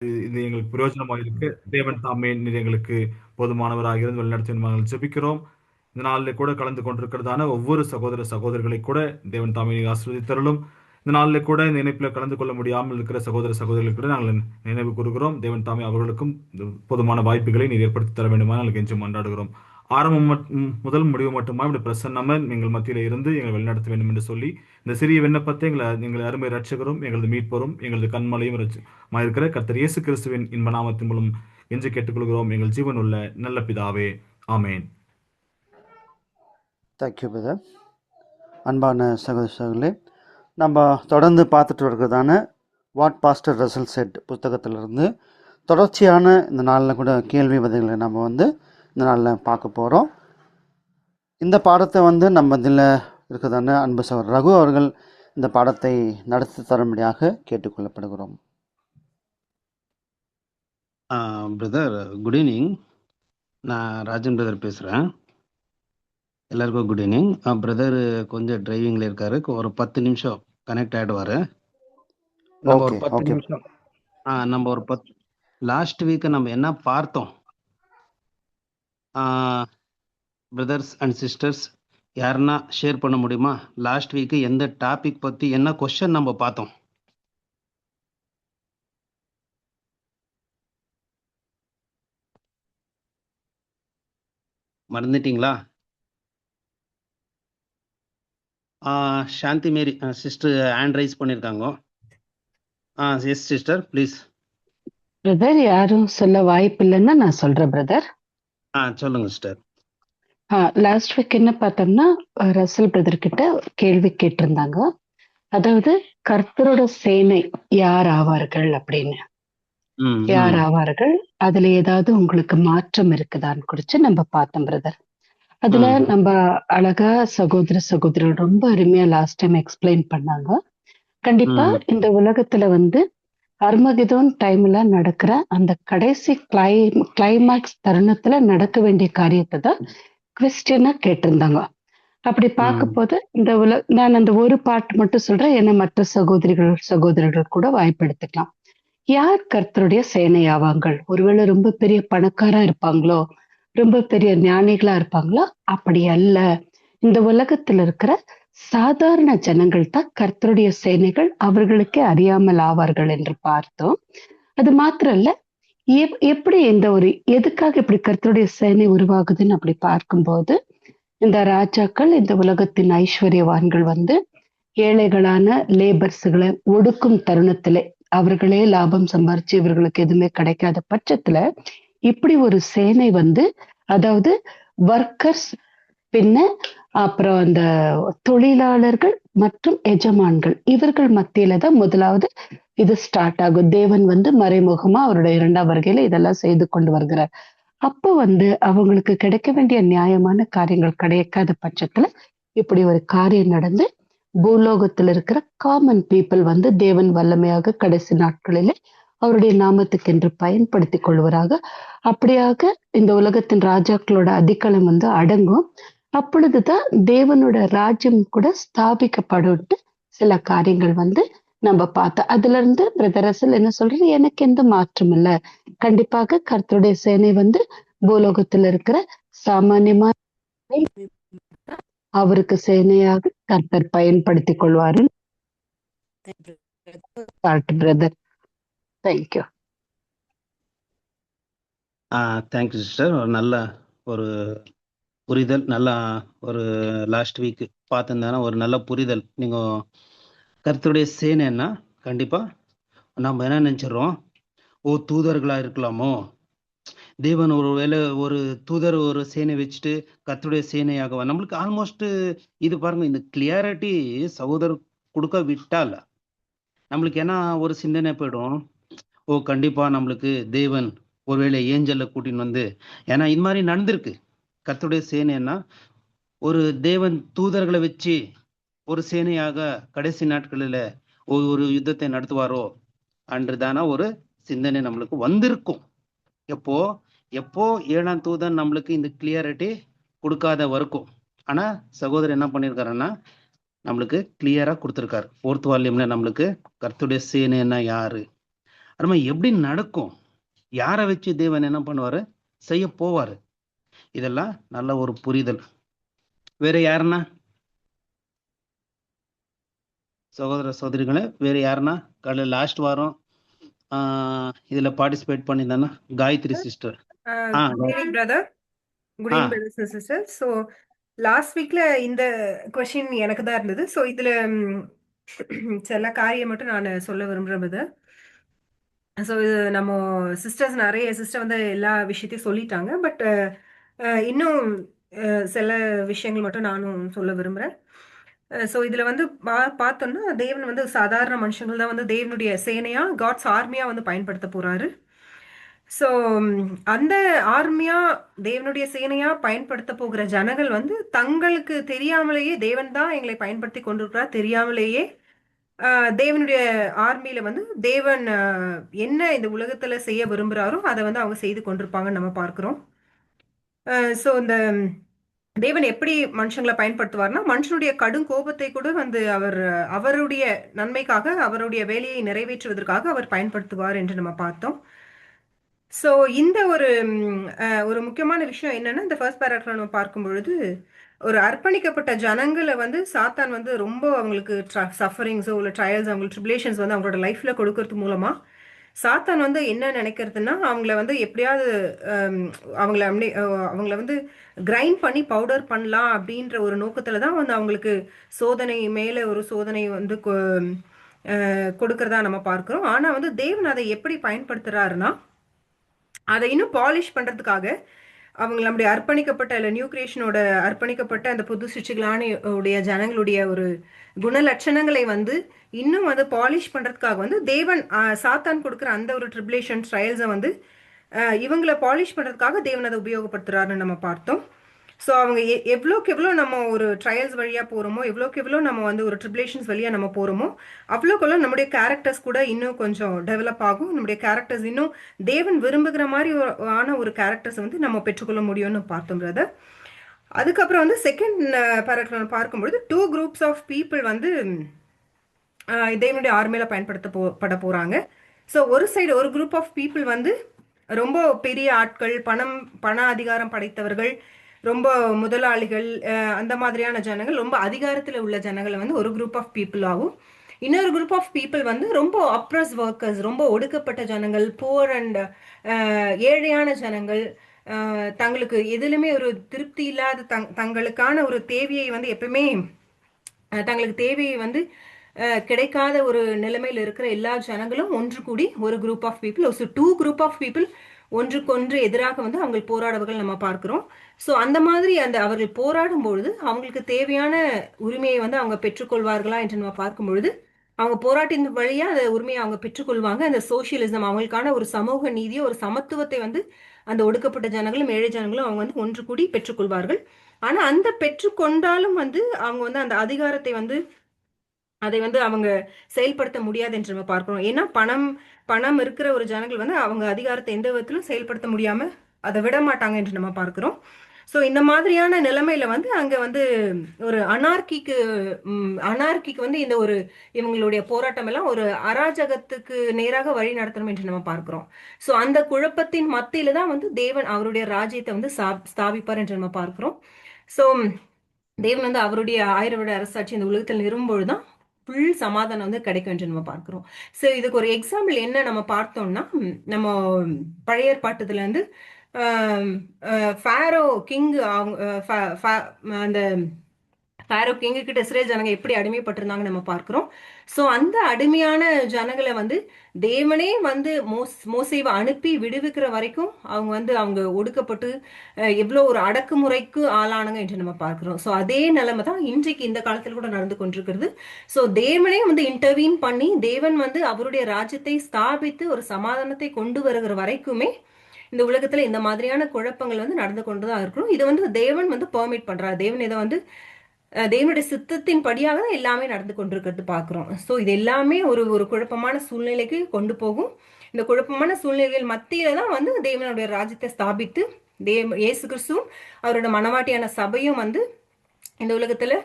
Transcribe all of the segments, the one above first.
இது எங்களுக்கு பிரயோஜனமாக இருக்கு. தேவன் தாமே நீர் எங்களுக்கு போதுமானவராக இருந்து வழிநடத்தி நாங்கள் ஜெபிக்கிறோம். இந்த நாளில் கூட கலந்து கொண்டிருக்கிறதான ஒவ்வொரு சகோதர சகோதரிகளை கூட தேவன் தாமே நீர் ஆசீர்வதித்தருளும். இந்த நாளில் கூட இந்த இணைப்பில் கலந்து கொள்ள முடியாமல் இருக்கிற சகோதர சகோதரிகளை கூட நாங்கள் நினைவு கூறுகிறோம். தேவன் தாமே அவர்களுக்கும் போதுமான வாய்ப்புகளை நீர் ஏற்படுத்தி தர வேண்டுமா நாங்கள் கெஞ்சி மன்றாடுகிறோம். ஆரம்பம் முதல் முடிவு மட்டுமா இப்படி பிரசன்னமா எங்கள் மத்தியில இருந்து எங்களை வழிநடத்த வேண்டும் என்று சொல்லி இந்த சிறிய விண்ணப்பத்தை எங்கள் அருமை ரட்சகரும் எங்களது மீட்பரும் எங்களது கண்மலையும் இருக்கிற கர்த்தர் இயேசு கிறிஸ்துவின் இன்ப நாமத்தின் மூலம் என்று கேட்டுக்கொள்கிறோம் எங்கள் ஜீவனுள்ள நல்ல பிதாவே, ஆமேன். Thank you brother. அன்பான சகோதர சகோதரிகளே, நம்ம தொடர்ந்து பார்த்துட்டு இருக்கிறதான வாட் பாஸ்டர் ரசல் செட் புத்தகத்திலிருந்து தொடர்ச்சியான இந்த நாளில் கூட கேள்வி பதில்களை நம்ம இந்த நாளில் பார்க்க போகிறோம். இந்த பாடத்தை நம்ம இதில் இருக்கிறதான அன்பு சகோதரர் ரகு அவர்கள் இந்த பாடத்தை நடத்தி தரும்படியாக கேட்டுக்கொள்ளப்படுகிறோம். Brother good evening. நான் ராஜன் பிரதர் பேசுகிறேன். எல்லாருக்கும் குட் ஈவினிங். பிரதர் கொஞ்சம் டிரைவிங்கில் இருக்காரு. ஒரு 10 நிமிஷம் கனெக்ட் ஆகிடுவார். நம்ம ஒரு 10 நிமிஷம் நம்ம ஒரு 10 லாஸ்ட் வீக்கு நம்ம என்ன பார்த்தோம்? பிரதர்ஸ் அண்ட் சிஸ்டர்ஸ் யாருன்னா ஷேர் பண்ண முடியுமா? லாஸ்ட் வீக்கு எந்த டாபிக் பற்றி என்ன கொஸ்டின் நம்ம பார்த்தோம்? மறந்துட்டீங்களா? சாந்தி மேரி சிஸ்டர் ஹேண்ட் ரைஸ் பண்ணியிருக்காங்க. Yes sister please. பிரதர் யாரும் சொல்ல வாய்ப்பு இல்லைன்னா நான் சொல்றேன் பிரதர். சொல்லுங்க சிஸ்டர். லாஸ்ட் வீக் என்ன பார்த்தோம்னா ரசல் பிரதர் கிட்ட கேள்வி கேட்டிருந்தாங்க. அதாவது கர்த்தரோட சேனை யார் ஆவார்கள் அப்படின்னு. யார் ஆவார்கள், அதுல ஏதாவது உங்களுக்கு மாற்றம் இருக்குதான்னு குறிச்சு நம்ம பார்த்தோம் பிரதர். அதுல நம்ம அழகா சகோதர சகோதரர் ரொம்ப அருமையா லாஸ்ட் டைம் எக்ஸ்பிளைன் பண்ணாங்க. கண்டிப்பா இந்த உலகத்துல அர்மகிதோன் டைம்ல நடக்கிற அந்த கடைசி கிளைமாக்ஸ் தருணத்துல நடக்க வேண்டிய காரியத்தை தான் கிறிஸ்டியனா கேட்டிருந்தாங்க. அப்படி பார்க்க போது நான் அந்த ஒரு பாட்டு மட்டும் சொல்றேன், ஏன்னா மற்ற சகோதரர்கள் கூட வாய்ப்பு எடுத்துக்கலாம். யார் கர்த்தருடைய சேனை ஆவாங்கள்? ஒருவேளை ரொம்ப பெரிய பணக்காரா இருப்பாங்களோ, ரொம்ப பெரிய ஞானிகளா இருப்பாங்களோ? அப்படி அல்ல. இந்த உலகத்துல இருக்கிற சாதாரண ஜனங்கள் தான் கர்த்தருடைய சேனைகள், அவர்களுக்கே அறியாமல் ஆவார்கள் என்று பார்த்தோம். அது மாத்திரம் இல்ல, எப்படி எதுக்காக இப்படி கர்த்தருடைய சேனை உருவாகுதுன்னு அப்படி பார்க்கும்போது, இந்த ராஜாக்கள், இந்த உலகத்தின் ஐஸ்வர்யவான்கள் ஏழைகளான லேபர்ஸ்களை ஒடுக்கும் தருணத்திலே அவர்களே லாபம் சம்பாரிச்சு இவர்களுக்கு எதுவுமே கிடைக்காத பட்சத்துல இப்படி ஒரு சேனை அதாவது ஒர்க்கர்ஸ், பின்ன அப்புறம் அந்த தொழிலாளர்கள் மற்றும் எஜமான்கள், இவர்கள் மத்தியில தான் முதலாவது இது ஸ்டார்ட் ஆகும். தேவன் மறைமுகமா அவருடைய 2ஆம் வருகையில இதெல்லாம் செய்து கொண்டு வருகிறார். அப்ப அவங்களுக்கு கிடைக்க வேண்டிய நியாயமான காரியங்கள் கிடைக்காத பட்சத்துல இப்படி ஒரு காரியம் நடந்து பூலோகத்தில் இருக்கிற காமன் பீப்புள் தேவன் வல்லமையாக கடைசி நாட்களிலே அவருடைய நாமத்துக்கென்று பயன்படுத்திக் கொள்வராக, அப்படியாக இந்த உலகத்தின் ராஜாக்களோட அதிகாலம் அடங்கும். அப்பொழுதுதான் தேவனோட ராஜ்யம் கூட ஸ்தாபிக்கப்படும் சில காரியங்கள் நம்ம பார்த்தோம். அதுல இருந்து பிரதர் ரசல் என்ன சொல்றது, எனக்கு எந்த மாற்றம் இல்ல, கண்டிப்பாக கர்த்தருடைய சேனை பூலோகத்தில் இருக்கிற சாமானியமான அவருக்கு சேனையாக கர்த்தர் பயன்படுத்திக் கொள்வாரு. Brother thank you. Thank you sister. ஒரு நல்ல ஒரு புரிதல், நல்ல ஒரு லாஸ்ட் வீக் பார்த்துருந்தானா ஒரு நல்ல புரிதல். நீங்கள் கர்த்தருடைய சேனைன்னா கண்டிப்பாக நம்ம என்ன நினச்சிடுறோம், தூதர்களாக இருக்கலாமோ, தேவன் ஒரு வேளை ஒரு தூதர் ஒரு சேனை வச்சுட்டு கர்த்தருடைய சேனையாகவா? நம்மளுக்கு ஆல்மோஸ்ட் இது பாருங்க, இந்த கிளியாரிட்டி சகோதரர் கொடுக்க விட்டால நம்மளுக்கு என்ன ஒரு சிந்தனை போயிடும், கண்டிப்பா நம்மளுக்கு தேவன் ஒருவேளை ஏஞ்சல்ல கூட்டின்னு ஏன்னா இது மாதிரி நடந்திருக்கு. கர்த்தருடைய சேனைன்னா ஒரு தேவன் தூதர்களை வச்சு ஒரு சேனையாக கடைசி நாட்களில் ஒரு யுத்தத்தை நடத்துவாரோ அன்றுதான ஒரு சிந்தனை நம்மளுக்கு வந்திருக்கும். எப்போ 7ஆம் தூதன் நம்மளுக்கு இந்த கிளியாரிட்டி கொடுக்காத வரைக்கும். ஆனா சகோதரர் என்ன பண்ணியிருக்காருன்னா நம்மளுக்கு கிளியரா கொடுத்துருக்காரு. 4th வால்யூம்ல நம்மளுக்கு கர்த்தருடைய சேனைன்னா யாரு, அருமை எப்படி நடக்கும், யாரை வச்சு தேவன் என்ன பண்ணுவாரு, செய்ய போவாரு, இதெல்லாம் நல்ல ஒரு புரிதல். வேற யாருன்னா சகோதர சகோதரிகளே, வேற யாருன்னா லாஸ்ட் வாரம் இதுல பார்ட்டிசிபேட் பண்ணியிருந்தானா Gayathri sister. Good evening, brother. Good uh evening, brothers and sisters. So, last weekல இந்த கொஸ்டின் எனக்கு தான் இருந்தது. ஸோ இதுல சில காரியம் மட்டும் நான் சொல்ல விரும்புறேன் brother. ஸோ இது நம்ம நிறைய சிஸ்டர் வந்து எல்லா விஷயத்தையும் சொல்லிட்டாங்க. பட் இன்னும் சில விஷயங்கள் மட்டும் நானும் சொல்ல விரும்புறேன். ஸோ இதுல வந்து பார்த்தோம்னா தேவன் வந்து சாதாரண மனுஷங்கள் தான் வந்து தேவனுடைய சேனையா, காட்ஸ் ஆர்மியா வந்து பயன்படுத்த போறாரு. ஸோ அந்த ஆர்மியா, தேவனுடைய சேனையா பயன்படுத்த போகிற ஜனங்கள் வந்து தங்களுக்கு தெரியாமலேயே தேவன் தான் எங்களை பயன்படுத்தி கொண்டிருக்கிறார், தெரியாமலேயே தேவனுடைய ஆர்மியில வந்து தேவன் என்ன இந்த உலகத்துல செய்ய விரும்புறாரோ அதை வந்து அவங்க செய்து கொண்டிருப்பாங்கன்னு நம்ம பார்க்கிறோம். ஸோ இந்த தேவன் எப்படி மனுஷங்களை பயன்படுத்துவார்னா, மனுஷனுடைய கடும் கோபத்தை கூட வந்து அவருடைய நன்மைக்காக, அவருடைய வேலையை நிறைவேற்றுவதற்காக அவர் பயன்படுத்துவார் என்று நம்ம பார்த்தோம். ஸோ இந்த ஒரு முக்கியமான விஷயம் என்னன்னா, இந்த ஃபர்ஸ்ட் பேராகிராஃப் நம்ம பார்க்கும் பொழுது ஒரு அர்ப்பணிக்கப்பட்ட ஜனங்களை வந்து சாத்தான் வந்து ரொம்ப அவங்களுக்கு சஃபரிங்ஸோ இல்லை ட்ரையல்ஸ், அவங்களுக்கு ட்ரிபுலேஷன்ஸ் வந்து அவங்களோட லைஃப்ல கொடுக்கறது மூலமா சாத்தான் வந்து என்ன நினைக்கிறதுனா, அவங்கள வந்து எப்படியாவது அவங்கள வந்து கிரைண்ட் பண்ணி பவுடர் பண்ணலாம் அப்படின்ற ஒரு நோக்கத்துல தான் வந்து அவங்களுக்கு சோதனை மேல ஒரு சோதனை வந்து கொடுக்கறதா நம்ம பார்க்கிறோம். ஆனா வந்து தேவன் அதை எப்படி பயன்படுத்துறாருன்னா, அதை இன்னும் பாலிஷ் பண்றதுக்காக அவங்க நம்முடைய அர்ப்பணிக்கப்பட்ட இல்லை நியூ கிரியேஷனோட அர்ப்பணிக்கப்பட்ட அந்த புது சிருஷ்டிகளான உடைய ஜனங்களுடைய ஒரு குணலட்சணங்களை வந்து இன்னும் வந்து பாலிஷ் பண்றதுக்காக வந்து தேவன் சாத்தான் கொடுக்குற அந்த ஒரு ட்ரிபுலேஷன் ட்ரையல்ஸை வந்து இவங்களை பாலிஷ் பண்றதுக்காக தேவன் அதை உபயோகப்படுத்துறாருன்னு நம்ம பார்த்தோம். ஸோ அவங்க எவ்வளோக்கு எவ்வளோ நம்ம ஒரு ட்ரையல்ஸ் வழியாக போகிறோமோ, எவ்வளோக்கு எவ்வளோ நம்ம வந்து ஒரு ட்ரிபுலேஷன்ஸ் வழியாக நம்ம போகிறோமோ, அவ்வளோக்கெவ்வளோ நம்முடைய கேரக்டர்ஸ் கூட இன்னும் கொஞ்சம் டெவலப் ஆகும். நம்முடைய கேரக்டர்ஸ் இன்னும் தேவன் விரும்புகிற மாதிரி ஒரு கேரக்டர்ஸ் வந்து நம்ம பெற்றுக்கொள்ள முடியும்னு பார்த்தோம் பிரதர். அதுக்கப்புறம் வந்து செகண்ட் பேராகிராஃப் பார்க்கும்பொழுது 2 groups ஆஃப் பீப்புள் வந்து தேவனுடைய ஆர்மியில் பயன்படுத்தப்பட போகிறாங்க. ஸோ ஒரு சைடு ஒரு குரூப் ஆஃப் பீப்புள் வந்து ரொம்ப பெரிய ஆட்கள், பண அதிகாரம் படைத்தவர்கள், ரொம்ப முதலாளிகள், அந்த மாதிரியான ஜனங்கள், ரொம்ப அதிகாரத்தில் உள்ள ஜனங்களை வந்து ஒரு குரூப் ஆஃப் பீப்புள் ஆகும். இன்னொரு குரூப் ஆஃப் பீப்புள் வந்து ரொம்ப அப்ரஸ் ஒர்க்கர்ஸ், ரொம்ப ஒடுக்கப்பட்ட ஜனங்கள், புவர் அண்ட் ஏழையான ஜனங்கள், தங்களுக்கு எதிலுமே ஒரு திருப்தி இல்லாத தங்களுக்கான ஒரு தேவையை வந்து எப்பவுமே தங்களுக்கு தேவையை வந்து கிடைக்காத ஒரு நிலைமையில் இருக்கிற எல்லா ஜனங்களும் ஒன்று கூடி ஒரு group of people. So 2 group of people ஒன்றுக்கொன்று எதிராக வந்து அவங்க போராடுவர்கள் நம்ம பார்க்கிறோம். ஸோ அந்த மாதிரி அவர்கள் போராடும் பொழுது அவங்களுக்கு தேவையான உரிமையை வந்து அவங்க பெற்றுக்கொள்வார்களா என்று நம்ம பார்க்கும் பொழுது அவங்க போராட்டின் வழியா அந்த உரிமையை அவங்க பெற்றுக்கொள்வாங்க. அந்த சோசியலிசம், அவங்களுக்கான ஒரு சமூக நீதியை, ஒரு சமத்துவத்தை வந்து அந்த ஒடுக்கப்பட்ட ஜனங்களும் ஏழை ஜனங்களும் அவங்க வந்து ஒன்று கூடி பெற்றுக்கொள்வார்கள். ஆனா அந்த பெற்றுக்கொண்டாலும் வந்து அவங்க வந்து அந்த அதிகாரத்தை வந்து அதை வந்து அவங்க செயல்படுத்த முடியாது என்று நம்ம பார்க்கிறோம். ஏன்னா பணம் இருக்கிற ஒரு ஜனங்கள் வந்து அவங்க அதிகாரத்தை எந்த விதத்திலும் செயல்படுத்த முடியாம அதை விட மாட்டாங்க என்று நம்ம பார்க்கிறோம். ஸோ இந்த மாதிரியான நிலைமையில வந்து அங்க வந்து ஒரு அனார்கிக்கு வந்து இந்த ஒரு இவங்களுடைய போராட்டம் எல்லாம் ஒரு அராஜகத்துக்கு நேராக வழி நடத்தணும் என்று நம்ம பார்க்கிறோம். ஸோ அந்த குழப்பத்தின் மத்தியில தான் வந்து தேவன் அவருடைய ராஜ்யத்தை வந்து ஸ்தாபிப்பார் என்று நம்ம பார்க்கிறோம். ஸோ தேவன் வந்து அவருடைய 1000 வருட அரசாட்சி இந்த உலகத்தில் நிறுவும்பொழுதுதான் ஃபுல் சமாதானம் வந்து கிடைக்கும் என்று நம்ம பார்க்கிறோம். ஸோ இதுக்கு ஒரு எக்ஸாம்பிள் என்ன நம்ம பார்த்தோம்னா, நம்ம பழைய ஏற்பாட்டுல இருந்து ஃபாரோ கிங் அந்த ஃபாரோ கிங்கு கிட்ட இஸ்ரேல் ஜனங்க எப்படி அடிமைப்பட்டிருந்தாங்க நம்ம பார்க்கிறோம். ஸோ அந்த அடிமையான ஜனங்களை வந்து தேவனே வந்து மோசேவை அனுப்பி விடுவிக்கிற வரைக்கும் அவங்க ஒடுக்கப்பட்டு எவ்வளோ ஒரு அடக்குமுறைக்கு ஆளானுங்க என்று நம்ம பார்க்கிறோம். ஸோ அதே நிலைமை தான் இன்றைக்கு இந்த காலத்தில் கூட நடந்து கொண்டிருக்கிறது. ஸோ தேவனே வந்து இன்டர்வீன் பண்ணி தேவன் வந்து அவருடைய ராஜ்யத்தை ஸ்தாபித்து ஒரு சமாதானத்தை கொண்டு வருகிற வரைக்குமே இந்த உலகத்துல இந்த மாதிரியான குழப்பங்கள் வந்து நடந்து கொண்டுதான் இருக்கணும். இது வந்து தேவன் வந்து பெர்மிட் பண்றாரு. தேவன் இதை வந்து தேவனுடைய சித்தத்தின் படியாக தான் எல்லாமே நடந்து கொண்டிருக்கிறது பார்க்கிறோம். ஸோ இது எல்லாமே ஒரு குழப்பமான சூழ்நிலைக்கு கொண்டு போகும். இந்த குழப்பமான சூழ்நிலைகள் மத்தியில தான் வந்து தேவனுடைய ராஜ்யத்தை ஸ்தாபித்து இயேசு கிறிஸ்துவும் அவரோட மனவாட்டியான சபையும் வந்து இந்த உலகத்துல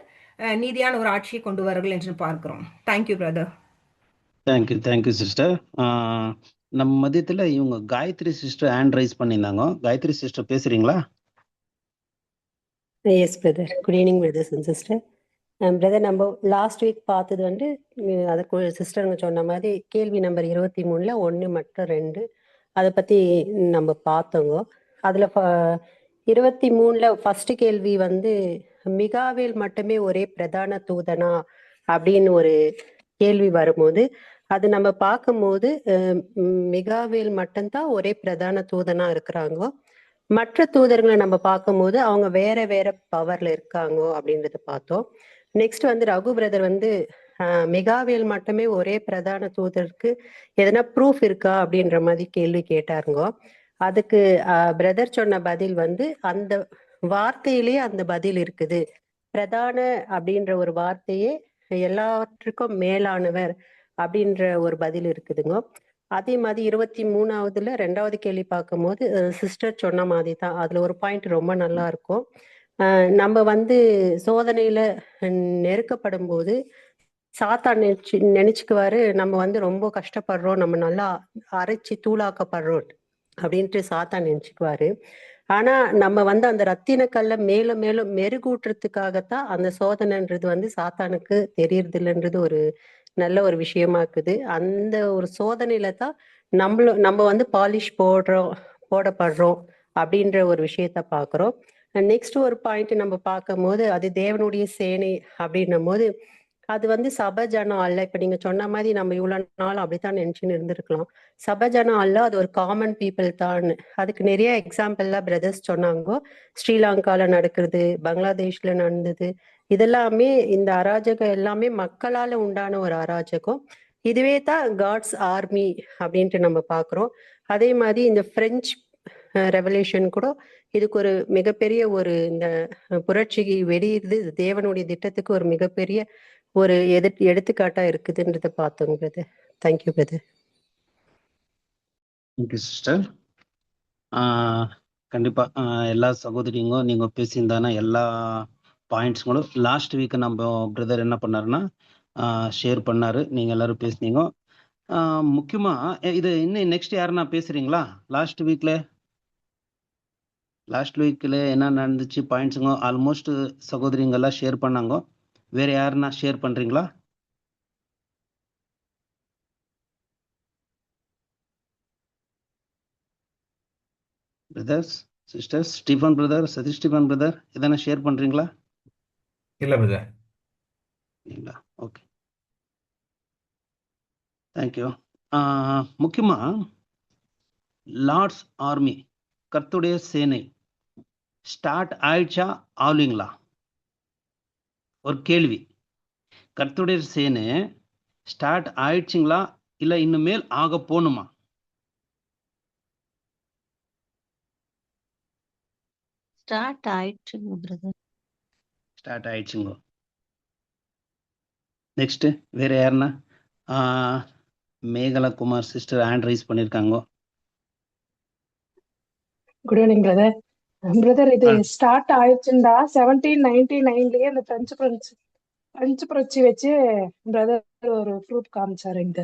நீதியான ஒரு ஆட்சியை கொண்டு வார்கள் என்று பார்க்கிறோம். Thank you brother. Thank you sister. நம்ம மத்தியத்துல இவங்க காயத்ரி சிஸ்டர் ஹேண்ட் ரைஸ் பண்ணியிருந்தாங்க. காயத்ரி சிஸ்டர் பேசுறீங்களா? Yes brother. Good evening brothers and sister. Brother, நம்ம லாஸ்ட் வீக் பார்த்தது வந்து அதுக்கு சிஸ்டருங்க சொன்ன மாதிரி கேள்வி நம்பர் 23ல 1 மற்றும் 2 அதை பற்றி நம்ம பார்த்தோங்க. அதில் 23ல ஃபர்ஸ்ட் கேள்வி வந்து மிகாவேல் மட்டுமே ஒரே பிரதான தூதனா அப்படின்னு ஒரு கேள்வி வரும்போது அது நம்ம பார்க்கும்போது மிகாவேல் மட்டும்தான் ஒரே பிரதான தூதனா இருக்கிறாங்க. மற்ற தூதர்களை நம்ம பார்க்கும்போது அவங்க வேற வேற பவர்ல இருக்காங்க அப்படின்றத பார்த்தோம். நெக்ஸ்ட் வந்து ரகு பிரதர் வந்து மிகாவேல் மட்டுமே ஒரே பிரதான தூதருக்கு எதனா ப்ரூஃப் இருக்கா அப்படின்ற மாதிரி கேள்வி கேட்டாருங்க. அதுக்கு பிரதர் சொன்ன பதில் வந்து அந்த வார்த்தையிலேயே அந்த பதில் இருக்குது. பிரதான அப்படின்ற ஒரு வார்த்தையே எல்லாவற்றுக்கும் மேலானவர் அப்படின்ற ஒரு பதில் இருக்குதுங்க. அதே மாதிரி 23ஆவதுல 2வது கேள்வி பார்க்கும்போது சிஸ்டர் சொன்ன மாதிரி தான் அதுல ஒரு பாயிண்ட் ரொம்ப நல்லா இருக்கும். நம்ம வந்து சோதனையில நெருக்கப்படும் போது சாத்தான் நினைச்சுக்குவாரு நம்ம வந்து ரொம்ப கஷ்டப்படுறோம், நம்ம நல்லா அரைச்சி தூளாக்கப்படுறோம் அப்படின்ட்டு சாத்தான் நினைச்சுக்குவாரு. ஆனா நம்ம வந்து அந்த ரத்தின கல்ல மேலும் மேலும் மெருகூட்டுறதுக்காகத்தான் அந்த சோதனைன்றது வந்து சாத்தானுக்கு தெரியறது இல்லைன்றது ஒரு நல்ல ஒரு விஷயமா இருக்குது. அந்த ஒரு சோதனையில தான் நம்ம வந்து பாலிஷ் போடப்படுறோம் அப்படின்ற ஒரு விஷயத்த பாக்குறோம். நெக்ஸ்ட் ஒரு பாயிண்ட் நம்ம பார்க்கும் போது அது தேவனுடைய சேனை அப்படின்னும் போது அது வந்து சபஜனம் அல்ல. இப்ப நீங்க சொன்ன மாதிரி நம்ம இவ்வளவு நாள் அப்படித்தான் நினைச்சுன்னு இருந்திருக்கலாம். சபஜனம் அல்ல, அது ஒரு காமன் பீப்புள் தான். அதுக்கு நிறைய எக்ஸாம்பிள்லாம் பிரதர்ஸ் சொன்னாங்க. ஸ்ரீலங்கால நடக்கிறது, பங்களாதேஷ்ல நடந்தது, இதெல்லாமே இந்த அராஜகம் எல்லாமே மக்களால உண்டான ஒரு அராஜகம். இதுவே தான் காட்ஸ் ஆர்மி அப்படின்ட்டு நம்ம பாக்குறோம். அதே மாதிரி இந்த பிரெஞ்சு ரெவல்யூஷன் கூட இதுக்கு ஒரு மிகப்பெரிய ஒரு இந்த புரட்சிக்கு வெளியிடுது தேவனுடைய திட்டத்துக்கு ஒரு மிகப்பெரிய ஒரு எடுத்துக்காட்டா இருக்குதுன்றத பார்த்தோங்க brother. Thank you brother. Thank you sister. கண்டிப்பா எல்லா சகோதரிங்க நீங்க பேசியிருந்தானா எல்லா பாயிண்ட்ஸ்களும் லாஸ்ட் வீக் நம்ம பிரதர் என்ன பண்ணாருன்னா ஷேர் பண்ணாரு. நீங்க எல்லாரும் பேசுனீங்க. முக்கியமா இது இன்னும் நெக்ஸ்ட் யாருன்னா பேசுறீங்களா? லாஸ்ட் வீக்ல என்ன நடந்துச்சு பாயிண்ட்ஸுங்க ஆல்மோஸ்ட் சகோதரிங்க எல்லாம் ஷேர் பண்ணாங்க. வேற யாருன்னா ஷேர் பண்றீங்களா? Brothers, sisters, Stephen brother, Satish Stephen brother, எதனா ஷேர் பண்றீங்களா? இல்ல பிரதர். இல்லைங்களா? Okay, thank you. முக்கியமா லார்ட்ஸ் ஆர்மி, கர்த்தருடைய சேனை ஸ்டார்ட் ஆயிடுச்சா ஆகலீங்களா? ஒரு கேள்வி. கர்த்தருடைய சேனை ஸ்டார்ட் ஆயிடுச்சுங்களா இல்ல இன்னுமேல் ஆக போகணுமா? ஸ்டார்ட் ஆயிடுச்சுங்க பிரதர். ஸ்டார்ட் ஆயிடுச்சுங்க. நெக்ஸ்ட் வேற யாருன்னா? Megala Kumar sister hand raise பண்ணிருக்காங்க. Good evening brother. பிரதர், இது ஸ்டார்ட் ஆயிடுச்சுண்டா 1799லயே அந்த பிரெஞ்சு புரட்சி வச்சு பிரதர் ஒரு ப்ரூஃப் காமிச்சாரு இங்க.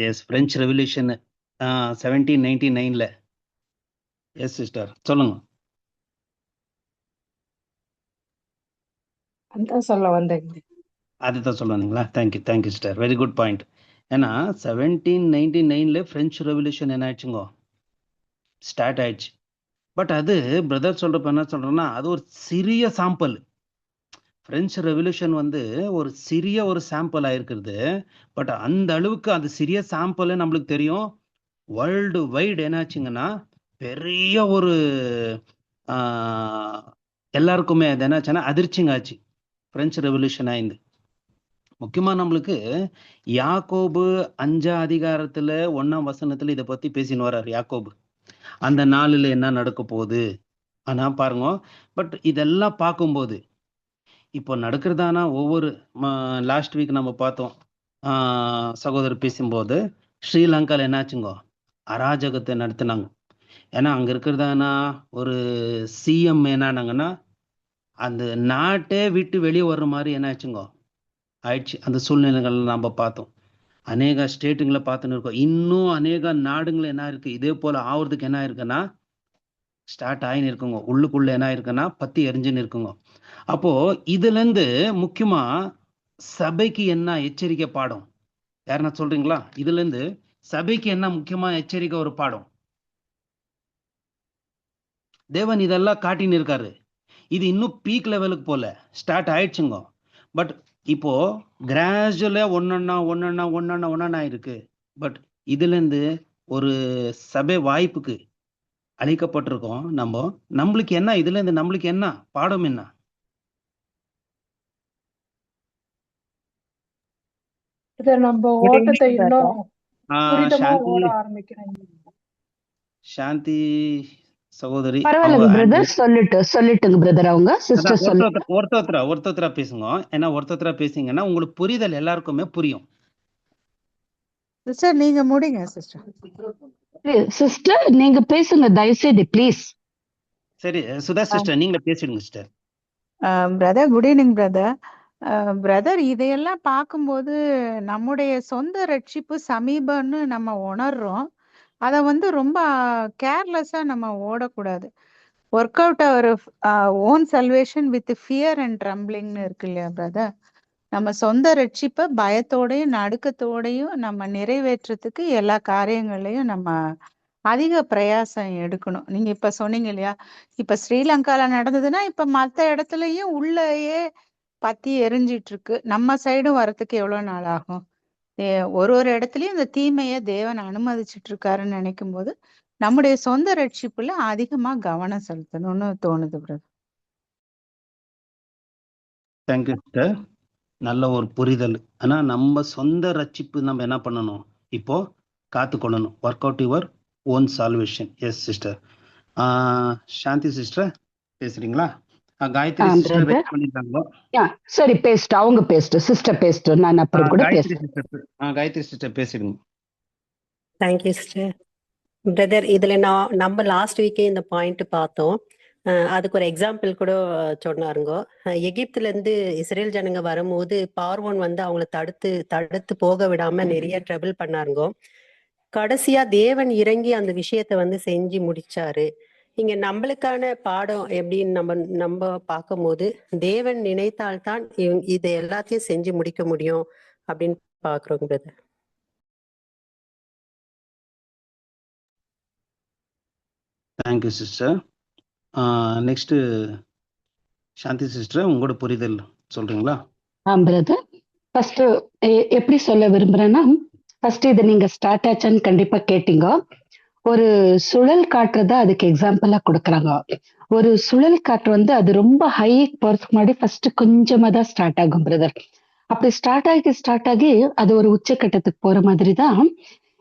எஸ் பிரெஞ்சு ரெவல்யூஷன் 1799ல. எஸ் சிஸ்டர், சொல்லுங்க. அதான் சொல்ல வந்தேங்க. அதுதான் சொல்ல வந்தீங்களா? Thank you sister, very good point. ஏன்னா 1799ல பிரெஞ்சு ரெவல்யூஷன் என்ன ஆயிடுச்சுங்க, ஸ்டார்ட் ஆயிடுச்சு. பட் அது பிரதர் சொல்றப்ப என்ன சொல்றேன்னா அது ஒரு சிறிய சாம்பிள். பிரெஞ்சு ரெவல்யூஷன் வந்து ஒரு சிறிய ஒரு சாம்பிள் ஆயிருக்கிறது. பட் அந்த அளவுக்கு அந்த சிறிய சாம்பிள் நம்மளுக்கு தெரியும். வேர்ல்டு வைடு என்னாச்சுங்கன்னா பெரிய ஒரு எல்லாருக்குமே அது என்னாச்சுன்னா அதிர்ச்சிங்க ஆச்சு பிரெஞ்சு ரெவல்யூஷன் ஆயிருந்து. முக்கியமா நம்மளுக்கு யாக்கோபு 5ஆம் அதிகாரத்துல 1ஆம் வசனத்துல இதை பத்தி பேசின்னு வர்றாரு யாக்கோபு. அந்த நாளில் என்ன நடக்க போகுது ஆனா பாருங்க. பட் இதெல்லாம் பார்க்கும்போது இப்போ நடக்கிறதானா ஒவ்வொரு லாஸ்ட் வீக் நம்ம பார்த்தோம் சகோதரர் பேசும்போது ஸ்ரீலங்கால என்னாச்சுங்க அராஜகத்தை நடத்தினாங்க. ஏன்னா அங்க இருக்கிறதானா ஒரு சிஎம் என்னானாங்கன்னா அந்த நாட்டே விட்டு வெளியே வர்ற மாதிரி என்னாச்சுங்க ஆயிடுச்சு. அந்த சூழ்நிலைகள் நம்ம பார்த்தோம். அநேக ஸ்டேட்டுங்களை பார்த்துன்னு இருக்கோம். இன்னும் அநேக நாடுகள் என்ன இருக்கு, இதே போல ஆவறதுக்கு என்ன இருக்குன்னா ஸ்டார்ட் ஆயின்னு இருக்குங்க. உள்ளுக்குள்ள என்ன இருக்குன்னா பத்தி எரிஞ்சுன்னு இருக்குங்க. அப்போ இதுல இருந்து முக்கியமா சபைக்கு என்ன எச்சரிக்கை பாடம் யாருன்னா சொல்றீங்களா? இதுல இருந்து சபைக்கு என்ன முக்கியமா எச்சரிக்கை ஒரு பாடம்? தேவன் இதெல்லாம் காட்டின்னு இருக்காரு. இது இன்னும் பீக் லெவலுக்கு போல ஸ்டார்ட் ஆயிடுச்சுங்க. பட் இப்போ கிராஜுவலா ஒன்னொன்னா இருக்கு. பட் இதுல இருந்து ஒரு சபை வாய்ப்புக்கு அழைக்கப்பட்டிருக்கோம். நம்மளுக்கு என்ன இதுல இருந்து நம்மளுக்கு என்ன பாடம் என்ன? இத நம்ம Good ஓட்டத்தை evening, brother. இன்னும் துரிதமா சாந்தி ஓட ஆரம்பிக்கிறேன். சாந்தி சகோதரி அவங்க பரவாயில்லைங்க பிரதர், சொல்லட்டுங்க பிரதர். அவங்க அதான் சிஸ்டர் சொல்லு. ஒருத்தரா பேசுங்க. ஏன்னா ஒருத்தரா பேசிங்கன்னா உங்களுக்கு புரிதல் எல்லாருக்குமே புரியும். சிஸ்டர் நீங்க முடிங்க சிஸ்டர். சிஸ்டர் நீங்க பேசுங்க தயவுசெய்து ப்ளீஸ். சரி சுதா சிஸ்டர் நீங்களே பேசிடுங்க sister. Brother good evening brother. Brother இதையெல்லாம் பார்க்கும்போது நம்முடைய சொந்த ரட்சிப்பு சமீபம்னு நம்ம உணர்றோம். அதை ரொம்ப கேர்லெஸ்ஸா நம்ம ஓடக்கூடாது. Work out our own salvation with fear and ட்ரம்பிளிங்னு இருக்கு இல்லையா பிரதர்? நம்ம சொந்த ரட்சிப்பை பயத்தோடையும் நடுக்கத்தோடையும் நம்ம நிறைவேற்றத்துக்கு எல்லா காரியங்களையும் நம்ம அதிக பிரயாசம் எடுக்கணும். நீங்க இப்ப சொன்னீங்க இல்லையா, இப்ப ஸ்ரீலங்கால நடந்ததுன்னா இப்ப மத்த இடத்துலயும் உள்ளேயே பத்தி எரிஞ்சிட்டு இருக்கு. நம்ம சைடும் வரத்துக்கு எவ்வளவு நாள் ஆகும்? ஒரு ஒரு இடத்துலயும் இந்த தீமைய தேவன் அனுமதிச்சிட்டு இருக்காருன்னு நினைக்கும் போது நம்முடைய சொந்த ரட்சிப்புல அதிகமா கவனம் செலுத்தணும்னு தோணுது பிரதர். Thank you sister. நல்ல ஒரு புரிதல். ஆனா நம்ம சொந்த ரட்சிப்பு நம்ம என்ன பண்ணணும்? இப்போ காத்துக்கொள்ளணும். Work out your own salvation. Yes sister. Shanthi sister பேசுறீங்களா? காயத்ரி சிஸ்டர் பிரதர் வெயிட் பண்ணிருக்காங்க. சரி பேசிட்டு அவங்க பேசிட்டு சிஸ்டர் பேசிட்டு நான் அப்புறம் கூட காயத்ரி பேசுறேன். சிஸ்டர் காயத்ரி சிஸ்டர் பேசிடுங்க. Thank you sister. பிரதர் இதுல நம்ம லாஸ்ட் வீக்கே இந்த பாயிண்ட் பார்த்தோம். அதுக்கு ஒரு எக்ஸாம்பிள் கூட சொன்னாருங்க. எகிப்துல இருந்து இஸ்ரேல் ஜனங்க வரும்போது பார்வோன் அவங்கள தடுத்து போக விடாம நிறைய ட்ரபிள் பண்ணாருங்க. கடைசியா தேவன் இறங்கி அந்த விஷயத்த செஞ்சு முடிச்சாரு. இங்க நம்மளுக்கான பாடம் எப்படின்னு நம்ம பார்க்கும் போது தேவன் நினைத்தால்தான் இதை எல்லாத்தையும் செஞ்சு முடிக்க முடியும் அப்படின்னு பாக்குறோம் பிரதர். Thank you sister. நெக்ஸ்ட் சாந்தி சிஸ்டர் உங்களோட புரிதல் சொல்றீங்களா? பிரதர் ஃபர்ஸ்ட் எப்படி சொல்ல விரும்புறேன்னா, ஃபர்ஸ்ட் இது நீங்க ஸ்டார்ட் ஆச்சான்னு கண்டிப்பா கேட்டீங்க. ஒரு சுழல் காற்றுதான் அதுக்கு எக்ஸாம்பிளா கொடுக்குறாங்க. ஒரு சுழல் காற்று அது ரொம்ப ஹை போறதுக்கு முன்னாடி ஃபர்ஸ்ட் கொஞ்சமா தான் ஸ்டார்ட் ஆகும் பிரதர். அப்படி ஸ்டார்ட் ஆகி அது ஒரு உச்சக்கட்டத்துக்கு போற மாதிரி தான்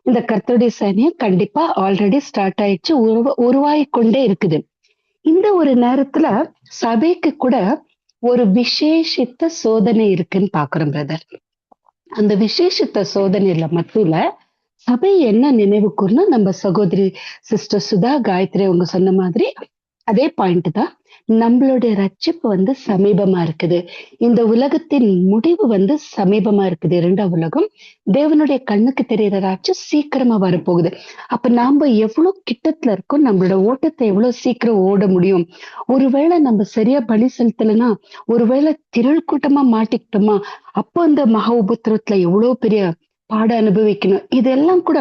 இந்த கர்த்தருடைய சைனியம் கண்டிப்பா ஆல்ரெடி ஸ்டார்ட் ஆயிடுச்சு, உருவாகி கொண்டே இருக்குது. இந்த ஒரு நேரத்துல சபைக்கு கூட ஒரு விசேஷித்த சோதனை இருக்குன்னு பாக்குறோம் பிரதர். அந்த விசேஷித்த சோதனையில மத்தியில சபை என்ன நினைவு கூர்னா, நம்ம சகோதரி சிஸ்டர் சுதா காயத்ரி அவங்க சொன்ன மாதிரி அதே பாயிண்ட் தான். நம்மளுடைய ரட்சிப்பு சமீபமா இருக்குது. இந்த உலகத்தின் முடிவு சமீபமா இருக்குது. இரண்டாம் உலகம் தேவனுடைய கண்ணுக்கு தெரியற ராட்சியம் சீக்கிரமா வரப்போகுது. அப்ப நாம எவ்வளவு கிட்டத்துல இருக்கோம், நம்மளோட ஓட்டத்தை எவ்வளவு சீக்கிரம் ஓட முடியும். ஒருவேளை நம்ம சரியா பலி செலுத்தலைன்னா, ஒருவேளை திரள் கூட்டமா மாட்டிக்கிட்டோமா, அப்போ அந்த மகா உபத்திரத்துல எவ்வளவு பெரிய பாட அனுபவிக்கணும். இதெல்லாம் கூட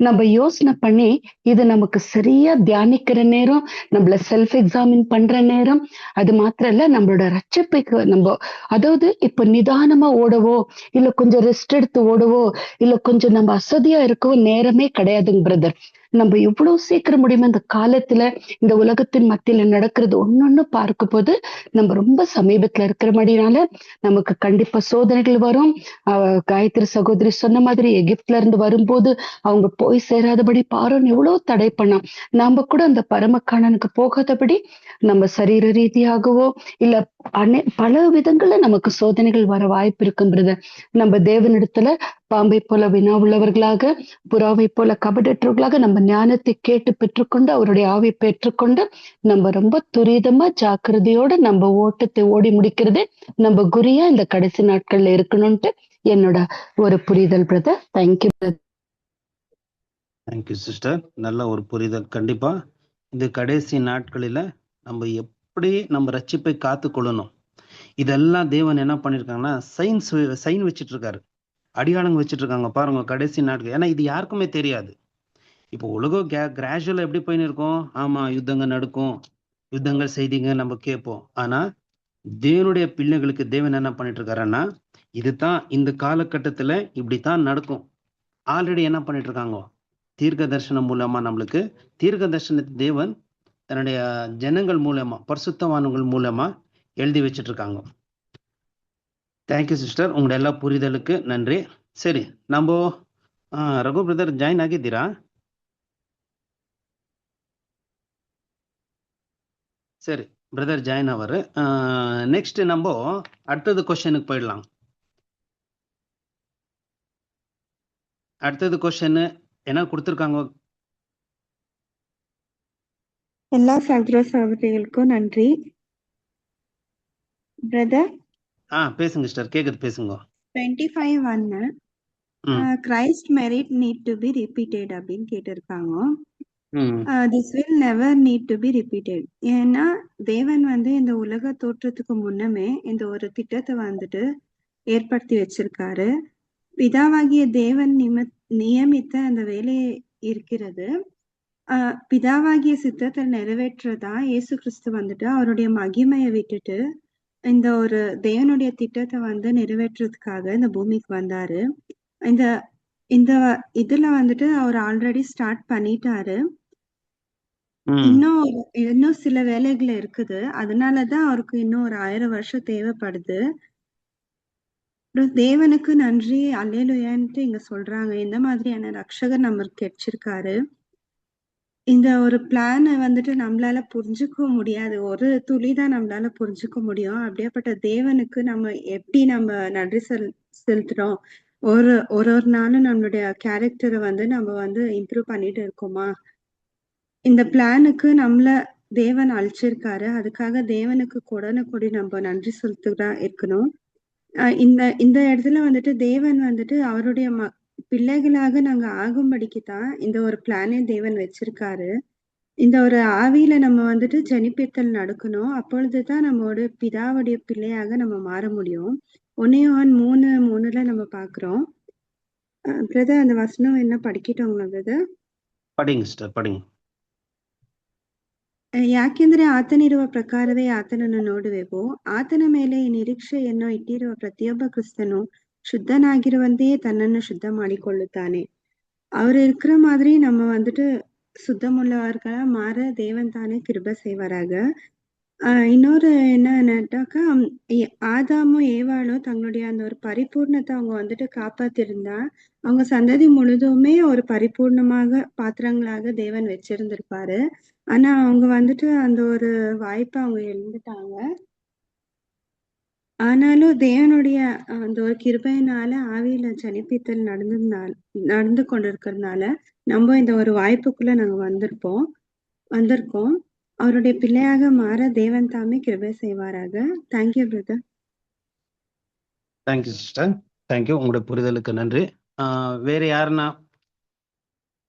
நம்ம யோசனை பண்ணி இது நமக்கு சரியா தியானிக்கிற நேரம், நம்மள செல்ஃப் எக்ஸாமின் பண்ற நேரம். அது மாத்திரம் இல்ல, நம்மளோட ரட்சிப்புக்கு அதாவது இப்ப நிதானமா ஓடவோ இல்ல கொஞ்சம் ரெஸ்ட் எடுத்து ஓடவோ இல்ல கொஞ்சம் நம்ம அசதியா இருக்கவோ நேரமே கிடையாதுங்க பிரதர். நம்ம எவ்வளவு சீக்கிரம் முடியுமோ இந்த காலத்துல இந்த உலகத்தின் மத்தியில நடக்கிறது ஒன்னொன்னு பார்க்கும் போது நம்ம ரொம்ப சமீபத்துல இருக்கிற மாதிரினால நமக்கு கண்டிப்பா சோதனைகள் வரும். காயத்ரி சகோதரி சொன்ன மாதிரி எகிப்துல இருந்து வரும்போது அவங்க போய் சேராதபடி பார்வோன் எவ்வளவு தடை பண்ணான். நாம கூட அந்த பரமக்காணனுக்கு போகாதபடி நம்ம சரீர ரீதியாகவோ இல்ல பல விதங்கள்ல நமக்கு சோதனைகள் வர வாய்ப்பு இருக்குன்றது. நம்ம தேவனிடத்துல பாம்பை போல வினா உள்ளவர்களாக, புறாவை போல கபடற்றவர்களாக நம்ம ஞானத்தை கேட்டு பெற்றுக்கொண்டு அவருடைய ஆவி பெற்றுக்கொண்டு நம்ம ரொம்ப துரிதமா ஜாக்கிரதையோட நம்ம ஓட்டத்தை ஓடி முடிக்கிறது நம்ம குறியா இந்த கடைசி நாட்கள்ல இருக்கணும்ட்டு என்னோட ஒரு புரிதல் பிரதர். தேங்க்யூ. Thank you sister. நல்ல ஒரு புரிதல். கண்டிப்பா இந்த கடைசி நாட்களில நம்ம எப்படி நம்ம ரட்சிப்பை காத்து கொள்ளணும், இதெல்லாம் தேவன் என்ன பண்ணிருக்காங்கன்னா சைன் வச்சிட்டு இருக்காரு, அடியாளங்க வச்சிட்டு இருக்காங்க பாருங்க கடைசி நாட்கள். ஏன்னா இது யாருக்குமே தெரியாது. இப்போ உலகம் கிராஜுவலா எப்படி போயின்னு இருக்கும். ஆமா, யுத்தங்கள் நடக்கும், யுத்தங்கள் செய்திங்க நம்ம கேட்போம். ஆனா தேவனுடைய பிள்ளைகளுக்கு தேவன் என்ன பண்ணிட்டு இருக்காருன்னா, இதுதான் இந்த காலகட்டத்துல இப்படித்தான் நடக்கும். ஆல்ரெடி என்ன பண்ணிட்டு இருக்காங்க, தீர்க்க தரிசனம் மூலமா நம்மளுக்கு தீர்க்க தரிசனத்தை தேவன் தன்னுடைய ஜனங்கள் மூலமா பரிசுத்தவான்கள் மூலமா எழுதி வச்சிட்டு இருக்காங்க. தேங்க்யூ சிஸ்டர், உங்களோட எல்லா புரிதலுக்கு நன்றி. சரி, நம்ம ரகு பிரதர் ಜಾಯಿನ್ ಆಗಿದ್ದೀರಾ? சரி, பிரதர் ஜாயின் ஆவாரு. நெக்ஸ்ட் நம்ம அடுத்தது கொஸ்டினுக்கு போயிடலாம். அடுத்தது கொஸ்டின் என்ன கொடுத்துருக்காங்க? எல்லா சகோதர சகோதரிகளுக்கும் நன்றி. பிரதர் பேசுங்க சிஸ்டர், கேக்குது, பேசுங்க. 25:1 Christ merit need to be repeated அப்படின்னு கேட்டிருக்காங்க. This will never need to be repeated. ஏன்னா தேவன் வந்து இந்த உலக தோற்றத்துக்கு முன்னமே இந்த ஒரு திட்டத்தை வந்துட்டு ஏற்படுத்தி வச்சிருக்காரு. பிதாவாகிய தேவன் நியமித்த அந்த வேலையை இருக்கிறது. பிதாவாகிய சித்தத்தை நிறைவேற்றதா இயேசு கிறிஸ்து வந்துட்டு அவருடைய மகிமையை விட்டுட்டு இந்த ஒரு தேவனுடைய திட்டத்தை வந்து நிறைவேற்றுறதுக்காக இந்த பூமிக்கு வந்தாரு. இந்த இந்த இதுல வந்துட்டு அவர் ஆல்ரெடி ஸ்டார்ட் பண்ணிட்டாரு. இன்னும் சில வேலைகள் இருக்குது. அதனாலதான் அவருக்கு இன்னும் ஒரு 1000 வருஷம் தேவைப்படுது. தேவனுக்கு நன்றி, அல்லேலூயான்ட்டு இங்க சொல்றாங்க. எந்த மாதிரியான ரட்சகர் நம்மளுக்கு கிடைச்சிருக்காரு. இந்த ஒரு பிளானை வந்துட்டு நம்மளால புரிஞ்சுக்க முடியாது. ஒரு துளிதான் நம்மளால புரிஞ்சுக்க முடியும். அப்படியேப்பட்ட தேவனுக்கு நம்ம எப்படி நம்ம நன்றி செலுத்துறோம். ஒரு நாளும் நம்மளுடைய கேரக்டரை வந்து நம்ம வந்து இம்ப்ரூவ் பண்ணிட்டு இருக்கோமா? இந்த பிளானுக்கு நம்மள தேவன் அழிச்சிருக்காரு. அதுக்காக தேவனுக்கு கொடி நம்ம நன்றி செலுத்துறதா இருக்கணும். இந்த இடத்துல வந்துட்டு தேவன் வந்துட்டு அவருடைய பிள்ளைகளாக நாங்க ஆகும்படிக்கு தான் இந்த ஒரு பிளானே தேவன் வச்சிருக்காரு. இந்த ஒரு ஆவியில நம்ம வந்துட்டு ஜனிப்பித்தல் நடக்கணும். அப்பொழுதுதான் நம்மளோட பிதாவுடைய பிள்ளையாக நம்ம மாற முடியும். 1 யோவான் 3:3 நம்ம பாக்குறோம். பிரதர் அந்த வசனம் என்ன படிக்கிட்டோங்களா பிரதர்? படிங்க ಸಿಸ್ಟರ್, படிங்க. ಯಾಕೆಂದ್ರೆ ಆತನಿರುವ ಪ್ರಕಾರವೇ ಆತನನ್ನು ನೋಡುವೆವು. ಆತನ ಮೇಲೆ ಈ ನಿರೀಕ್ಷೆಯನ್ನು ಇಟ್ಟಿರುವ ಪ್ರತಿಯೊಬ್ಬ ಕ್ರಿಸ್ತನು ಶುದ್ಧನಾಗಿರುವಂತೆಯೇ ತನ್ನನ್ನು ಶುದ್ಧ ಮಾಡಿಕೊಳ್ಳುತ್ತಾನೆ. அவர் இருக்கிற மாதிரி நம்ம வந்துட்டு சுத்தமுள்ளவர்களா மாற தேவன் தானே கிருபை செய்வாராக. இன்னொரு என்னன்னாக்கா, ஆதாமும் ஏவாளும் தங்களுடைய அந்த ஒரு பரிபூர்ணத்தை அவங்க வந்துட்டு காப்பாத்திருந்தா அவங்க சந்ததி முழுதுமே ஒரு பரிபூர்ணமாக பாத்திரங்களாக தேவன் வச்சிருந்திருப்பாரு. ஆனா அவங்க வந்துட்டு அந்த ஒரு வாய்ப்பை அவங்க இழந்துட்டாங்க. ஆனாலும் தேவனுடைய அந்த ஒரு கிருபையினால ஆவியில ஜனிப்பித்தல் நடந்து கொண்டிருக்கிறதுனால நம்ம இந்த ஒரு வாய்ப்புக்குள்ள நாங்க வந்திருக்கோம். அவருடைய பிள்ளையாக மாற தேவன் தாமே கிருபை செய்வாராக. Thank you brother. Thank you sister, thank you. உங்களுடைய புரிதலுக்கு நன்றி. வேற யாருன்னா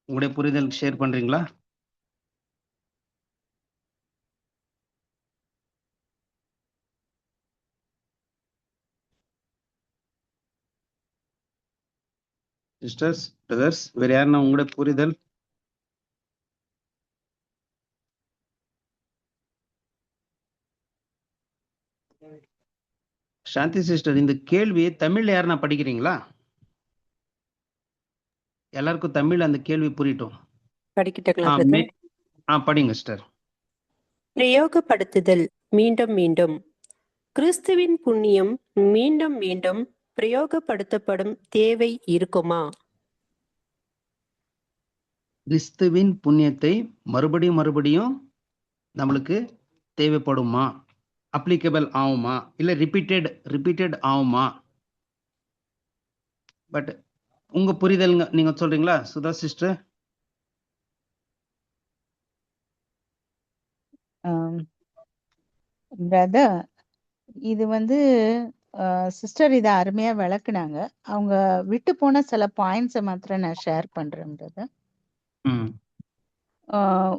உங்களுடைய புரிதல் ஷேர் பண்றீங்களா? சிஸ்டர்ஸ், பிரதர்ஸ், வேற யாருன்னா உங்களுடைய புரிதல்? சாந்தி சிஸ்டர், இந்த கேள்வி தமிழ்ல யாருன்னா படிக்கிறீங்களா? எல்லாருக்கும் தமிழ் அந்த கேள்வி புரியட்டும். படிங்க சிஸ்டர். பிரயோகப்படுத்துதல் மீண்டும் மீண்டும். கிறிஸ்துவின் புண்ணியம் மீண்டும் மீண்டும் பிரயோகப்படுத்தப்படும் தேவை இருக்குமா? கிறிஸ்துவின் புண்ணியத்தை மறுபடியும் நம்மளுக்கு தேவைப்படுமா? அப்ளிகபிள் ஆகுமா? இல்ல ரிப்பீட்டட் ஆகுமா? பட் உங்க புரிதல் நீங்க சொல்றீங்களா சுதா சிஸ்டர்? பிரதர், இது வந்து சிஸ்டர் இதை அருமையா விளக்குனாங்க. அவங்க விட்டு போன சில பாயிண்ட்ஸை மாத்திரம் நான் ஷேர் பண்றேன்றது. ம்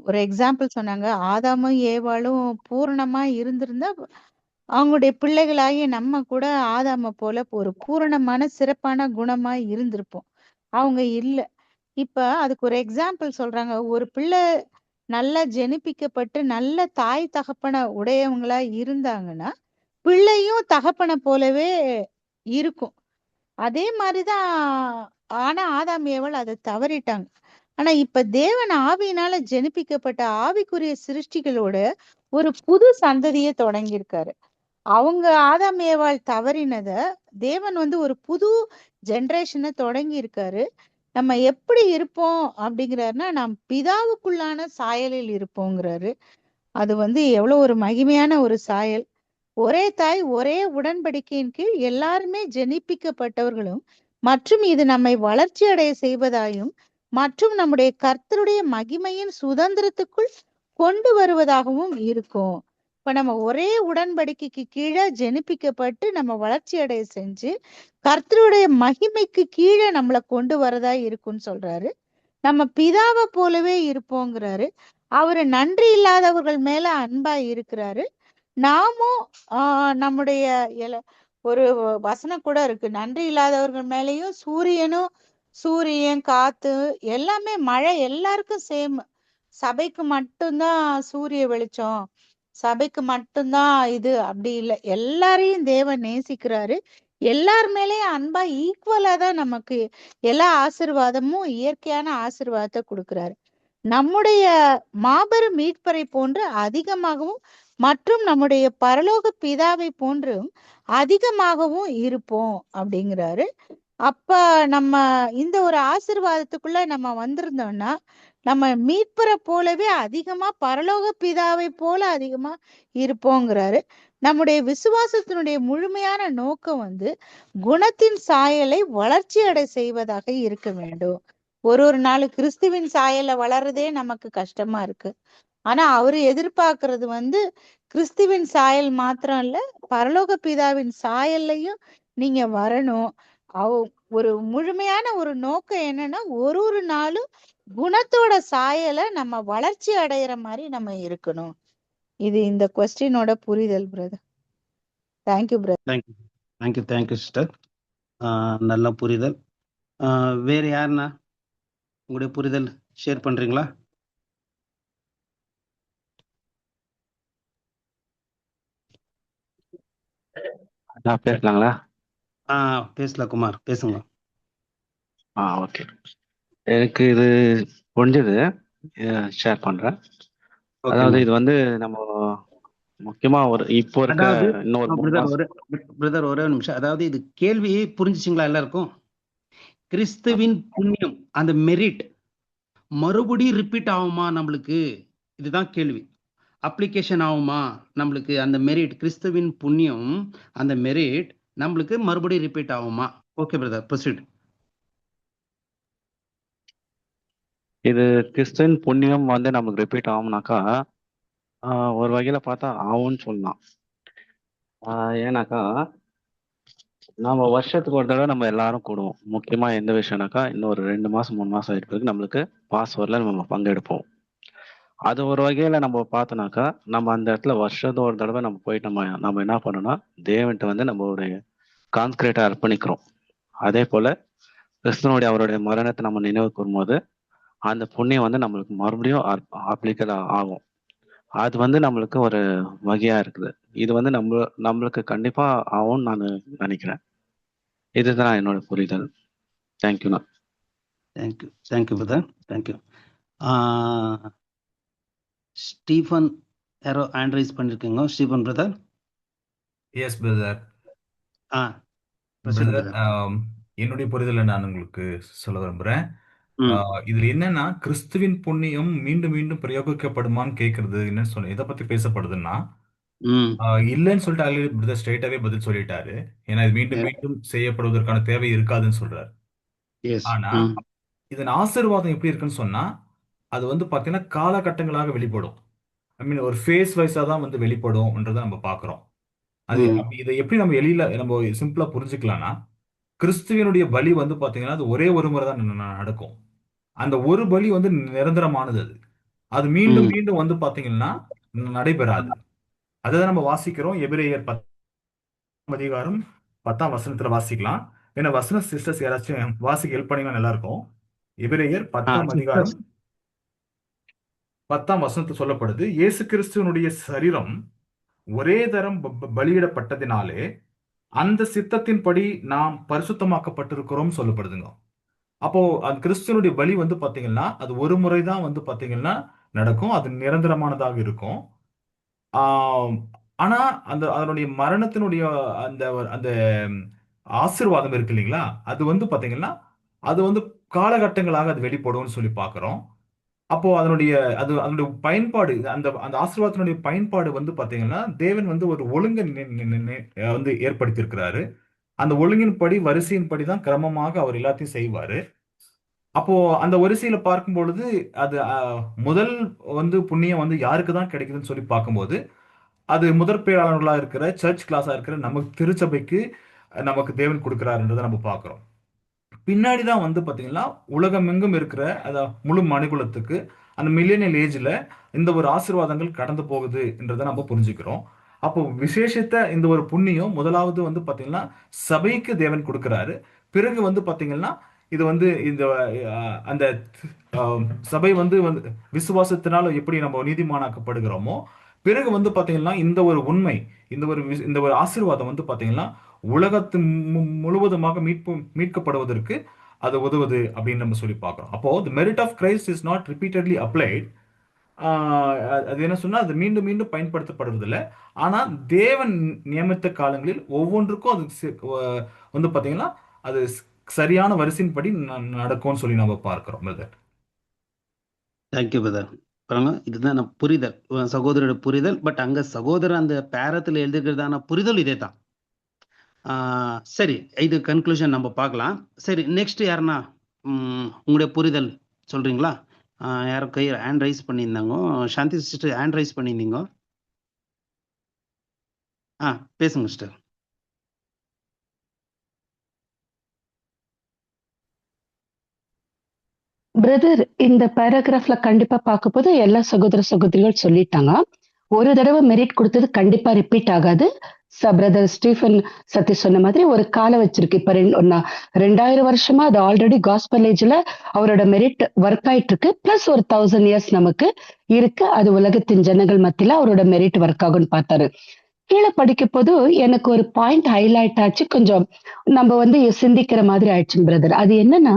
ஒரு எக்ஸாம்பிள் சொன்னாங்க, ஆதாமும் ஏவாளும் பூரணமா இருந்திருந்தா அவங்களுடைய பிள்ளைகளாகிய நம்ம கூட ஆதாம போல ஒரு பூரணமான சிறப்பான குணமா இருந்திருப்போம். அவங்க இல்ல. இப்ப அதுக்கு ஒரு எக்ஸாம்பிள் சொல்றாங்க. ஒரு பிள்ளை நல்லா ஜெனிப்பிக்கப்பட்டு நல்ல தாய் தகப்பனை உடையவங்களா இருந்தாங்கன்னா பிள்ளையும் தகப்பனை போலவே இருக்கும். அதே மாதிரிதான். ஆனா ஆதாம் ஏவாள் அதை தவறிட்டாங்க. ஆனா இப்ப தேவன் ஆவியினால ஜெனிப்பிக்கப்பட்ட ஆவிக்குரிய சிருஷ்டிகளோட ஒரு புது சந்ததியை தொடங்கியிருக்காரு. அவங்க ஆதாம் ஏவாள் தவறினத தேவன் ஒரு புது ஜெனரேஷனை தொடங்கி இருக்காரு. நம்ம எப்படி இருப்போம் அப்படிங்கிறாருன்னா, நாம் பிதாவுக்குள்ளான சாயலில் இருப்போங்கிறாரு. அது எவ்வளவு ஒரு மகிமையான ஒரு சாயல். ஒரே தாய் ஒரே உடன்படிக்கையின் கீழ் எல்லாருமே ஜெனிப்பிக்கப்பட்டவர்களும் மற்றும் இது நம்மை வளர்ச்சி அடைய செய்வதாயும் மற்றும் நம்முடைய கர்த்தருடைய மகிமையின் சுதந்திரத்துக்குள் கொண்டு வருவதாகவும் இருக்கும். இப்ப நம்ம ஒரே உடன்படிக்கைக்கு கீழே ஜெனிப்பிக்கப்பட்டு நம்ம வளர்ச்சி அடைய செஞ்சு கர்த்தருடைய மகிமைக்கு கீழே நம்மளை கொண்டு வரதா இருக்குன்னு சொல்றாரு. நம்ம பிதாவை போலவே இருப்போங்கிறாரு. அவரு நன்றி இல்லாதவர்கள் மேல அன்பா இருக்கிறாரு. நாமும் நம்முடைய ஒரு வசனம் கூட இருக்கு, நன்றி இல்லாதவர்கள் மேலேயும் சூரியன் காத்து எல்லாமே மழை எல்லாருக்கும் சேம். சபைக்கு மட்டும்தான் சூரிய வெளிச்சம், சபைக்கு மட்டும்தான் இது அப்படி இல்லை. எல்லாரையும் தேவன் நேசிக்கிறாரு. எல்லார் மேலேயும் அன்பா ஈக்குவலா தான் நமக்கு எல்லா ஆசீர்வாதமும் இயற்கையான ஆசீர்வாதத்தை கொடுக்கிறாரு. நம்முடைய மாபெரும் மீட்பரை போன்று அதிகமாகவும் மற்றும் நம்முடைய பரலோக பிதாவை போன்றும் அதிகமாகவும் இருப்போம் அப்படிங்கிறாரு. அப்ப நம்ம இந்த ஒரு ஆசீர்வாதத்துக்குள்ள நம்ம வந்திருந்தோம்னா நம்ம மீட்பரை போலவே அதிகமா பரலோக பிதாவை போல அதிகமா இருப்போங்கிறாரு. நம்முடைய விசுவாசத்தினுடைய முழுமையான நோக்கம் குணத்தின் சாயலை வளர்ச்சி அடை செய்வதாக இருக்க வேண்டும். ஒரு நாள் கிறிஸ்துவின் சாயல வளர்றதே நமக்கு கஷ்டமா இருக்கு. ஆனா அவரு எதிர்பார்க்கறது கிறிஸ்துவின் சாயல் மாத்திரம் இல்ல, பரலோக பிதாவின் சாயல்லையும் நீங்க வரணும். ஒரு முழுமையான ஒரு நோக்கம் என்னன்னா ஒரு நாளும் குணத்தோட சாயலை நம்ம வளர்ச்சி அடையிற மாதிரி நம்ம இருக்கணும். இது இந்த கொஸ்டினோட புரிதல் brother. Thank you brother. Thank you sister. நல்ல புரிதல். வேற யாருன்னா உங்களுடைய புரிதல் ஷேர் பண்றீங்களா? பேசலாங்களா? பேசலாம் குமார், பேசுங்க. ஓகே. எனக்கு இது புரிஞ்சது, ஷேர் பண்றேன். அதாவது இது நம்ம முக்கியமா இப்போ இருக்க இன்னொரு பிரதர் ஒரே நிமிஷம். அதாவது இது கேள்வி புரிஞ்சுச்சிங்களா எல்லாருக்கும்? கிறிஸ்துவின் புண்ணியம் அந்த மெரிட் மறுபடியும் ரிப்பீட் ஆகுமா நம்மளுக்கு? இதுதான் கேள்வி. அப்ளிகேஷன் ஆகுமா நம்மளுக்கு? அந்த மெரிட் கிறிஸ்துவின் புண்ணியம் அந்த மெரிட் நம்மளுக்கு மறுபடியும் ரிப்பீட் ஆகுமா? Okay brother, proceed. இது கிறிஸ்துவின் புண்ணியம் நமக்கு ரிப்பீட் ஆகும்னாக்கா ஒரு வகையில பார்த்தா ஆகும்னு சொல்லலாம். ஏன்னாக்கா நம்ம வருஷத்துக்கு ஒரு தடவை நம்ம எல்லாரும் கூடுவோம். முக்கியமா எந்த விஷயம்னாக்கா இன்னொரு 2 மாசம் 3 மாசம் ஆயிட்டு நம்மளுக்கு பாஸ்வர்ட்ல நம்ம பங்கெடுப்போம். அது ஒரு வகையில நம்ம பார்த்தோம்னாக்கா நம்ம அந்த இடத்துல வருஷத்துக்கு ஒரு தடவை நம்ம போயிட்டு நம்ம என்ன பண்ணோம்னா தேவன்ட்டு நம்மளுடைய கான்கிரீட்டா அர்ப்பணிக்கிறோம். அதே போல கிறிஸ்துவனுடைய அவருடைய மரணத்தை நம்ம நினைவு கூறும்போது அந்த புண்ணியம் நம்மளுக்கு மறுபடியும் அப்ளிகல் ஆகும். அது நம்மளுக்கு ஒரு வகையா இருக்குது. இது நம்மளுக்கு கண்டிப்பா ஆகும்னு நான் நினைக்கிறேன். இதுதான் என்னோட புரிதல். தேங்க்யூண்ணா. Thank you brother, thank you. ஸ்டீஃபன் யாரோ ஹேண்ட் ரைஸ் பண்ணிருக்கீங்க. Stephen brother. Yes brother. Brother, என்னுடைய புரிதலை நான் உங்களுக்கு சொல்ல விரும்புறேன். இதுல என்னன்னா கிறிஸ்துவின் புண்ணியம் மீண்டும் மீண்டும் பிரயோகிக்கப்படுமான்னு கேக்குறது என்னன்னு சொன்ன எதை பத்தி பேசப்படுதுன்னா இல்லைன்னு சொல்லிட்டு ஆல்ரெடி பிரதர் ஸ்ட்ரைட்டாவே பதில் சொல்லிட்டாரு. ஏன்னா இது மீண்டும் மீண்டும் செய்யப்படுவதற்கான தேவை இருக்காதுன்னு சொல்றாரு. ஆனா இதன் ஆசீர்வாதம் எப்படி இருக்குன்னு சொன்னா அது பாத்தீங்கன்னா காலகட்டங்களாக வெளிப்படும். ஐ மீன் ஒரு ஃபேஸ் வைஸா தான் வெளிப்படும்ன்றதை நம்ம பாக்குறோம். அது ம் இதை எப்படி நம்ம எளியில நம்ம சிம்பிளா புரிஞ்சுக்கலாம்னா, கிறிஸ்துவனுடைய பலி வந்து பாத்தீங்கன்னா அது ஒரே ஒரு முறை தான் நடக்கும். அந்த ஒரு பலி வந்து நிரந்தரமானது. அது அது மீண்டும் ம் மீண்டும் வந்து பாத்தீங்கன்னா நடைபெறாது. அதை நம்ம வாசிக்கிறோம். எபிரேயர் 10ஆம் அதிகாரம் 10ஆம் வசனத்துல வாசிக்கலாம். ஏன்னா வசன சிஸ்டர்ஸ் யாராச்சும் வாசிக்க ஹெல்ப் பண்ணீங்கன்னா நல்லா இருக்கும். எபிரேயர் 10ஆம் அதிகாரம் சிஸ்டர்ஸ் 10ஆம் வசனத்தில் சொல்லப்படுது, இயேசு கிறிஸ்துவனுடைய சரீரம் ஒரே தரம் பலியிடப்பட்டதினாலே அந்த சித்தத்தின்படி நாம் பரிசுத்தமாக்கப்பட்டிருக்கிறோம் சொல்லப்படுதுங்க. அப்போ அந்த கிறிஸ்துவனுடைய பலி வந்து பாத்தீங்கன்னா அது ஒரு முறை தான் வந்து பாத்தீங்கன்னா நடக்கும். அது நிரந்தரமானதாக இருக்கும். ஆம், ஆனா அந்த அதனுடைய மரணத்தினுடைய அந்த அந்த ஆசீர்வாதம் இருக்கு இல்லைங்களா, அது வந்து பாத்தீங்கன்னா அது வந்து காலகட்டங்களாக அது வெளிப்படும்னு சொல்லி பார்க்கிறோம். அப்போ அதனுடைய பயன்பாடு, அந்த அந்த ஆசீர்வாதத்தினுடைய பயன்பாடு வந்து பாத்தீங்கன்னா தேவன் வந்து ஒரு ஒழுங்க வந்து ஏற்படுத்தியிருக்கிறாரு. அந்த ஒழுங்கின்படி வரிசையின்படி தான் கிரமமாக அவர் எல்லாத்தையும் செய்வாரு. அப்போ அந்த வரிசையில பார்க்கும் பொழுது அது முதல் வந்து புண்ணியம் வந்து யாருக்கு தான் கிடைக்குதுன்னு சொல்லி பார்க்கும்போது அது முதற் பேராளர்களா இருக்கிற சர்ச் கிளாஸா இருக்கிற நமக்கு திருச்சபைக்கு நமக்கு தேவன் கொடுக்கிறாருன்றதை நம்ம பார்க்கிறோம். பின்னாடி தான் வந்து பாத்தீங்கன்னா உலகமெங்கும் இருக்கிற முழு மனுகுலத்துக்கு அந்த மில்லேனியல் ஏஜ்ல இந்த ஒரு ஆசீர்வாதங்கள் கடந்து போகுது என்றதை நம்ம புரிஞ்சுக்கிறோம். அப்போ விசேஷத்த இந்த ஒரு புண்ணியம் முதலாவது வந்து பாத்தீங்கன்னா சபைக்கு தேவன் கொடுக்கிறாரு. பிறகு வந்து பாத்தீங்கன்னா இது வந்து இந்த அந்த சபை வந்து விசுவாசத்தினால எப்படி நம்ம நீதிமானாக்கப்படுகிறோமோ, பிறகு வந்து பாத்தீங்கன்னா இந்த ஒரு உண்மை, இந்த ஒரு ஆசீர்வாதம் வந்து பாத்தீங்கன்னா உலகத்து முழுவதுமாக மீட்கப்படுவதற்கு அது உதவுது அப்படின்னு நம்ம சொல்லி பார்க்கிறோம். அப்போ the merit of Christ is not repeatedly applied. அது என்ன சொன்னா அது மீண்டும் மீண்டும் பயன்படுத்தப்படுவதில்லை. ஆனா தேவன் நியமித்த காலங்களில் ஒவ்வொன்றுக்கும் அது வந்து பாத்தீங்கன்னா அது சரியான வரிசையின்படி நடக்கும்னு சொல்லி நம்ம பார்க்கிறோம். Thank you brother. பாருங்க, இதுதான் நான் புரிதல், சகோதரோட புரிதல். பட் அங்க சகோதரர் அந்த பேரத்தில் எழுதுகிறதான புரிதல் இதே தான். சரி, இது கன்க்ளூஷன் நம்ம பார்க்கலாம். சரி, நெக்ஸ்ட் யாருன்னா உங்களுடைய புரிதல் சொல்றீங்களா? யாரும் கை ஹேண்ட் ரைஸ் பண்ணியிருந்தாங்க. சாந்தி சிஸ்டர் ஹேண்ட் ரைஸ் பண்ணியிருந்தீங்க. பேசுங்க சிஸ்டர். பிரதர், இந்த பேராகிராஃப்ல கண்டிப்பா பார்க்கும்போது எல்லா சகோதர சகோதரிகள் சொல்லிட்டாங்க. ஒரு தடவை மெரிட் கொடுத்தது கண்டிப்பா ரிப்பீட் ஆகாது. பிரதர் ஸ்டீஃபன் சத்தி சொன்ன மாதிரி ஒரு காலம் வச்சிருக்கு. இப்ப 2000 வருஷமா அது ஆல்ரெடி காஸ்பல் ஏஜ்ல அவரோட மெரிட் ஒர்க் ஆயிட்டு இருக்கு. பிளஸ் ஒரு 1000 இயர்ஸ் நமக்கு இருக்கு. அது உலகத்தின் ஜனங்கள் மத்தியில அவரோட மெரிட் ஒர்க் ஆகும்னு பார்த்தாரு. கீழே படிக்கும் போது எனக்கு ஒரு பாயிண்ட் ஹைலைட் ஆச்சு. கொஞ்சம் நம்ம வந்து சிந்திக்கிற மாதிரி ஆயிடுச்சு பிரதர். அது என்னன்னா,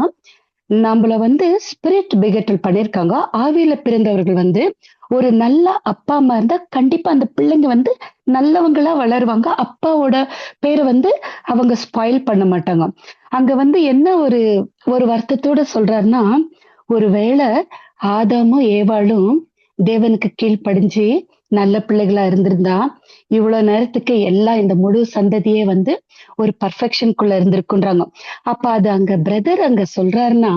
நம்மள வந்து ஸ்பிரிட் பிகட்டல் பண்ணிருக்காங்க. ஆவியில பிறந்தவர்கள் வந்து ஒரு நல்ல அப்பா அம்மா இருந்தா கண்டிப்பா அந்த பிள்ளைங்க வந்து நல்லவங்களா வளருவாங்க. அப்பாவோட பேரை வந்து அவங்க ஸ்பாயில் பண்ண மாட்டாங்க. அங்க வந்து என்ன ஒரு வருத்தத்தோட சொல்றாருன்னா, ஒருவேளை ஆதாமும் ஏவாளும் தேவனுக்கு கீழ்ப்படிஞ்சு நல்ல பிள்ளைகளா இருந்திருந்தா இவ்வளவு நேரத்துக்கு எல்லாம் இந்த முழு சந்ததியே வந்து ஒரு பர்ஃபெக்ஷனுக்குள்ள இருந்திருக்குன்றாங்க. அப்ப அது அங்க பிரதர் அங்க சொல்றாருன்னா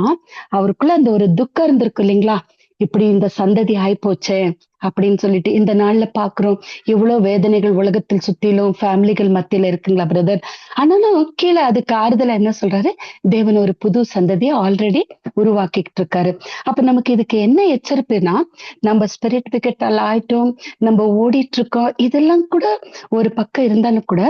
அவருக்குள்ள அந்த ஒரு துக்கம் இருந்திருக்கு இல்லைங்களா, இப்படி இந்த சந்ததி ஆயிப்போச்சே அப்படின்னு சொல்லிட்டு. இந்த நாள்ல பாக்குறோம் இவ்வளவு வேதனைகள் உலகத்தில் சுத்திலும் ஃபேமிலிகள் மத்தியில இருக்குங்களா பிரதர். ஆனாலும் கீழே அதுக்கு ஆறுதலா என்ன சொல்றாரு, தேவன் ஒரு புது சந்ததியை ஆல்ரெடி உருவாக்கிட்டு இருக்காரு. அப்ப நமக்கு இதுக்கு என்ன எச்சரிப்புனா, நம்ம ஸ்பிரிட் விக்கெட் ஆயிட்டோம், நம்ம ஓடிட்டு இருக்கோம், இதெல்லாம் கூட ஒரு பக்கம் இருந்தாலும் கூட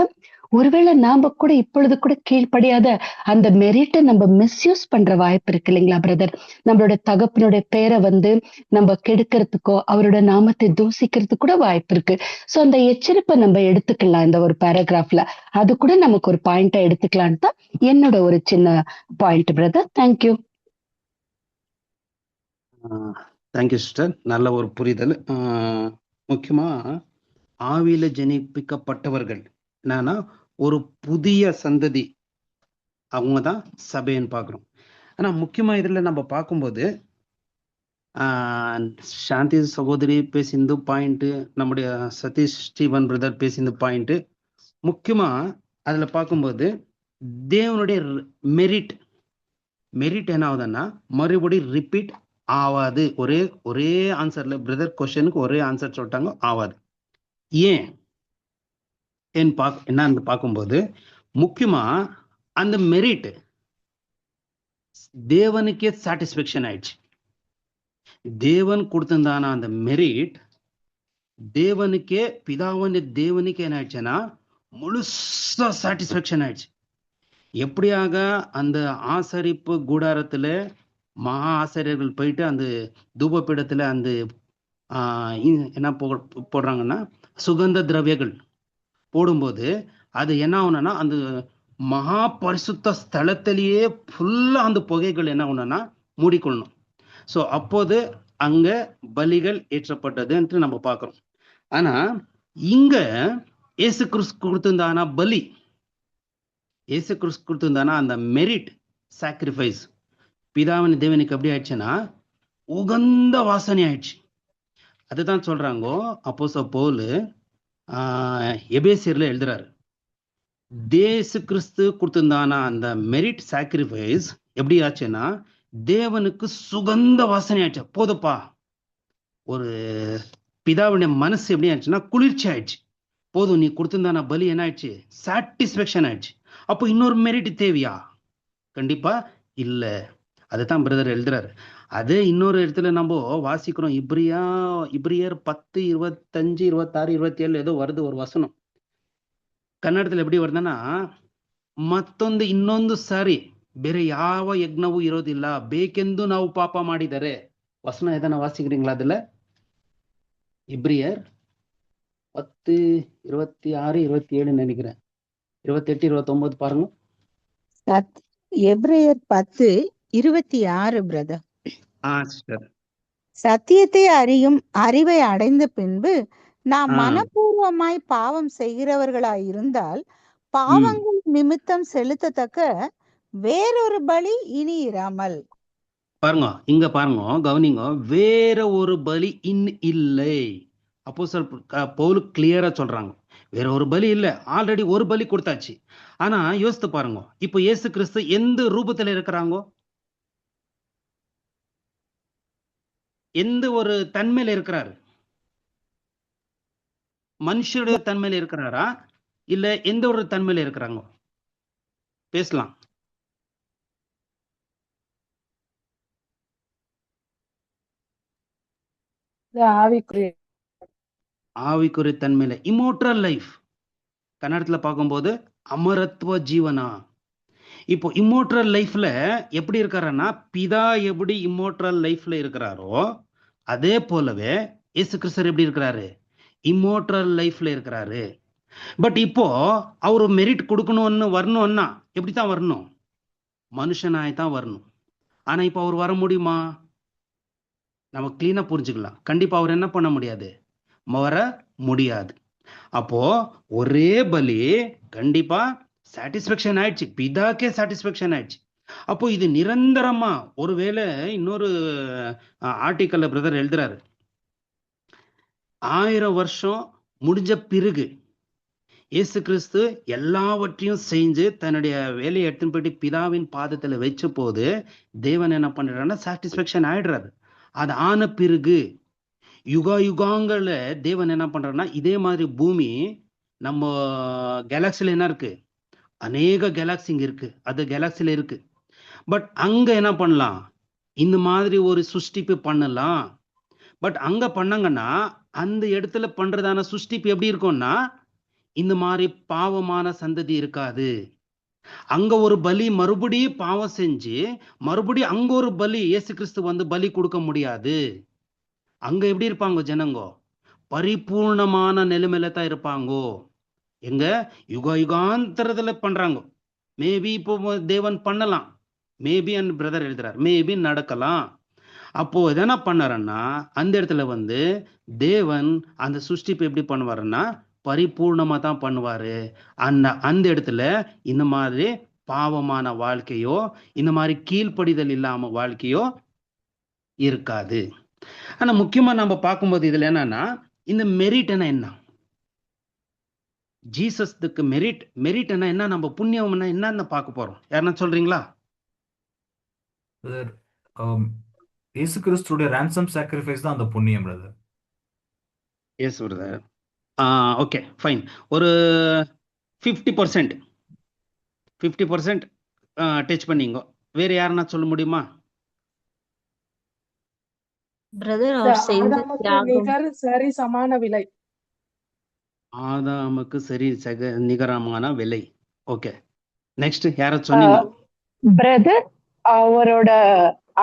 ஒருவேளை நாம கூட இப்பொழுது கூட கீழ்ப்படியாத அந்த மெரிட்டை நம்ம மிஸ்யூஸ் பண்ற வாய்ப்பு இருக்கு இல்லைங்களா பிரதர். நம்மளோட தகப்பனுடைய பேரை வந்து நம்ம கெடுக்கிறதுக்கோ அவரோட நாமத்தை தூசிக்கிறதுக்கு கூட வாய்ப்பு இருக்கு. சோ அந்த எச்சரிப்பை நம்ம எடுத்துக்கலாம் இந்த ஒரு பேராகிராஃப்ல. அது கூட நமக்கு ஒரு பாயிண்டா எடுத்துக்கலான்னு தான் என்னோட ஒரு சின்ன point brother. Thank you. Thank you sister. நல்ல ஒரு புரிதல். முக்கியமா ஆவியில ஜனிப்பிக்கப்பட்டவர்கள் என்னன்னா ஒரு புதிய சந்ததி, அவங்க தான் சபைன்னு பார்க்குறோம். ஆனா முக்கியமா இதுல நம்ம பார்க்கும்போது சாந்தி சகோதரி பேசிந்து பாயிண்ட், நம்முடைய சதீஷ் ஸ்டீவன் பிரதர் பேசிந்து பாயிண்ட், முக்கியமா அதுல பார்க்கும்போது தேவனுடைய மெரிட் என்ன ஆகுதுன்னா மறுபடியும் ரிப்பீட் ஆகாது. ஒரே ஆன்சர்ல பிரதர் கொஸ்டினுக்கு ஒரே ஆன்சர் சொல்லிட்டாங்க, ஆகாது. ஏன் என்னன்னு பார்க்கும்போது முக்கியமா அந்த மெரிட் தேவனுக்கே சாட்டிஸ்ஃபேக்ஷன் ஆயிடுச்சு. தேவன் கொடுத்திருந்தான அந்த மெரிட் தேவனுக்கே தேவனுக்கே என்ன ஆயிடுச்சுன்னா முழுசா சாட்டிஸ்ஃபேக்ஷன் ஆயிடுச்சு. எப்படியாக அந்த ஆசரிப்பு கூடாரத்துல மகா ஆசிரியர்கள் போயிட்டு அந்த தூபபீடத்துல அந்த என்ன போடுறாங்கன்னா சுகந்த திரவியங்கள் போடும்போது அது என்ன ஆகுனா அந்த மகா பரிசுத்த ஸ்தலத்திலேயே ஃபுல்லா அந்த புகைகள் என்ன ஆகுனா மூடிக்கொள்ளணும். ஸோ அப்போது அங்க பலிகள் ஏற்றப்பட்டது என்று நம்ம பார்க்கிறோம். ஆனா இங்க இயேசு கிறிஸ்து கொடுத்திருந்தானா பலி, இயேசு கிறிஸ்து கொடுத்திருந்தானா அந்த மெரிட் சாக்ரிஃபைஸ் பிதாவின் தேவனுக்கு எப்படி ஆயிடுச்சுன்னா உகந்த வாசனை ஆயிடுச்சு. அதுதான் சொல்றாங்க அப்போஸ்தலர் பவுல் எபேசியர்ல எழுதுறாரு, இயேசு கிறிஸ்து கொடுத்திருந்தானா அந்த மெரிட் சாக்ரிஃபைஸ் எப்படி ஆச்சுன்னா தேவனுக்கு சுகந்த வாசனை ஆயிடுச்சு. போதுப்பா, ஒரு பிதாவுடைய மனசு எப்படி ஆயிடுச்சுன்னா குளிர்ச்சி ஆயிடுச்சு. போதும், நீ கொடுத்திருந்தானா பலி என்ன ஆயிடுச்சு, சாட்டிஸ்பேக்ஷன் ஆயிடுச்சு. அப்போ இன்னொரு மெரிட் தேவையா? கண்டிப்பா இல்ல. அதுதான் பிரதர் எழுதுறாரு. அதே இன்னொரு இடத்துல நம்ம வாசிக்கிறோம், இப்ரியர் 10, 25, 26, 27 ஏதோ வருது ஒரு வசனம். ಕನ್ನಡದಲ್ಲಿ எப்படி வருதுன்னா, ಮತ್ತೊಂದು ಇನ್ನೊಂದು ಸಾರಿ ಬೇರೆ ಯಾವ ಯಜ್ಞವೂ ಇರೋದಿಲ್ಲ, ಬೇಕೆಂದು ನಾವು ಪಾಪ ಮಾಡಿದರೆ. வசனம் எதனா வாசிக்கிறீங்களா? அதுல இப்ரியர் 10, 26, 27 நினைக்கிறேன். 28, 29 பாருங்க. எபிரேயர் 10:26 பிரதர். சிஸ்டர். சத்தியத்தை அறியும் அறிவை அடைந்த பின்பு நாம் மனப்பூர்வமாய் பாவம் செய்கிறவர்களாய் இருந்தால் பாவங்கள் நிமித்தம் செலுத்தத்தக்க வேறொரு பலி இனி இராமல். பாருங்க, இங்க பாருங்க, கவனிங்க, வேற ஒரு பலி இல்லை. அப்போஸ்தலர் பவுல் கிளியரா சொல்றாங்க, வேற ஒரு பலி இல்ல, ஆல்ரெடி ஒரு பலி கொடுத்தாச்சு. ஆனா யோசித்து பாருங்க, இப்போ இயேசு கிறிஸ்து எந்த ரூபத்துல இருக்கிறாங்க, எந்த ஒரு தன்மையில இருக்கிறாரு? மனுஷருடைய தன்மையில இருக்கிறாரா இல்ல எந்த ஒரு தன்மையில இருக்கிறாங்க? பேசலாம். ஆவிக்குரிய தன்மையில இம்மோர்டல் லைஃப், கன்னடத்துல பார்க்கும்போது அமரத்துவ ஜீவனா. இப்போ இம்மோர்டல் லைஃப்ல எப்படி இருக்காருன்னா, பிதா எப்படி இம்மோர்டல் லைஃப்ல இருக்கிறாரோ அதே போலவே இயேசு கிறிஸ்து எப்படி இருக்கிறாரு, இம்மோர்டல் லைஃப்ல இருக்கிறாரு. பட் இப்போ அவரு மெரிட் கொடுக்கணும்னு வரணும்னா எப்படித்தான் வரணும், மனுஷனாய்தான் வரணும். ஆனா இப்போ அவர் வர முடியுமா? நம்ம கிளீனா புரிஞ்சுக்கலாம். கண்டிப்பா அவர் என்ன பண்ண முடியாது, வர முடியாது. அப்போ ஒரே பலி கண்டிப்பா சாட்டிஸ்பேக்ஷன் ஆயிடுச்சு, பிதாக்கே சாட்டிஸ்பேக்ஷன் ஆயிடுச்சு. அப்போ இது நிரந்தரமா, ஒருவேளை இன்னொரு ஆர்டிக்கல்ல பிரதர் எழுதுறாரு, 1000 வருஷம் முடிஞ்ச பிறகு இயேசு கிறிஸ்து எல்லாவற்றையும் செஞ்சு தன்னுடைய வேலையை எடுத்துன்னு போயிட்டு பிதாவின் பாதத்துல வச்ச போது தேவன் என்ன பண்றாருன்னா சாட்டிஸ்பேக்ஷன் ஆயிடுறாரு. அது ஆன பிறகு யுகாங்கள்ல தேவன் என்ன பண்றாருன்னா, இதே மாதிரி பூமி நம்ம கேலக்சில என்ன இருக்கு, அநேக கேலக்சி இங்க இருக்கு, அது கேலக்சில இருக்கு. பட் அங்க என்ன பண்ணலாம், இந்த மாதிரி ஒரு சுஷ்டிப்பு பண்ணலாம். பட் அங்க பண்ணாங்கன்னா அந்த இடத்துல பண்றதான சுஷ்டிப்பு எப்படி இருக்கும்னா, இந்த மாதிரி பாவமான சந்ததி இருக்காது. அங்க ஒரு பலி மறுபடியும் பாவம் செஞ்சு மறுபடியும் அங்க ஒரு பலி இயேசு கிறிஸ்து வந்து பலி கொடுக்க முடியாது. அங்க எப்படி இருப்பாங்க ஜனங்கோ, பரிபூர்ணமான நிலைமையில தான் இருப்பாங்கோ. எங்க யுகாந்தரத்துல பண்றாங்க. மேபி இப்போ தேவன் பண்ணலாம், மேபி அண்ட் பிரதர் எழுதுறார், மேபி நடக்கலாம். அப்போ எதனா பண்ணாருன்னா அந்த இடத்துல வந்து தேவன் அந்த சுஷ்டிப்பு எப்படி பண்ணுவாருன்னா பரிபூர்ணமா தான் பண்ணுவாரு. அந்த இடத்துல இந்த மாதிரி பாவமான வாழ்க்கையோ இந்த மாதிரி கீழ்ப்படிதல் இல்லாம வாழ்க்கையோ இருக்காது. ஆனா முக்கியமா நம்ம பார்க்கும்போது இதுல என்னன்னா, இந்த மெரிட் என்ன, ஜீசஸ்க்கு மெரிட் என்ன, நம்ம புண்ணியம் என்ன பார்க்க போறோம், யாருன்னா சொல்றீங்களா? இயேசு கிறிஸ்துடைய ransom sacrifice தான் அந்த புண்ணியம் brother. Yes brother. Okay fine. ஒரு 50% டச் பண்ணீங்க. வேற யாருன்னா சொல்ல முடியுமா? பிரதர் அவர் செய்த ஆதாமுக்கு தியாகம். நிகர் சரி சமான விலை. ஆதாமுக்கு சரி நிகரமான விலை. ஓகே, நெக்ஸ்ட் யார சொன்னீங்க? பிரதர், அவரோட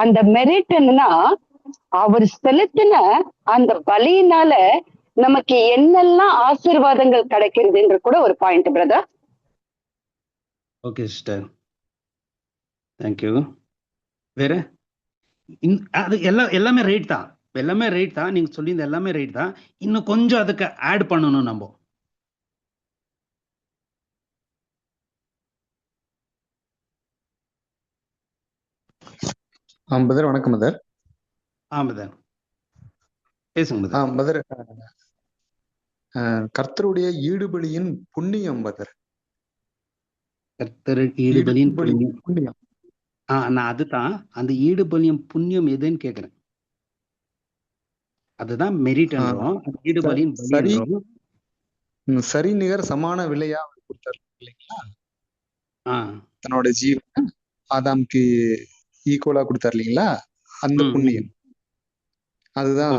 அந்த மெரிட் என்னன்னா, அவர் செலுத்தின அந்த பலியினால நமக்கு என்னெல்லாம் ஆசீர்வாதங்கள் கிடைக்கிறதுன்ற கூட ஒரு point brother. Okay sister, thank you. வேற அது எல்லாமே ரைட் தான், எல்லாமே ரைட் தான். நீங்க சொல்லியிருந்த எல்லாமே ரைட் தான். இன்னும் கொஞ்சம் அதுக்கு ஆட் பண்ணணும் நம்ம. பதர் வணக்கம் பதர். பதர் பேசுங்க பதர். பதர், கர்த்தருடைய ஈடுபலியின் புண்ணியம் பதர். கர்த்தர் ஈடுபலியின் புண்ணியம். நான் அதுதான், அந்த ஈடுபலியும் புண்ணியம் எதுன்னு கேக்குறேன். அதுதான் மெரிட் என்றோம், ஈடுபலியின் பலி என்றோம். சரி நிகர் சமான விலையா கொடுத்தாரு இல்லைங்களா? தன்னோட ஜீவன் ஆதாம்க்கு ஈக்குவலா கொடுத்தாரு இல்லைங்களா? அந்த புண்ணியம் அதுதான்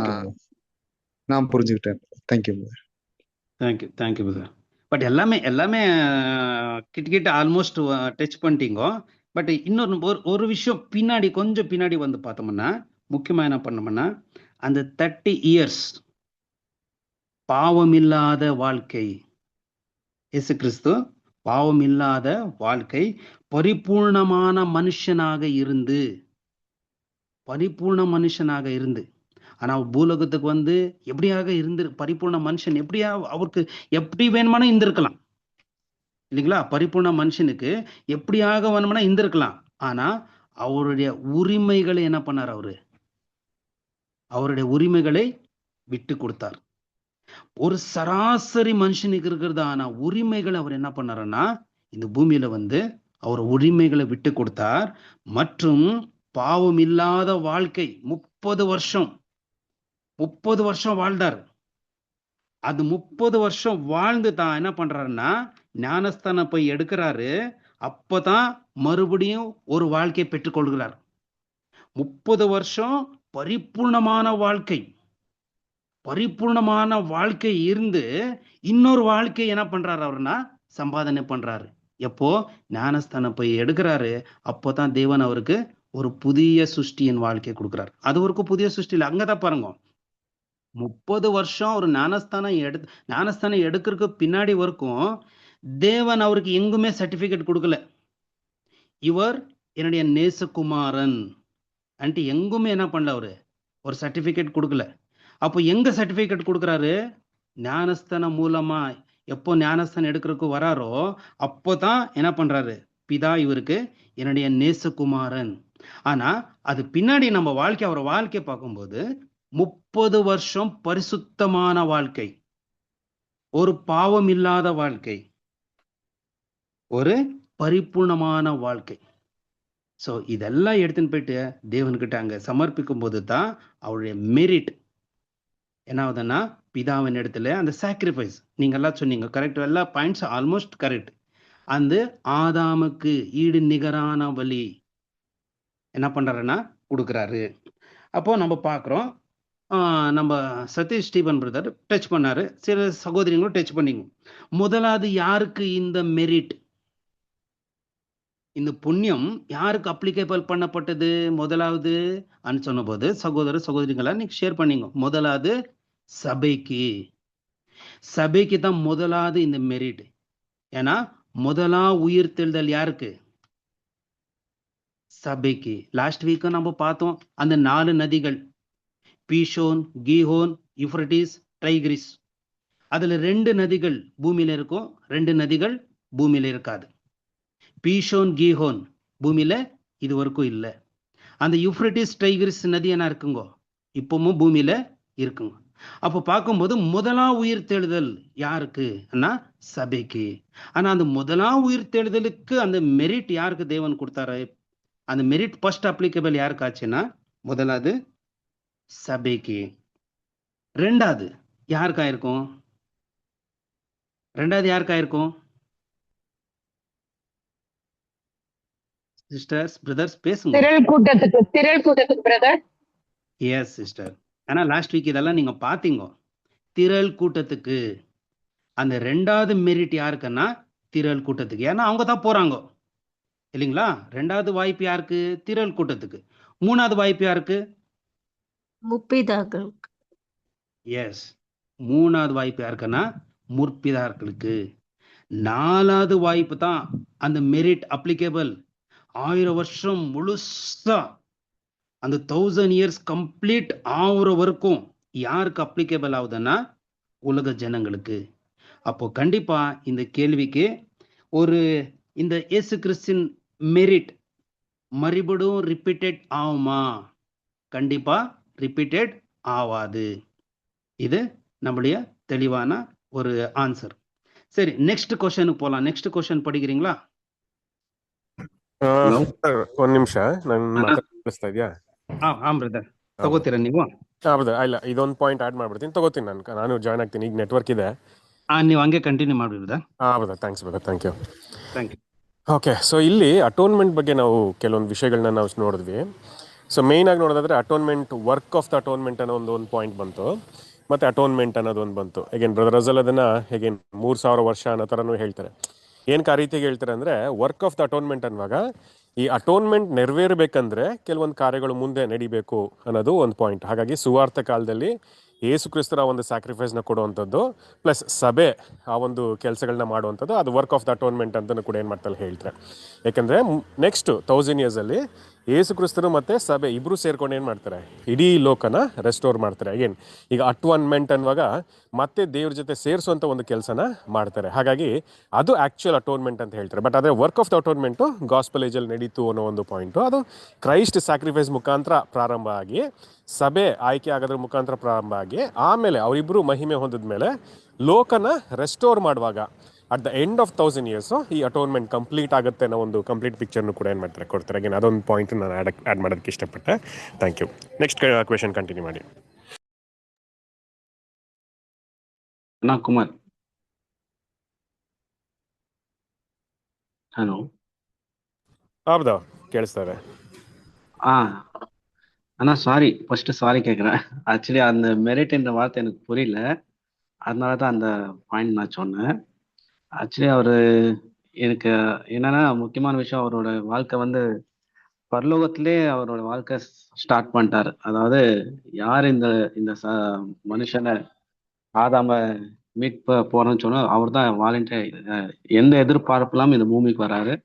நான் புரிஞ்சுக்கிட்டேன். Thank you brother. Thank you brother. But எல்லாமே கிட்ட ஆல்மோஸ்ட் டச் பண்ணிட்டீங்க. பட் இன்னொரு ஒரு விஷயம் பின்னாடி, கொஞ்சம் பின்னாடி வந்து பார்த்தோம்னா, முக்கியமா என்ன பண்ணோம்னா, அந்த 30 years பாவம் இல்லாத வாழ்க்கை, இயேசு கிறிஸ்து பாவம் இல்லாத வாழ்க்கை, பரிபூர்ணமான மனுஷனாக இருந்து, ஆனா பூலோகத்துக்கு வந்து எப்படியாக இருந்து, பரிபூர்ண மனுஷன் எப்படியா, அவருக்கு எப்படி வேணுமானா இருந்திருக்கலாம் இல்லைங்களா? பரிபூர்ண மனுஷனுக்கு எப்படியாக வேணுமானா இருந்திருக்கலாம். ஆனா அவருடைய உரிமைகளை என்ன பண்ணார்? அவருடைய உரிமைகளை விட்டு கொடுத்தார். ஒரு சராசரி மனுஷனுக்கு இருக்கிறது, ஆனா உரிமைகளை அவர் என்ன பண்ணாருன்னா, இந்த பூமியில வந்து அவர் உரிமைகளை விட்டு கொடுத்தார். மற்றும் பாவம் இல்லாத வாழ்க்கை 30 வருஷம் வாழ்ந்தார். அது 30 வருஷம் வாழ்ந்து தான் என்ன பண்றாருன்னா, ஞானஸ்தானம் போய் எடுக்கிறாரு. அப்பதான் மறுபடியும் ஒரு வாழ்க்கையை பெற்றுக்கொள்கிறார். 30 வருஷம் பரிபூர்ணமான வாழ்க்கை இருந்து இன்னொரு வாழ்க்கை என்ன பண்றாரு அவர்னா, சம்பாதனை பண்றாரு. எப்போ ஞானஸ்தானம் போய் எடுக்கிறாரு, அப்போதான் தேவன் அவருக்கு ஒரு புதிய சிருஷ்டியின் வாழ்க்கையை கொடுக்கிறார். அது ஒரு புதிய சிருஷ்டி இல்லை. அங்கதான் பாருங்க, 30 வருஷம் ஒரு ஞானஸ்தானம் எடுக்கிறதுக்கு பின்னாடி வரைக்கும் தேவன் அவருக்கு எங்குமே சர்டிபிகேட் கொடுக்கல. இவர் என்னுடைய நேசகுமாரன் அன்ட்டு எங்குமே என்ன பண்ணல, ஒரு சர்டிபிகேட் கொடுக்கல. அப்போ எங்க சர்டிபிகேட் கொடுக்குறாரு? ஞானஸ்தானம் மூலமா. எப்போ ஞானஸ்தானம் எடுக்கிறதுக்கு வராரோ அப்போதான் என்ன பண்றாரு? பிதா இவருக்கு என்னுடைய நேசகுமாரன். ஆனா அது பின்னாடி நம்ம அவர் வாழ்க்கையை பார்க்கும்போது 30 வருஷம் பரிசுத்தமான வாழ்க்கை, ஒரு பாவம் இல்லாத வாழ்க்கை, ஒரு பரிபூர்ணமான வாழ்க்கை. ஸோ இதெல்லாம் எடுத்துன்னு போயிட்டு தேவன்கிட்ட அங்க சமர்ப்பிக்கும் போது தான் அவருடைய மெரிட் என்ன ஆகுதுன்னா, பிதாவின் இடத்துல அந்த சாக்ரிஃபைஸ், நீங்க எல்லாம் சொன்னீங்க கரெக்ட், எல்லா பாயிண்ட்ஸ் ஆல்மோஸ்ட் கரெக்ட். அந்த ஆதாமுக்கு ஈடு நிகரான வழி என்ன பண்றாருன்னா கொடுக்குறாரு. அப்போ நம்ம பார்க்குறோம், நம்ம சதீஷ் ஸ்டீபன் பிரதர் டச் பண்ணாரு, சில சகோதரிகளும் டச் பண்ணிங்க. முதலாவது யாருக்கு இந்த மெரிட், இந்த புண்ணியம் யாருக்கு அப்ளிகேபிள் பண்ணப்பட்டது? முதலாவது சொன்ன போது சகோதர சகோதரிகளா நீங்க ஷேர் பண்ணீங்க. முதலாவது சபைக்கு தான் முதலாவது இந்த மெரிட். ஏன்னா உயிர் தெழுதல் யாருக்கு? சபைக்கு. லாஸ்ட் வீக் நம்ம பார்த்தோம் அந்த 4 நதிகள், பீஷோன், கீஹோன், யூப்ரட்டிஸ், டைகிரிஸ். அதுல 2 நதிகள் பூமியில இருக்கும், 2 நதிகள் பூமியில இருக்காது. பீஷோன், கீஹோன் பூமியில இது வரைக்கும் இல்லை. அந்த யூப்ரட்டிஸ், டைகிரிஸ் நதி என்ன இருக்குங்க, இப்பவும் பூமியில இருக்குங்க. அப்போ பார்க்கும்போது உயிர் தெழுதல் யாருக்கு? சபைக்கு. ஆனா அந்த உயிர் தெழுதலுக்கு அந்த மெரிட் யாருக்கு தேவன் கொடுத்தாரு? அந்த மெரிட் ஃபர்ஸ்ட் அப்ளிகபிள் யாருக்கு ஆச்சுன்னா, முதலாவது சபைக்கு. 2வது யாருக்கா இருக்கும்? ரெண்டாவது யாருக்கா இருக்கும்? சிஸ்டர்ஸ், பிரதர்ஸ் பேசுங்க. திரள் கூட்டத்துக்கு பிரதர். Yes sister. ஆனா லாஸ்ட் வீக் இதெல்லாம் நீங்க பாத்தீங்க. திரள் கூட்டத்துக்கு அந்த ரெண்டாவது மெரிட் யாருக்குன்னா திரள் கூட்டத்துக்கு. ஏன்னா அவங்க தான் போறாங்க இல்லைங்களா? ரெண்டாவது வாய்ப்பு யாருக்கு? திரள் கூட்டத்துக்கு. மூணாவது வாய்ப்பு யாருக்கு? முப்பிதாக்கள். எஸ், மூணாவது வாய்ப்பு யாருக்குன்னா முற்பிதாக்களுக்கு. நாலாவது வாய்ப்பு தான் அந்த மெரிட் அப்ளிகேபிள் 1000 வருஷம் முழுசா அந்த 1000 இயர்ஸ் கம்ப்ளீட் ஆகுற வரைக்கும் யாருக்கு அப்ளிகேபிள் ஆகுதுன்னா உலக ஜனங்களுக்கு. அப்போ கண்டிப்பா இந்த கேள்விக்கு ஒரு இந்த இயேசு கிறிஸ்தின் மெரிட் மறுபடியும் ரிப்பீட்டட் ஆகுமா? கண்டிப்பா ரிப்பீட்டட் ஆகாது. இது நம்மளுடைய தெளிவான ஒரு ஆன்சர். சரி, நெக்ஸ்ட் கொஸ்டினுக்கு போலாம். நெக்ஸ்ட் கொஸ்டின் படிக்கிறீங்களா? ಒಂದ್ ನಿಮಿಷ ನಾನು ಮಾತಾಡ್ತಾ ಇದೆಯಾ? ಬ್ರದರ್ ತಗೋತೀರಾ ನೀವು? ಹೌದಾ? ಇಲ್ಲ, ಇದೊಂದು ಪಾಯಿಂಟ್ ಆಡ್ ಮಾಡ್ಬಿಡ್ತೀನಿ, ತಗೋತೀನಿ. ನಾನು ಜಾಯ್ನ್ ಆಗ್ತೀನಿ. ಈಗ ನೆಟ್ವರ್ಕ್ ಇದೆ. ನೀವು ಹಂಗೆ ಕಂಟಿನ್ಯೂ ಮಾಡಿಬಿಡ್ದಾ? ಹೌದಾ? Thanks brother, thank you. Okay, so ಇಲ್ಲಿ ಅಟೋನ್ಮೆಂಟ್ ಬಗ್ಗೆ ನಾವು ಕೆಲವೊಂದು ವಿಷಯಗಳನ್ನ ನಾವು ನೋಡಿದ್ವಿ. ಸೊ ಮೇಯ್ನ್ ಆಗಿ ನೋಡೋದಾದ್ರೆ atonement, work of the atonement ಅನ್ನೋ ಒಂದು ಪಾಯಿಂಟ್ ಬಂತು, ಮತ್ತೆ ಅಟೋನ್ಮೆಂಟ್ ಅನ್ನೋದು ಒಂದು ಬಂತು. ಹೇಗೇನು ಬ್ರದರ್ ರಜಲ್ ಅದನ್ನ ಹೇಗೇನು 3000 ವರ್ಷ ಅನ್ನೋ ಥರನೂ ಹೇಳ್ತಾರೆ. ಏನಕ್ಕೆ ಆ ರೀತಿಯಾಗಿ ಹೇಳ್ತಾರೆ ಅಂದರೆ, ವರ್ಕ್ ಆಫ್ ದ ಅಟೋನ್ಮೆಂಟ್ ಅನ್ನುವಾಗ ಈ ಅಟೋನ್ಮೆಂಟ್ ನೆರವೇರಬೇಕಂದ್ರೆ ಕೆಲವೊಂದು ಕಾರ್ಯಗಳು ಮುಂದೆ ನಡಿಬೇಕು ಅನ್ನೋದು ಒಂದು ಪಾಯಿಂಟ್. ಹಾಗಾಗಿ ಸುವಾರ್ಥ ಕಾಲದಲ್ಲಿ ಯೇಸು ಕ್ರಿಸ್ತರ ಒಂದು ಸ್ಯಾಕ್ರಿಫೈಸ್ನ ಕೊಡುವಂಥದ್ದು ಪ್ಲಸ್ ಸಭೆ ಆ ಒಂದು ಕೆಲಸಗಳನ್ನ ಮಾಡುವಂಥದ್ದು, ಅದು ವರ್ಕ್ ಆಫ್ ದ ಅಟೋನ್ಮೆಂಟ್ ಅಂತಲೂ ಕೂಡ ಏನು ಮಾಡ್ತಾರೆ ಹೇಳ್ತಾರೆ. ಯಾಕಂದರೆ ನೆಕ್ಸ್ಟ್ 1000 ಇಯರ್ಸಲ್ಲಿ ಯೇಸು ಕ್ರಿಸ್ತರು ಮತ್ತು ಸಭೆ ಇಬ್ಬರು ಸೇರ್ಕೊಂಡು ಏನು ಮಾಡ್ತಾರೆ, ಇಡೀ ಲೋಕನ ರೆಸ್ಟೋರ್ ಮಾಡ್ತಾರೆ. ಏನು ಈಗ ಅಟೋನ್ಮೆಂಟ್ ಅನ್ನುವಾಗ ಮತ್ತೆ ದೇವ್ರ ಜೊತೆ ಸೇರಿಸುವಂಥ ಒಂದು ಕೆಲಸನ ಮಾಡ್ತಾರೆ. ಹಾಗಾಗಿ ಅದು ಆ್ಯಕ್ಚುಯಲ್ ಅಟೋನ್ಮೆಂಟ್ ಅಂತ ಹೇಳ್ತಾರೆ. ಬಟ್ ಆದರೆ ವರ್ಕ್ ಆಫ್ ದ ಅಟೋನ್ಮೆಂಟು ಗಾಸ್ಪಲ್ ಏಜಲ್ಲಿ ನಡೀತು ಅನ್ನೋ ಒಂದು ಪಾಯಿಂಟು, ಅದು ಕ್ರೈಸ್ಟ್ ಸ್ಯಾಕ್ರಿಫೈಸ್ ಮುಖಾಂತರ ಪ್ರಾರಂಭ ಆಗಿ ಸಭೆ ಆಯ್ಕೆ ಆಗೋದ್ರ ಮುಖಾಂತರ ಪ್ರಾರಂಭ ಆಗಿ ಆಮೇಲೆ ಅವರಿಬ್ಬರು ಮಹಿಮೆ ಹೊಂದಿದ ಮೇಲೆ ಲೋಕನ ರೆಸ್ಟೋರ್ ಮಾಡುವಾಗ at the end of 1000 years ಈ ಅಟೋನ್ಮೆಂಟ್ ಕಂಪ್ಲೀಟ್ ಆಗುತ್ತೆ ಅನ್ನೋ ಒಂದು ಕಂಪ್ಲೀಟ್ ಪಿಕ್ಚರ್ನು ಕೂಡ ಏನು ಮಾಡ್ತಾರೆ ಕೊಡ್ತಾರೆ. ಅಗೇನ್ ಅದೊಂದು ಪಾಯಿಂಟ್ ನಾನು ಆ್ಯಡ್ ಮಾಡೋದಕ್ಕೆ ಇಷ್ಟಪಟ್ಟೆ. Thank you. Next question continue ಮಾಡಿ. ಕುಮಾರ್, ಹಲೋ. ಹೌದಾ, ಕೇಳಿಸ್ತಾರೆ? அண்ணா சாரி, ஃபர்ஸ்ட் சாரி கேட்குறேன். ஆக்சுவலி அந்த மெரிட்ன்ற வார்த்தை எனக்கு புரியல, அதனால தான் அந்த பாயிண்ட் நான் சொன்னேன். ஆக்சுவலி அவர் எனக்கு என்னன்னா முக்கியமான விஷயம், அவரோட வாழ்க்கை வந்து பரலோகத்திலே அவரோட வாழ்க்கை ஸ்டார்ட் பண்ணிட்டாரு. அதாவது யார் இந்த இந்த மனுஷனை ஆதாம மீட் போறோம்னு சொன்னா அவர் தான் வாலண்டியர். எந்த எதிர்பார்ப்பு இல்லாமல் இந்த பூமிக்கு வராரு.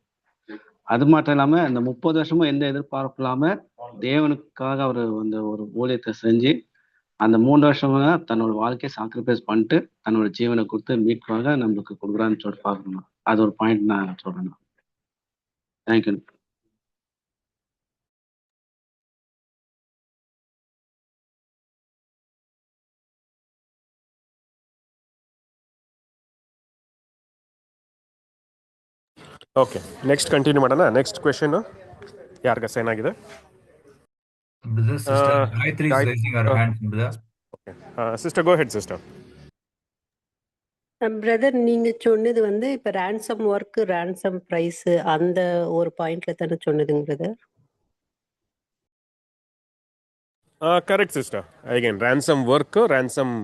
அது மட்டும் இல்லாம இந்த 30 வருஷமும் எந்த எதிர்பார்ப்பு இல்லாம தேவனுக்காக அவர் அந்த ஒரு ஊழியத்தை செஞ்சு அந்த 3 வருஷமா தன்னோட வாழ்க்கையை சாக்ரிஃபைஸ் பண்ணிட்டு தன்னோட ஜீவனை கொடுத்து மீட்பாக நம்மளுக்கு கொடுக்குறான்னு சொல்லி பார்க்கணும். அது ஒரு பாயிண்ட் நான் சொல்றேன். தேங்க்யூ. ಓಕೆ, ನೆಕ್ಸ್ಟ್ ಕಂಟಿನ್ಯೂ ಮಾಡೋಣ. ನೆಕ್ಸ್ಟ್ ಕ್ವೆಶನ್ ಯಾರಿಗೆ ಸೈನ್ ಆಗಿದೆ? சிஸ்டர், கோ ஹெட் சிஸ்டர். பிரதர், நீங்க சொன்னது வந்து இப்ப ransom ஒர்க், ransom பிரைஸ் அந்த ஒரு பாயிண்ட்ல தானே சொன்னதுங்க brother? Correct sister. Again ransom work, ransom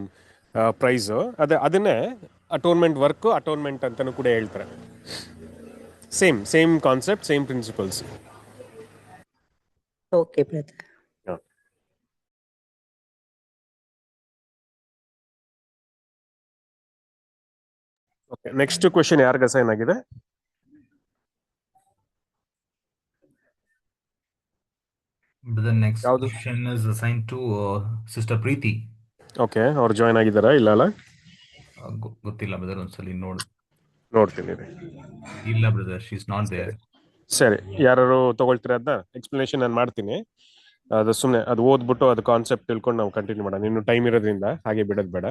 price, ಅದನ್ನೇ ಅಟೋನ್ಮೆಂಟ್ ವರ್ಕ್, ಅಟೋನ್ಮೆಂಟ್ ಅಂತಲೂ ಕೂಡ ಹೇಳ್ತಾರೆ. Same concept, same principles. Okay brother. Okay, next question ಯಾರಿಗೆ ಅಸೈನ್ ಆಗಿದೆ? The next question is assigned to Sister Preeti. Okay, ಅವ್ರು ಜಾಯ್ನ್ ಆಗಿದ್ದಾರಾ? ಇಲ್ಲ ಅಲ್ಲ, ಗೊತ್ತಿಲ್ಲ ಬ್ರದರ್, ಒಂದ್ಸಲಿ ನೋಡ್ತೀನಿ. ಇಲ್ಲ brother, she is not there. ಸರಿ, ಯಾರು ತಗೊಳ್ತೀರಾ ಅದನ್ನ? ಎಕ್ಸ್ಪ್ಲನೇಷನ್ ನಾನು ಮಾಡ್ತೀನಿ. ಅದು ಸುಮ್ಮನೆ ಅದು ಓದ್ಬಿಟ್ಟು ಅದು ಕಾನ್ಸೆಪ್ಟ್ ತಿಳ್ಕೊಂಡು ನಾವು ಕಂಟಿನ್ಯೂ ಮಾಡೋಣ. ಇನ್ನು ಟೈಮ್ ಇರೋದ್ರಿಂದ ಹಾಗೆ ಬಿಡೋದು ಬೇಡ.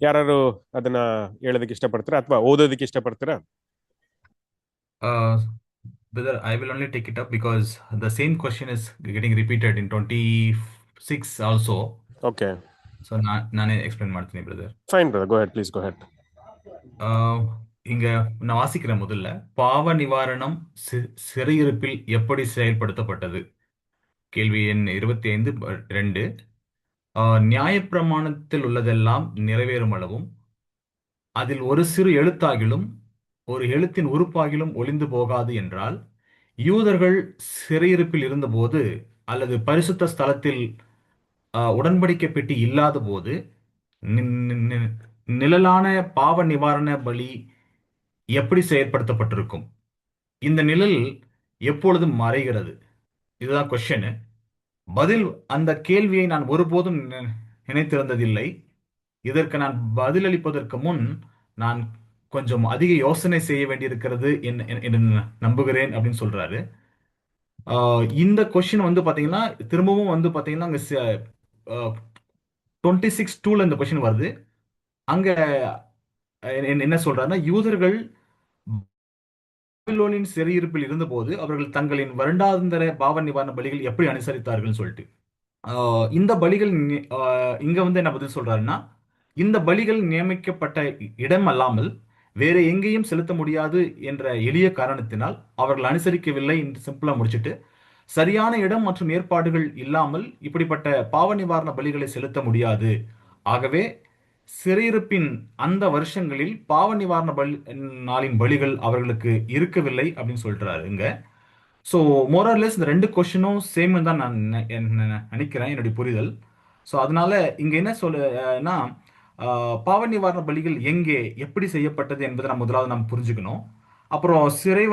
ಯಾರು ಅದನ್ನ ಹೇಳೋದಕ್ಕೆ ಇಷ್ಟಪಡ್ತೀರಾ ಅಥವಾ ಓದೋದಕ್ಕೆ ಇಷ್ಟಪಡ್ತೀರಾ? Brother, I will only take it up because the same question is getting repeated in 26 also. Okay. So ನಾನೇ ಎಕ್ಸ್ಪ್ಲೇನ್ ಮಾಡ್ತೀನಿ brother. Fine brother, go ahead, please go ahead. ஆஹ் இங்க நான் வாசிக்கிறேன் முதல்ல. பாவ நிவாரணம் சிறையிருப்பில் எப்படி செயல்படுத்தப்பட்டது? கேள்வி எண் 25(2). நியாயப்பிரமாணத்தில் உள்ளதெல்லாம் நிறைவேறும் அளவும் அதில் ஒரு சிறு எழுத்தாகிலும் ஒரு எழுத்தின் உறுப்பாகிலும் ஒளிந்து போகாது என்றால், யூதர்கள் சிறையிருப்பில் இருந்தபோது அல்லது பரிசுத்த ஸ்தலத்தில் உடன்படிக்கை பெட்டி இல்லாத போது நி- நி- நி- நிழலான பாவ நிவாரண பலி எப்படி செயற்படுத்தப்பட்டிருக்கும்? இந்த நிழல் எப்பொழுது மறைகிறது? இதுதான் கொஸ்டின். பதில்: அந்த கேள்வியை நான் ஒருபோதும் நினைத்திருந்ததில்லை. இதற்கு நான் பதிலளிப்பதற்கு முன் நான் கொஞ்சம் அதிக யோசனை செய்ய வேண்டியிருக்கிறது என்று நம்புகிறேன் அப்படின்னு சொல்றாரு. இந்த கொஸ்டின் வந்து பாத்தீங்கன்னா திரும்பவும் வந்து பாத்தீங்கன்னா அங்க 26:2 இந்த கொஸ்டின் வருது. அங்க என்ன சொல்றாருன்னா, யூதர்கள் பாபிலோனின் சிறையிருப்பில் இருந்தபோது அவர்கள் தங்களின் வருடாந்திர பாவ நிவாரண பலிகள் எப்படி அனுசரித்தார்கள் சொல்லிட்டு. இந்த பலிகள் இங்க வந்து என்ன பதில் சொல்றாருன்னா, இந்த பலிகள் நியமிக்கப்பட்ட இடம் அல்லாமல் வேற எங்கேயும் செலுத்த முடியாது என்ற எளிய காரணத்தினால் அவர்கள் அனுசரிக்கவில்லை என்று சிம்பிளா முடிச்சிட்டு, சரியான இடம் மற்றும் ஏற்பாடுகள் இல்லாமல் இப்படிப்பட்ட பாவ நிவாரண பலிகளை செலுத்த முடியாது. ஆகவே சிறையிருப்பின் அந்த வருஷங்களில் பாவ நிவாரண நாளின் பலிகள் அவர்களுக்கு இருக்கவில்லை அப்படின்னு சொல்றாரு இங்க. ஸோ மோரர்லெஸ் இந்த ரெண்டு கொஸ்டினும் சேம் தான் நான் நினைக்கிறேன், என்னுடைய புரிதல். ஸோ அதனால இங்க என்ன சொல்லுன்னா, பாவ நிவாரண பலிகள் எங்கே எப்படி செய்யப்பட்டது என்பதை நம்ம முதலாவது நாம் புரிஞ்சுக்கணும். அப்புறம் சிறை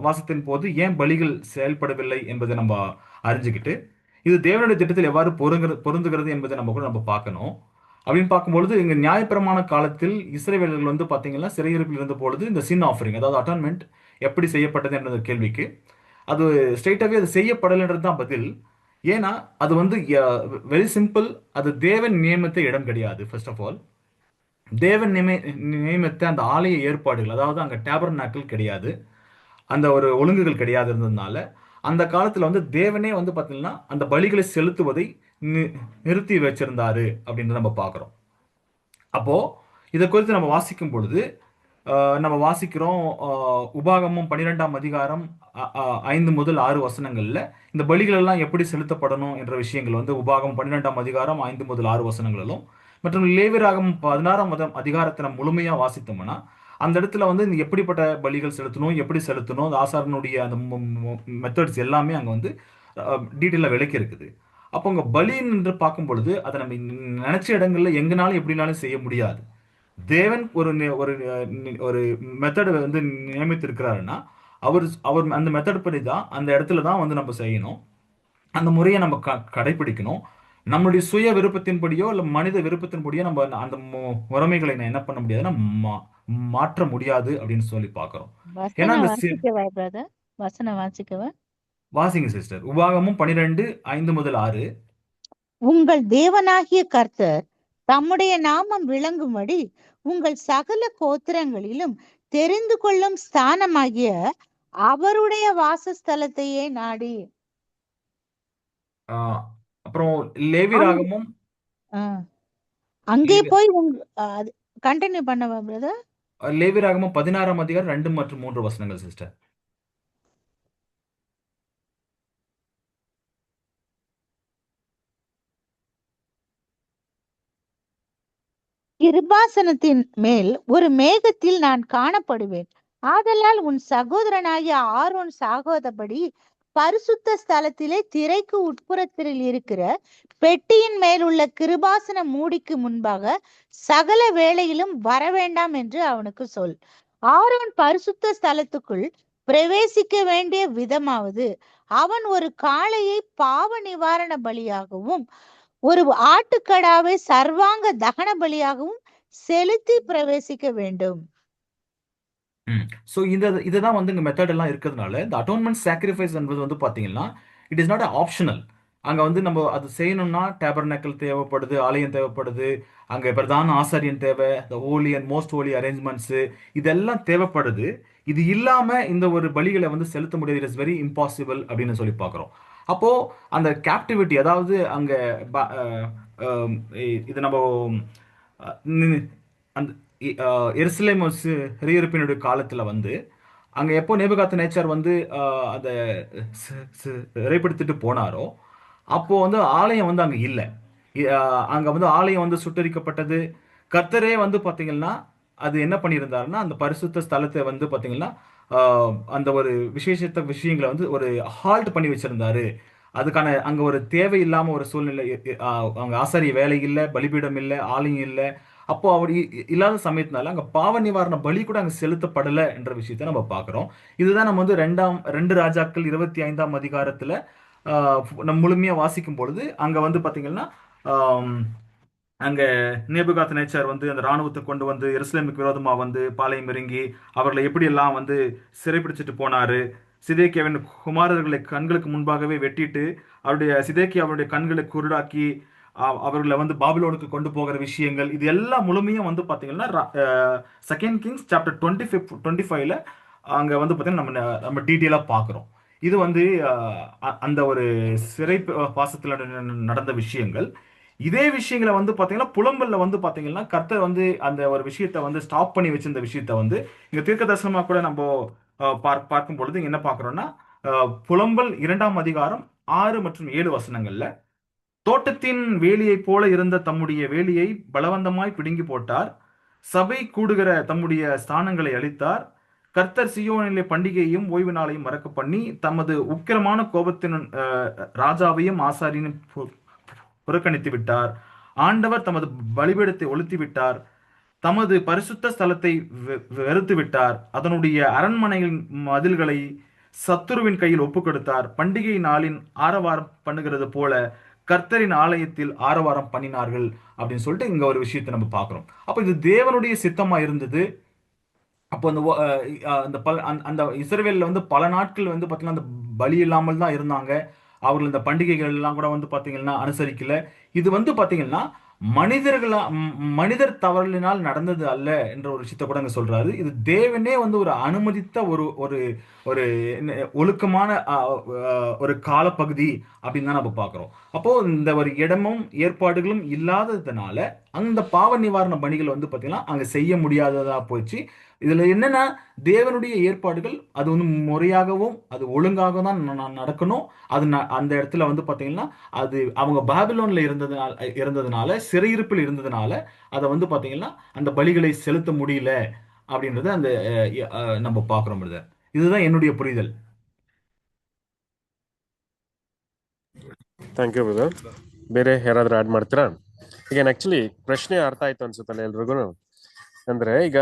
வாசத்தின் போது ஏன் பலிகள் செயல்படவில்லை என்பதை நம்ம அறிஞ்சுக்கிட்டு, இது தேவனுடைய திட்டத்தில் எவ்வாறு பொருந்துகிறது என்பதை நம்ம பார்க்கணும். அப்படின்னு பார்க்கும்பொழுது இங்க நியாயப்பிரமாண காலத்தில் இஸ்ரவேலர்கள் வந்து பாத்தீங்கன்னா சிறையிருப்பில் இருந்த பொழுது இந்த சின் ஆஃபரிங், அதாவது அட்டான்மெண்ட் எப்படி செய்யப்பட்டது என்ற கேள்விக்கு அது ஸ்ட்ரெயிட்டாவே அது செய்யப்படலைன்றது தான் பதில். ஏன்னா அது வந்து வெரி சிம்பிள். அது தேவன் நியமித்த இடம் கிடையாது. ஃபர்ஸ்ட் ஆஃப் ஆல், தேவன் நியமித்த அந்த ஆலய ஏற்பாடுகள், அதாவது அங்க டேபர்நாக்கிள் கிடையாது, அந்த ஒரு ஒழுங்குகள் கிடையாது இருந்ததுனால அந்த காலத்துல வந்து தேவனே வந்து பாத்தீங்கன்னா அந்த பலிகளை செலுத்துவதை நிறுத்தி வச்சிருந்தாரு அப்படின்னு நம்ம பார்க்கிறோம். அப்போ இதை குறித்து நம்ம வாசிக்கும் பொழுது நம்ம வாசிக்கிறோம், உபாகமம் 12ஆம் அதிகாரம் 5 முதல் 6 வசனங்கள்ல இந்த பலிகள் எல்லாம் எப்படி செலுத்தப்படணும் என்ற விஷயங்கள் வந்து உபாகமம் 12ஆம் அதிகாரம் 5 முதல் 6 வசனங்களிலும், மற்றும் லேவியராகமம் 16ஆம் அதிகாரத்தை நம்ம முழுமையா வாசித்தோம்னா அந்த இடத்துல வந்து இந்த எப்படிப்பட்ட பலிகள் செலுத்தணும், எப்படி செலுத்தணும், அந்த ஆசாரனுடைய அந்த மெத்தட்ஸ் எல்லாமே அங்க வந்து டீட்டெயிலாக விளக்கி இருக்குது. அப்போ அங்க பலி என்று பார்க்கும் பொழுது அதை நம்ம நினைச்ச இடங்கள்ல எங்கனாலும் எப்படினாலும் செய்ய முடியாது. தேவன் ஒரு ஒரு மெத்தட் வந்து நியமித்து இருக்கிறாருன்னா அவர் அந்த மெத்தட் படி தான் அந்த இடத்துல தான் வந்து நம்ம செய்யணும். அந்த முறையை நம்ம கடைபிடிக்கணும். நம்மளுடைய சுய விருப்பத்தின்படியோ இல்ல மனித விருப்பத்தின்படியோ நம்ம அந்த முறைமைகளை என்ன பண்ண முடியாதுன்னா மாற்ற முடியாது அப்படின்னு சொல்லி பார்க்கிறோம். ஏன்னா வாசிங்க சிஸ்டர், உபாகமும் 12:5 முதல் 6. உங்கள் தேவனாகிய கர்த்தர் தம்முடைய நாமம் விளங்கும்படி உங்கள் சகல கோத்திரங்களிலும் தெரிந்து கொள்ளும் ஸ்தானமாகிய அவருடைய வாசஸ்தலத்தையே நாடி. அப்புறம் லேவியராகமும் அங்கே போய் கண்டினியூ பண்ணவா பிரதர்? லேவியராகமும் 16ஆம் அதிகாரம் 2 மற்றும் 3 வசனங்கள் சிஸ்டர். கிருபாசனத்தின் மேல் ஒரு மேகத்தில் நான் காணப்படுவேன். ஆதலால் உன் சகோதரனாகிய ஆரோன் சாகாதபடி பரிசுத்த ஸ்தலத்திலே திரைக்கு உட்புறத்தில் இருக்கிற பெட்டியின் மேல் உள்ள கிருபாசன மூடிக்கு முன்பாக சகல வேளையிலும் வரவேண்டாம் என்று அவனுக்கு சொல். ஆரோன் பரிசுத்த ஸ்தலத்துக்குள் பிரவேசிக்க வேண்டிய விதமாவது, அவன் ஒரு காளையை பாவ நிவாரண பலியாகவும் ஒரு ஆட்டுக்கடாவை சர்வாங்க தகன பலியாகவும் செலுத்தி பிரவேசிக்க வேண்டும். சோ இதுதான் வந்து இங்க மெத்தட் எல்லாம் இருக்கிறதுனால இந்த அட்டோன்மெண்ட் சாக்ரிஃபைஸ் என்பது வந்து பாத்தீங்கன்னா இட் இஸ் நாட் ஆப்ஷனல். அங்க வந்து நம்ம அது செய்யணும்னா டேபர்நாக்கிள் தேவைப்படுது, ஆலயம் தேவைப்படுது, அங்க பிரதான ஆசாரியன் தேவை, the holy and most holy arrangements இதெல்லாம் தேவைப்படுது. இது இல்லாம இந்த ஒரு பலிகளை வந்து செலுத்த முடியாது. இட் இஸ் வெரி இம்பாசிபிள் அப்படின்னு சொல்லி பார்க்கிறோம். அப்போ அந்த கேப்டிவிட்டி, அதாவது அங்க இது நம்ம அந்த எருசலேம் சிறையிருப்பினுடைய காலத்துல வந்து அங்க எப்போ நேபுகாத் நேச்சார் வந்து அதை சிறைப்படுத்திட்டு போனாரோ அப்போ வந்து ஆலயம் வந்து அங்க இல்லை. அங்க வந்து ஆலயம் வந்து சுட்டரிக்கப்பட்டது. கர்த்தரே வந்து பாத்தீங்கன்னா அது என்ன பண்ணியிருந்தாருன்னா அந்த பரிசுத்த ஸ்தலத்தை வந்து பாத்தீங்கன்னா அந்த ஒரு விஷயங்களை வந்து ஒரு ஹால்ட் பண்ணி வச்சிருந்தாரு. அதுக்கான அங்க ஒரு தேவை இல்லாம ஒரு சூழ்நிலை, அங்க ஆசாரிய வேலை இல்லை, பலிபீடம் இல்லை, ஆலயம் இல்லை. அப்போ அவர் இல்லாத சமயத்தினால அங்க பாவ நிவாரண பலி கூட அங்க செலுத்தப்படலை என்ற விஷயத்த நம்ம பார்க்கிறோம். இதுதான் நம்ம வந்து 2 ராஜாக்கள் 25ஆம் அதிகாரத்துல நம்ம முழுமையா வாசிக்கும் பொழுது அங்க வந்து பாத்தீங்கன்னா அங்க நேபுகாத் நேச்சார் வந்து அந்த ராணுவத்தை கொண்டு வந்து எருசலேமுக்கு விரோதமா வந்து பாளையம் இறங்கி அவர்களை எப்படி எல்லாம் வந்து சிறைப்பிடிச்சிட்டு போனாரு. சிதேக்கியாவின் குமாரர்களை கண்களுக்கு முன்பாகவே வெட்டிட்டு அவருடைய கண்களை குருடாக்கி அவர்களை வந்து பாபிலோனுக்கு கொண்டு போகிற விஷயங்கள், இது எல்லாம் முழுமையும் வந்து பாத்தீங்கன்னா 2 கிங்ஸ் சாப்டர் 25ல அங்க வந்து பாத்தீங்கன்னா நம்ம டீட்டெயிலா பாக்குறோம். இது வந்து அந்த ஒரு சிறை வாசத்துல நடந்த விஷயங்கள். இதே விஷயங்களை வந்து பாத்தீங்கன்னா புலம்பல்ல வந்து பாத்தீங்கன்னா கர்த்தர் வந்து அந்த ஒரு விஷயத்தை வந்து ஸ்டாப் பண்ணி வச்சிருந்த விஷயத்த வந்து இங்க தீர்க்க தரிசனமா கூட நம்ம பார்க்கும் பொழுது என்ன பார்க்கிறோம்னா புலம்பல் 2ஆம் அதிகாரம் 6 மற்றும் 7 வசனங்கள்ல, தோட்டத்தின் வேலியை போல இருந்த தம்முடைய வேலியை பலவந்தமாய் பிடுங்கி போட்டார், சபை கூடுகிற தம்முடைய ஸ்தானங்களை அளித்தார், கர்த்தர் சியோனிலே பண்டிகையையும் ஓய்வு நாளையும் மறக்க பண்ணி தமது உக்கிரமான கோபத்தின் ராஜாவையும் ஆசாரியனையும் புறக்கணித்து விட்டார். ஆண்டவர் தமது பலிபீடத்தை ஒழித்து விட்டார், தமது பரிசுத்த ஸ்தலத்தை வெறுத்து விட்டார், அதனுடைய அரண்மனையின் மதில்களை சத்துருவின் கையில் ஒப்பு கொடுத்தார். பண்டிகை நாளின் ஆரவாரம் பண்ணுகிறது போல கர்த்தரின் ஆலயத்தில் ஆரவாரம் பண்ணினார்கள் அப்படின்னு சொல்லிட்டு இங்க ஒரு விஷயத்தை நம்ம பார்க்கிறோம். அப்ப இது தேவனுடைய சித்தமா இருந்தது. அப்போ அந்த இஸ்ரவேல்ல வந்து பல நாட்கள் வந்து பாத்தீங்கன்னா அந்த பலி இல்லாமல் தான் இருந்தாங்க. அவர்கள் இந்த பண்டிகைகள் எல்லாம் கூட வந்து பாத்தீங்கன்னா அனுசரிக்கல. இது வந்து பாத்தீங்கன்னா மனிதர் தவறினால் நடந்தது அல்ல என்ற ஒரு விஷயத்த கூட அங்க சொல்றாரு. இது தேவனே வந்து ஒரு அனுமதித்த ஒரு ஒரு ஒரு ஒழுக்கமான ஒரு காலப்பகுதி அப்படின்னு தான் நம்ம பார்க்கிறோம். அப்போ இந்த ஒரு இடமும் ஏற்பாடுகளும் இல்லாததுனால அந்த பாவ நிவாரண பணிகள் வந்து பாத்தீங்கன்னா அங்க செய்ய முடியாததா போச்சு. இதுல என்னன்னா தேவனுடைய ஏற்பாடுகள் அது வந்து முறையாகவும் அது ஒழுங்காக தான் நடக்கணும். அது அந்த இடத்துல வந்து பாத்தீங்கன்னா அது அவங்க பாபிலோன்ல இருந்ததுனால சிறையிருப்பில் இருந்ததுனால அதை வந்து பாத்தீங்கன்னா அந்த பலிகளை செலுத்த முடியல அப்படின்றத அந்த நம்ம பார்க்கிறோம். இதுதான் என்னுடைய புரிதல். Thank you brother. ಬೇರೆ ಯಾರಾದ್ರೂ ಆಡ್ ಮಾಡ್ತೀರಾ? ಈಗ ಆಕ್ಚುಲಿ ಪ್ರಶ್ನೆ ಅರ್ಥ ಆಯ್ತು ಅನ್ಸುತ್ತಲ್ಲ ಎಲ್ರಿಗೂ. ಅಂದ್ರೆ ಈಗ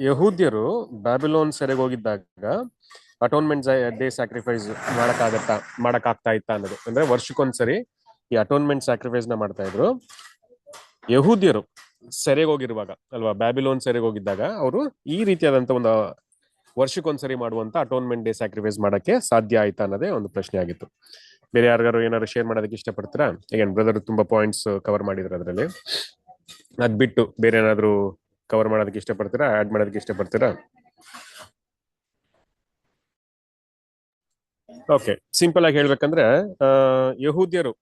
ಯಹೂದ್ಯರು ಬ್ಯಾಬಿಲೋನ್ ಸೆರೆಗೆ ಹೋಗಿದ್ದಾಗ ಅಟೋನ್ಮೆಂಟ್ ಡೇ ಸ್ಯಾಕ್ರಿಫೈಸ್ ಮಾಡಕ್ಕಾಗ್ತಾ ಇತ್ತಾ ಅನ್ನೋದು. ಅಂದ್ರೆ ವರ್ಷಕ್ಕೊಂದ್ಸರಿ ಈ ಅಟೋನ್ಮೆಂಟ್ ಸ್ಯಾಕ್ರಿಫೈಸ್ ನ ಮಾಡ್ತಾ ಇದ್ರು. ಯಹೂದ್ಯರು ಸೆರೆಗೆ ಹೋಗಿರುವಾಗ ಅಲ್ವಾ, ಬ್ಯಾಬಿಲೋನ್ ಸೆರೆಗೆ ಹೋಗಿದ್ದಾಗ ಅವರು ಈ ರೀತಿಯಾದಂತ ಒಂದು ವರ್ಷಕ್ಕೊಂದ್ಸರಿ ಮಾಡುವಂತ ಅಟೋನ್ಮೆಂಟ್ ಡೇ ಸ್ಯಾಕ್ರಿಫೈಸ್ ಮಾಡಕ್ಕೆ ಸಾಧ್ಯ ಆಯ್ತಾ ಅನ್ನೋದೇ ಒಂದು ಪ್ರಶ್ನೆ ಆಗಿತ್ತು. ಬೇರೆ ಯಾರಿಗಾರು ಏನಾದ್ರು ಶೇರ್ ಮಾಡೋದಕ್ಕೆ ಇಷ್ಟಪಡ್ತೀರಾ? ಈಗ ಬ್ರದರ್ ತುಂಬಾ ಪಾಯಿಂಟ್ಸ್ ಕವರ್ ಮಾಡಿದ್ರು ಅದರಲ್ಲಿ. ಅದ್ ಬಿಟ್ಟು ಬೇರೆ ಏನಾದ್ರು ಕವರ್ ಮಾಡೋದಕ್ಕೆ ಇಷ್ಟಪಡ್ತೀರಾ, ಆಡ್ ಮಾಡೋದಕ್ಕೆ ಇಷ್ಟಪಡ್ತೀರಾ? ಓಕೆ, ಸಿಂಪಲ್ ಆಗಿ ಹೇಳ್ಬೇಕಂದ್ರೆ ಯಹೂದ್ಯರು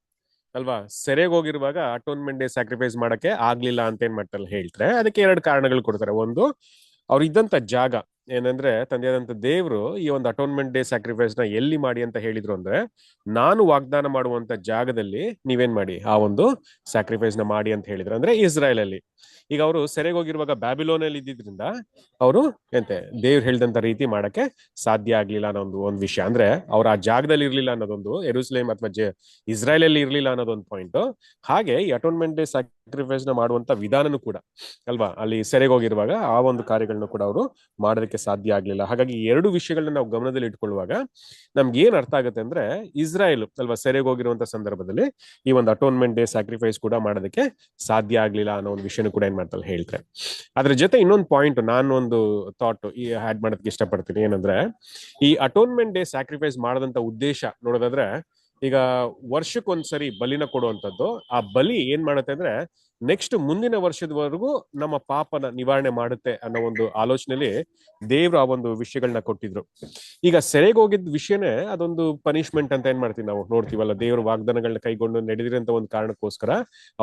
ಅಲ್ವಾ ಸೆರೆಗೆ ಹೋಗಿರುವಾಗ ಅಟೋನ್ಮೆಂಟ್ ಡೇ ಸ್ಯಾಕ್ರಿಫೈಸ್ ಮಾಡಕ್ಕೆ ಆಗ್ಲಿಲ್ಲ ಅಂತ ಏನ್ ಮಾಡ್ತಾರೆ ಹೇಳ್ತಾರೆ. ಅದಕ್ಕೆ 2 ಕಾರಣಗಳು ಕೊಡ್ತಾರೆ. ಒಂದು, ಅವ್ರು ಇದ್ದಂತ ಜಾಗ ಏನಂದ್ರೆ ತಂದೆಯಾದಂತ ದೇವರು ಈ ಒಂದು ಅಟೋನ್ಮೆಂಟ್ ಡೇ ಸ್ಯಾಕ್ರಿಫೈಸ್ ನ ಎಲ್ಲಿ ಮಾಡಿ ಅಂತ ಹೇಳಿದ್ರು ಅಂದ್ರೆ, ನಾನು ವಾಗ್ದಾನ ಮಾಡುವಂತ ಜಾಗದಲ್ಲಿ ನೀವೇನ್ ಮಾಡಿ ಆ ಒಂದು ಸ್ಯಾಕ್ರಿಫೈಸ್ ನ ಮಾಡಿ ಅಂತ ಹೇಳಿದ್ರು. ಅಂದ್ರೆ ಇಸ್ರಾಯೇಲ್ ಅಲ್ಲಿ. ಈಗ ಅವರು ಸೆರೆಗೆ ಹೋಗಿರುವಾಗ ಬ್ಯಾಬಿಲೋನಲ್ಲಿ ಇದ್ದಿದ್ರಿಂದ ಅವರು ದೇವ್ರು ಹೇಳಿದಂತ ರೀತಿ ಮಾಡಕ್ಕೆ ಸಾಧ್ಯ ಆಗ್ಲಿಲ್ಲ ಅನ್ನೋ ಒಂದು ವಿಷಯ. ಅಂದ್ರೆ ಅವ್ರು ಆ ಜಾಗದಲ್ಲಿ ಇರ್ಲಿಲ್ಲ ಅನ್ನೋದೊಂದು, ಯೆರೂಸಲೇಮ್ ಅಥವಾ ಇಸ್ರಾಯೇಲ್ ಅಲ್ಲಿ ಇರ್ಲಿಲ್ಲ ಅನ್ನೋದೊಂದು ಪಾಯಿಂಟ್. ಹಾಗೆ ಈ ಅಟೋನ್ಮೆಂಟ್ ಡೇ ಸ್ಯಾಕ್ರಿಫೈಸ್ ನ ಮಾಡುವಂತ ವಿಧಾನನೂ ಕೂಡ ಅಲ್ವಾ, ಅಲ್ಲಿ ಸೆರೆಗೆ ಹೋಗಿರುವಾಗ ಆ ಒಂದು ಕಾರ್ಯಗಳನ್ನ ಕೂಡ ಅವರು ಮಾಡೋದಕ್ಕೆ ಸಾಧ್ಯ ಆಗ್ಲಿಲ್ಲ. ಹಾಗಾಗಿ 2 ವಿಷಯಗಳನ್ನ ನಾವು ಗಮನದಲ್ಲಿ ಇಟ್ಕೊಳ್ಳುವಾಗ ನಮ್ಗೆ ಏನ್ ಅರ್ಥ ಆಗುತ್ತೆ ಅಂದ್ರೆ, ಇಸ್ರಾಯೇಲ್ ಅಲ್ವಾ ಸೆರೆಗೆ ಹೋಗಿರುವಂತ ಸಂದರ್ಭದಲ್ಲಿ ಈ ಒಂದು ಅಟೋನ್ಮೆಂಟ್ ಡೇ ಸ್ಯಾಕ್ರಿಫೈಸ್ ಕೂಡ ಮಾಡೋದಕ್ಕೆ ಸಾಧ್ಯ ಆಗ್ಲಿಲ್ಲ ಅನ್ನೋ ಒಂದು ವಿಷಯನೂ ಕೂಡ ಏನ್ ಮಾಡ್ತಾರೆ ಹೇಳ್ತಾರೆ. ಅದ್ರ ಜೊತೆ ಇನ್ನೊಂದು ಪಾಯಿಂಟ್ ನಾನು ಒಂದು ಥಾಟ್ ಆಡ್ ಮಾಡೋದಕ್ಕೆ ಇಷ್ಟಪಡ್ತೀನಿ. ಏನಂದ್ರೆ, ಈ ಅಟೋನ್ಮೆಂಟ್ ಡೇ ಸ್ಯಾಕ್ರಿಫೈಸ್ ಮಾಡದಂತ ಉದ್ದೇಶ ನೋಡೋದಾದ್ರೆ ಈಗ ವರ್ಷಕ್ಕೊಂದ್ಸರಿ ಬಲಿನ ಕೊಡುವಂಥದ್ದು. ಆ ಬಲಿ ಏನ್ ಮಾಡುತ್ತೆ ಅಂದ್ರೆ ನೆಕ್ಸ್ಟ್ ಮುಂದಿನ ವರ್ಷದವರೆಗೂ ನಮ್ಮ ಪಾಪನ ನಿವಾರಣೆ ಮಾಡುತ್ತೆ ಅನ್ನೋ ಒಂದು ಆಲೋಚನೆಯಲ್ಲಿ ದೇವ್ರು ಆ ಒಂದು ವಿಷಯಗಳನ್ನ ಕೊಟ್ಟಿದ್ರು. ಈಗ ಸೆರೆಗೆ ಹೋಗಿದ್ದ ವಿಷಯನೇ ಅದೊಂದು ಪನಿಷ್ಮೆಂಟ್ ಅಂತ ಏನ್ ಮಾಡ್ತೀವಿ ನಾವು ನೋಡ್ತೀವಲ್ಲ, ದೇವ್ರ ವಾಗ್ದಾನಗಳನ್ನ ಕೈಗೊಂಡು ನಡೆದಿರೋಂತ ಒಂದು ಕಾರಣಕ್ಕೋಸ್ಕರ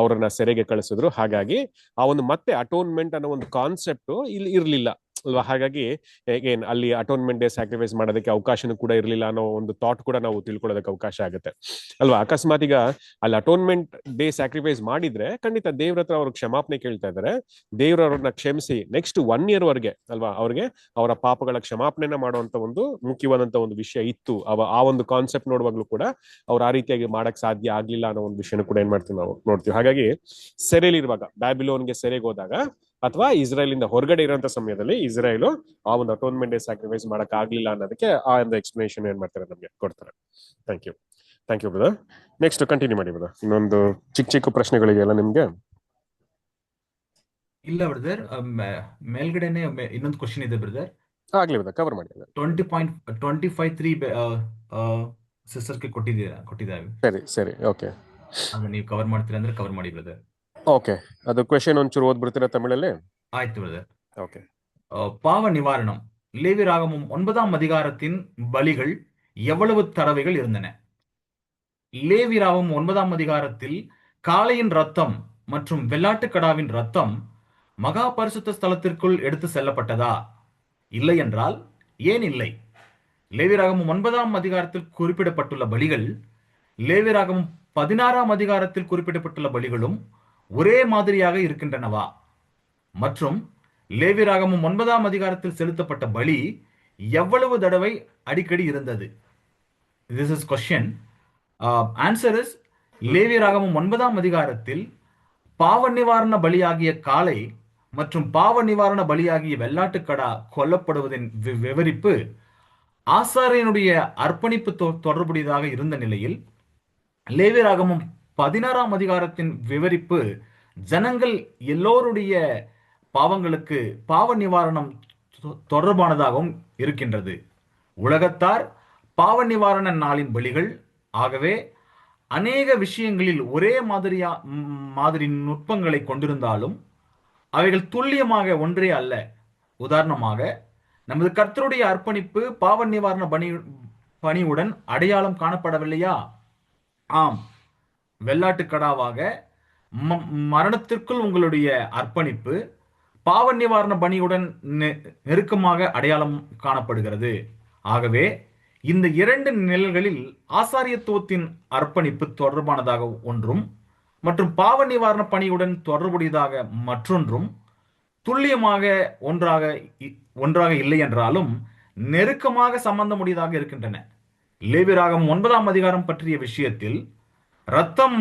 ಅವರನ್ನ ಸೆರೆಗೆ ಕಳಿಸಿದ್ರು. ಹಾಗಾಗಿ ಆ ಒಂದು ಮತ್ತೆ ಅಟೋನ್ಮೆಂಟ್ ಅನ್ನೋ ಒಂದು ಕಾನ್ಸೆಪ್ಟ್ ಇಲ್ಲಿ ಇರ್ಲಿಲ್ಲ ಅಲ್ವಾ. ಹಾಗಾಗಿ ಏನ್ ಅಲ್ಲಿ ಅಟೋನ್ಮೆಂಟ್ ಡೇ ಸ್ಯಾಕ್ರಿಫೈಸ್ ಮಾಡೋದಕ್ಕೆ ಅವಕಾಶನೂ ಕೂಡ ಇರಲಿಲ್ಲ ಅನ್ನೋ ಒಂದು ಥಾಟ್ ಕೂಡ ನಾವು ತಿಳ್ಕೊಳ್ಳೋದಕ್ಕೆ ಅವಕಾಶ ಆಗುತ್ತೆ ಅಲ್ವಾ. ಅಕಸ್ಮಾತ್ ಈಗ ಅಲ್ಲಿ ಅಟೋನ್ಮೆಂಟ್ ಡೇ ಸ್ಯಾಕ್ರಿಫೈಸ್ ಮಾಡಿದ್ರೆ ಖಂಡಿತ ದೇವ್ರ ಹತ್ರ ಅವ್ರ ಕ್ಷಮಾಪಣೆ ಕೇಳ್ತಾ ಇದ್ದಾರೆ. ದೇವ್ರ ಅವ್ರನ್ನ ಕ್ಷಮಿಸಿ ನೆಕ್ಸ್ಟ್ 1 year ವರೆಗೆ ಅಲ್ವಾ ಅವ್ರಿಗೆ ಅವರ ಪಾಪಗಳ ಕ್ಷಮಾಪಣೆನ ಮಾಡುವಂತ ಒಂದು ಮುಖ್ಯವಾದಂತ ಒಂದು ವಿಷಯ ಇತ್ತು. ಆ ಒಂದು ಕಾನ್ಸೆಪ್ಟ್ ನೋಡುವಾಗ್ಲೂ ಕೂಡ ಅವ್ರು ಆ ರೀತಿಯಾಗಿ ಮಾಡಕ್ ಸಾಧ್ಯ ಆಗ್ಲಿಲ್ಲ ಅನ್ನೋ ಒಂದು ವಿಷಯನ ಕೂಡ ಏನ್ ಮಾಡ್ತೀವಿ ನಾವು ನೋಡ್ತೀವಿ. ಹಾಗಾಗಿ ಸೆರೆಲಿರುವಾಗ ಬ್ಯಾಬಿಲೋನ್ಗೆ ಸೆರೆಗೆ ಹೋದಾಗ ಅಥವಾ ಇಸ್ರೇಲ್ ಇಂದ ಹೊರಗಡೆ ಇರೋಂಥ ಸಮಯದಲ್ಲಿ ಇಸ್ರೇಲು ಆ ಒಂದು ಅಟೋನ್ಮೆಂಟ್ ಡೇ ಸ್ಯಾಕ್ರಿಫೈಸ್ ಮಾಡಕ್ ಆಗ್ಲಿಲ್ಲ ಅನ್ನೋದಕ್ಕೆ ಆ ಒಂದು ಎಕ್ಸ್ಪ್ಲನೇಷನ್ ಏನ್ ಮಾಡ್ತಾರೆ ನಮ್ಗೆ ಕೊಡ್ತಾರೆ. Thank you brother. Next continue ಮಾಡಿ ಬ್ರದರ್. ಇನ್ನೊಂದು ಚಿಕ್ಕ ಪ್ರಶ್ನೆಗಳಿಗೆಲ್ಲ ನಿಮ್ಗೆ. ಇಲ್ಲ ಬ್ರದರ್, ಮೇಲ್ಗಡೆನೆ ಇನ್ನೊಂದು ಕ್ವಶನ್ ಇದೆ ಬ್ರದರ್. ಆಗ್ಲಿ ಬ್ರದರ್, ಕವರ್ ಮಾಡಿ. 20.25 ಸಿಸ್ಟರ್ಗೆ ಕೊಟ್ಟಿದ್ದಾರೆ. ಸರಿ ಓಕೆ. ಅದನ್ನ ನೀವು ಕವರ್ ಮಾಡ್ತೀರಾ ಅಂದ್ರೆ ಕವರ್ ಮಾಡಿ ಬ್ರದರ್. ಓಕೆ, ಅದು ಕ್ವೆಶ್ಚನ್ ಒಂಚೂರು ಓದ್ಬಿಡ್ತೀರಾ ತಮಿಳಲ್ಲಿ? ஆயிட்டு வருது. ஓகே. பாவ நிவாரணம். லேவியராகமம் 9ஆம் அதிகாரத்தின் பலிகள் எவ்வளவு தடவைகள் இருந்தன? லேவியராகமம் 9ஆம் அதிகாரத்தில் காளையின் ரத்தம் மற்றும் வெள்ளாட்டுக்கடாவின் ரத்தம் மகா பரிசுத்த ஸ்தலத்திற்குள் எடுத்து செல்லப்பட்டதா? இல்லை என்றால் ஏன் இல்லை? லேவியராகமம் 9ஆம் அதிகாரத்தில் குறிப்பிடப்பட்டுள்ள பலிகள் லேவியராகமம் 16ஆம் அதிகாரத்தில் குறிப்பிடப்பட்டுள்ள பலிகளும் ஒரே மாதிரியாக இருக்கின்றனவா? மற்றும் லேவியராகமம் 9ஆம் அதிகாரத்தில் செலுத்தப்பட்ட பலி எவ்வளவு தடவை அடிக்கடி இருந்தது? This is question. Answer is லேவியராகமம் 9ஆம் அதிகாரத்தில் பாவ நிவாரண பலியாகிய காளை மற்றும் பாவ நிவாரண பலியாகிய வெள்ளாட்டுக்கடா கொல்லப்படுவதின் விவரிப்பு ஆசாரியனுடைய அர்ப்பணிப்பு தொடர்புடையதாக இருந்த நிலையில் லேவியராகமம் 16ஆம் அதிகாரத்தின் விவரிப்பு ஜனங்கள் எல்லோருடைய பாவங்களுக்கு பாவ நிவாரணம் தொடர்பானதாகவும் இருக்கின்றது. உலகத்தார் பாவ நிவாரண நாளின் பலிகள். ஆகவே அநேக விஷயங்களில் ஒரே மாதிரி நுட்பங்களை கொண்டிருந்தாலும் அவைகள் துல்லியமாக ஒன்றே அல்ல. உதாரணமாக நமது கர்த்தருடைய அர்ப்பணிப்பு பாவ நிவாரண பணியுடன் அடையாளம் காணப்படவில்லையா? ஆம், வெள்ளாட்டுக்கடாவாக மரணத்திற்குள் உங்களுடைய அர்ப்பணிப்பு பாவ நிவாரண பணியுடன் நெருக்கமாக அடையாளம் காணப்படுகிறது. ஆகவே இந்த 2 நிலைகளில் ஆசாரியத்துவத்தின் அர்ப்பணிப்பு தொடர்பானதாக ஒன்றும் மற்றும் பாவ நிவாரண பணியுடன் தொடர்புடையதாக மற்றொன்றும் துல்லியமாக ஒன்றாக இல்லை என்றாலும் நெருக்கமாக சம்பந்தமுடையதாக இருக்கின்றன. லேவியராகமம் 9ஆம் அதிகாரம் பற்றிய விஷயத்தில் ரத்தம்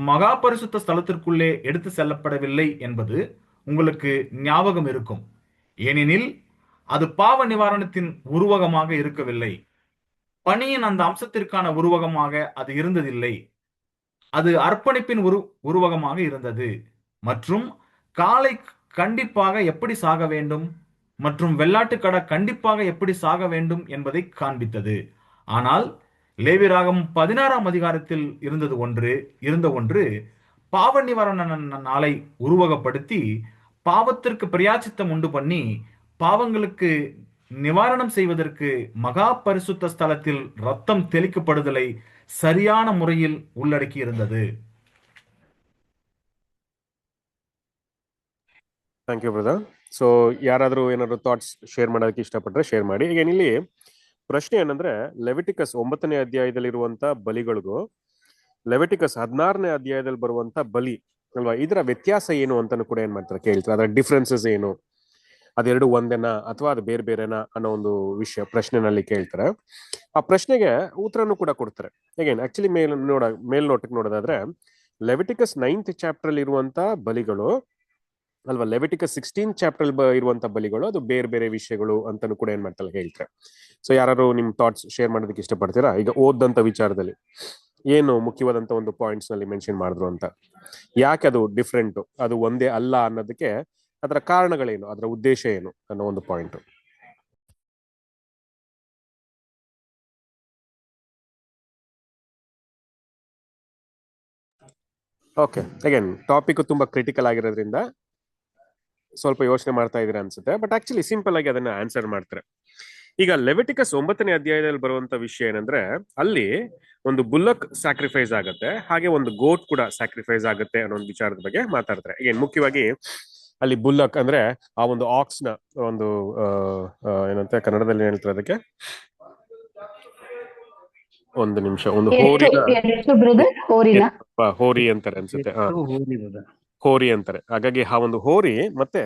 மகா பரிசுத்த ஸ்தலத்திற்குள்ளே எடுத்து செல்லப்படவில்லை என்பது உங்களுக்கு ஞாபகம் இருக்கும். ஏனெனில் அது பாவ நிவாரணத்தின் உருவகமாக இருக்கவில்லை. பணியின் அந்த அம்சத்திற்கான உருவகமாக அது இருந்ததில்லை. அது அர்ப்பணிப்பின் உருவகமாக இருந்தது. மற்றும் காளை கண்டிப்பாக எப்படி சாக வேண்டும் மற்றும் வெள்ளாட்டுக்கடா கண்டிப்பாக எப்படி சாக வேண்டும் என்பதை காண்பித்தது. ஆனால் லேவியராகமம் 16ஆம் அதிகாரத்தில் இருந்த ஒன்று பாவ நிவாரண நாளை உருவகப்படுத்தி பாவத்திற்கு பிராயச்சித்தம் உண்டு பண்ணி பாவங்களுக்கு நிவாரணம் செய்வதற்கு மகா பரிசுத்த ஸ்தலத்தில் ரத்தம் தெளிக்கப்படுதலை சரியான முறையில் உள்ளடக்கி இருந்தது. Thank you brother. ಸೊ ಯಾರಾದರೂ ಏನಾದ್ರು ಥಾಟ್ಸ್ ಶೇರ್ ಮಾಡೋದಕ್ಕೆ ಇಷ್ಟಪಟ್ಟರೆ ಶೇರ್ ಮಾಡಿ. ಈಗ ಇಲ್ಲಿ ಪ್ರಶ್ನೆ ಏನಂದ್ರೆ, ಲೆವಿಟಿಕಸ್ 9ನೇ ಅಧ್ಯಾಯದಲ್ಲಿರುವಂತ ಬಲಿಗಳಿಗೂ ಲೆವಿಟಿಕಸ್ 16ನೇ ಅಧ್ಯಾಯದಲ್ಲಿ ಬರುವಂತ ಬಲಿ ಅಲ್ವಾ, ಇದರ ವ್ಯತ್ಯಾಸ ಏನು ಅಂತಾನು ಕೂಡ ಏನ್ ಮಾಡ್ತಾರೆ ಕೇಳ್ತಾರೆ. ಅದರ ಡಿಫ್ರೆನ್ಸಸ್ ಏನು, ಅದೆರಡು ಒಂದೇನಾ ಅಥವಾ ಅದು ಬೇರೆ ಬೇರೆನಾ ಅನ್ನೋ ಒಂದು ವಿಷಯ ಪ್ರಶ್ನೆನಲ್ಲಿ ಕೇಳ್ತಾರೆ. ಆ ಪ್ರಶ್ನೆಗೆ ಉತ್ತರನು ಕೂಡ ಕೊಡ್ತಾರೆ. ಹೇಗೇನು ಆಕ್ಚುಲಿ ಮೇಲ್ನೋಟಕ್ಕೆ ನೋಡೋದಾದ್ರೆ ಲೆವಿಟಿಕಸ್ 9th ಚಾಪ್ಟರ್ ಅಲ್ಲಿ ಇರುವಂತ ಬಲಿಗಳು ಅಲ್ವಾ, ಲೆವಿಟಿಕಸ್ 16th ಚಾಪ್ಟರ್ ಇರುವಂತ ಬಲಿಗಳು ಅದು ಬೇರೆ ಬೇರೆ ವಿಷಯಗಳು ಅಂತಾನು ಕೂಡ ಏನ್ ಮಾಡ್ತಾರೆ ಹೇಳ್ತಾರೆ. ಸೊ ಯಾರು ನಿಮ್ ಥಾಟ್ಸ್ ಶೇರ್ ಮಾಡೋದಕ್ಕೆ ಇಷ್ಟಪಡ್ತೀರಾ? ಈಗ ಓದಂತ ವಿಚಾರದಲ್ಲಿ ಏನು ಮುಖ್ಯವಾದಂತ ಒಂದು ಪಾಯಿಂಟ್ಸ್ ನಲ್ಲಿ ಮೆನ್ಷನ್ ಮಾಡಿದ್ರು ಅಂತ, ಯಾಕೆ ಅದು ಡಿಫ್ರೆಂಟ್, ಅದು ಒಂದೇ ಅಲ್ಲ ಅನ್ನೋದಕ್ಕೆ ಅದರ ಕಾರಣಗಳೇನು, ಅದರ ಉದ್ದೇಶ ಏನು ಅನ್ನೋ ಒಂದು ಪಾಯಿಂಟ್. ಓಕೆ, ಅಗೇನ್ ಟಾಪಿಕ್ ತುಂಬಾ ಕ್ರಿಟಿಕಲ್ ಆಗಿರೋದ್ರಿಂದ ಸ್ವಲ್ಪ ಯೋಚನೆ ಮಾಡ್ತಾ ಇದ್ದೀರಾ ಅನ್ಸುತ್ತೆ. ಬಟ್ ಆಕ್ಚುಲಿ ಸಿಂಪಲ್ ಆಗಿ ಅದನ್ನ ಆನ್ಸರ್ ಮಾಡ್ತಾರೆ. ಈಗ ಲೆವಿಟಿಕಸ್ 9ನೇ ಅಧ್ಯಾಯದಲ್ಲಿ ಬರುವಂತ ವಿಷಯ ಏನಂದ್ರೆ, ಅಲ್ಲಿ ಒಂದು ಬುಲ್ಲಕ್ ಸ್ಯಾಕ್ರಿಫೈಸ್ ಆಗುತ್ತೆ, ಹಾಗೆ ಒಂದು ಗೋಟ್ ಕೂಡ ಸ್ಯಾಕ್ರಿಫೈಸ್ ಆಗುತ್ತೆ ಅನ್ನೋ ಒಂದು ವಿಚಾರದ ಬಗ್ಗೆ ಮಾತಾಡ್ತಾರೆ. ಈಗ ಮುಖ್ಯವಾಗಿ ಅಲ್ಲಿ ಬುಲ್ಲಕ್ ಅಂದ್ರೆ ಆ ಒಂದು ಆಕ್ಸ್ ನ ಒಂದು ಏನಂತ ಕನ್ನಡದಲ್ಲಿ ಹೇಳ್ತಾರೆ ಅದಕ್ಕೆ, ಒಂದು ನಿಮಿಷ, ಒಂದು ಹೋರಿ ಅಂತಾರೆ ಅನ್ಸುತ್ತೆ, ಹೋರಿ ಅಂತಾರೆ. ಹಾಗಾಗಿ ಆ ಒಂದು ಹೋರಿ ಮತ್ತೆ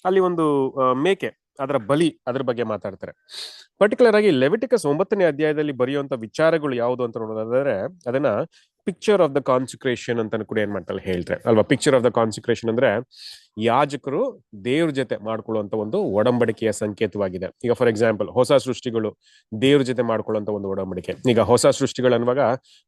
ಅಲ್ಲಿ ಒಂದು ಮೇಕೆ, ಅದರ ಬಲಿ, ಅದ್ರ ಬಗ್ಗೆ ಮಾತಾಡ್ತಾರೆ. ಪರ್ಟಿಕ್ಯುಲರ್ ಆಗಿ ಲೆವಿಟಿಕಸ್ 9ನೇ ಅಧ್ಯಾಯದಲ್ಲಿ ಬರೆಯುವಂತ ವಿಚಾರಗಳು ಯಾವುದು ಅಂತ ನೋಡೋದಾದ್ರೆ, ಅದನ್ನ ಪಿಕ್ಚರ್ ಆಫ್ ದ ಕಾನ್ಸಿಕ್ರೇಷನ್ ಅಂತ ಕೂಡ ಏನ್ ಮಾಡ್ತಾರೆ ಹೇಳ್ತಾರೆ ಅಲ್ವಾ. ಪಿಕ್ಚರ್ ಆಫ್ ದ ಕಾನ್ಸಿಕ್ರೇಷನ್ ಅಂದ್ರೆ ಯಾಜಕರು ದೇವ್ರ ಜೊತೆ ಮಾಡ್ಕೊಳ್ಳುವಂತ ಒಂದು ಒಡಂಬಡಿಕೆಯ ಸಂಕೇತವಾಗಿದೆ. ಈಗ ಫಾರ್ ಎಕ್ಸಾಂಪಲ್ ಹೊಸ ಸೃಷ್ಟಿಗಳು ದೇವ್ರ ಜೊತೆ ಮಾಡ್ಕೊಳ್ಳುವಂತ ಒಂದು ಒಡಂಬಡಿಕೆ. ಈಗ ಹೊಸ ಸೃಷ್ಟಿಗಳು ಅನ್ನುವಾಗ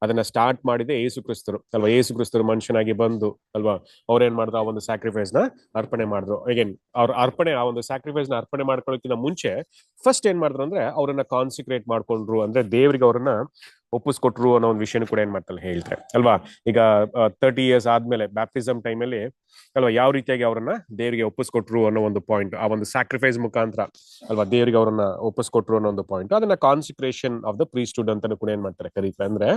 ಅದನ್ನ ಸ್ಟಾರ್ಟ್ ಮಾಡಿದೆ ಯೇಸು ಕ್ರಿಸ್ತರು ಅಲ್ವಾ. ಯೇಸು ಕ್ರಿಸ್ತರು ಮನುಷ್ಯನಾಗಿ ಬಂದು ಅಲ್ವಾ, ಅವ್ರೇನ್ ಮಾಡಿದ್ರು, ಆ ಒಂದು ಸ್ಯಾಕ್ರಿಫೈಸ್ ನ ಅರ್ಪಣೆ ಮಾಡಿದ್ರು. ಅಗೇನ್ ಅವ್ರ ಅರ್ಪಣೆ, ಆ ಒಂದು ಸ್ಯಾಕ್ರಿಫೈಸ್ ನ ಅರ್ಪಣೆ ಮಾಡ್ಕೊಳ್ಳೋಕ್ಕಿಂತ ಮುಂಚೆ ಫಸ್ಟ್ ಏನ್ ಮಾಡಿದ್ರು ಅಂದ್ರೆ ಅವ್ರನ್ನ ಕಾನ್ಸಿಕ್ರೇಟ್ ಮಾಡ್ಕೊಂಡ್ರು, ಅಂದ್ರೆ ದೇವ್ರಿಗೆ ಅವ್ರನ್ನ ಒಪ್ಪಿಸ್ಕೊಟ್ರು ಅನ್ನೋ ಒಂದು ವಿಷಯನ ಕೂಡ ಏನ್ ಮಾಡ್ತಾರೆ ಹೇಳ್ತಾರೆ ಅಲ್ವಾ. ಈಗ 30 years ಆದ್ಮೇಲೆ ಬ್ಯಾಪ್ಟಿಸಮ್ ಟೈಮಲ್ಲಿ ಅಲ್ವಾ, ಯಾವ ರೀತಿಯಾಗಿ ಅವ್ರನ್ನ ದೇವರಿಗೆ ಒಪ್ಪಿಸ್ಕೊಟ್ರು ಅನ್ನೋ ಒಂದು ಪಾಯಿಂಟ್, ಆ ಒಂದು ಸ್ಯಾಕ್ರಿಫೈಸ್ ಮುಖಾಂತರ ಅಲ್ವಾ ದೇವರಿಗೆ ಅವ್ರನ್ನ ಒಪ್ಪಿಸ್ಕೊಟ್ರು ಅನ್ನೋ ಒಂದು ಪಾಯಿಂಟ್, ಅದನ್ನ ಕಾನ್ಸಿಕ್ರೇಷನ್ ಆಫ್ ದ ಪ್ರೀಸ್ಟ್ಹುಡ್ ಅಂತಾನು ಕೂಡ ಏನ್ ಮಾಡ್ತಾರೆ ಕರೀತಾರೆ. ಅಂದ್ರೆ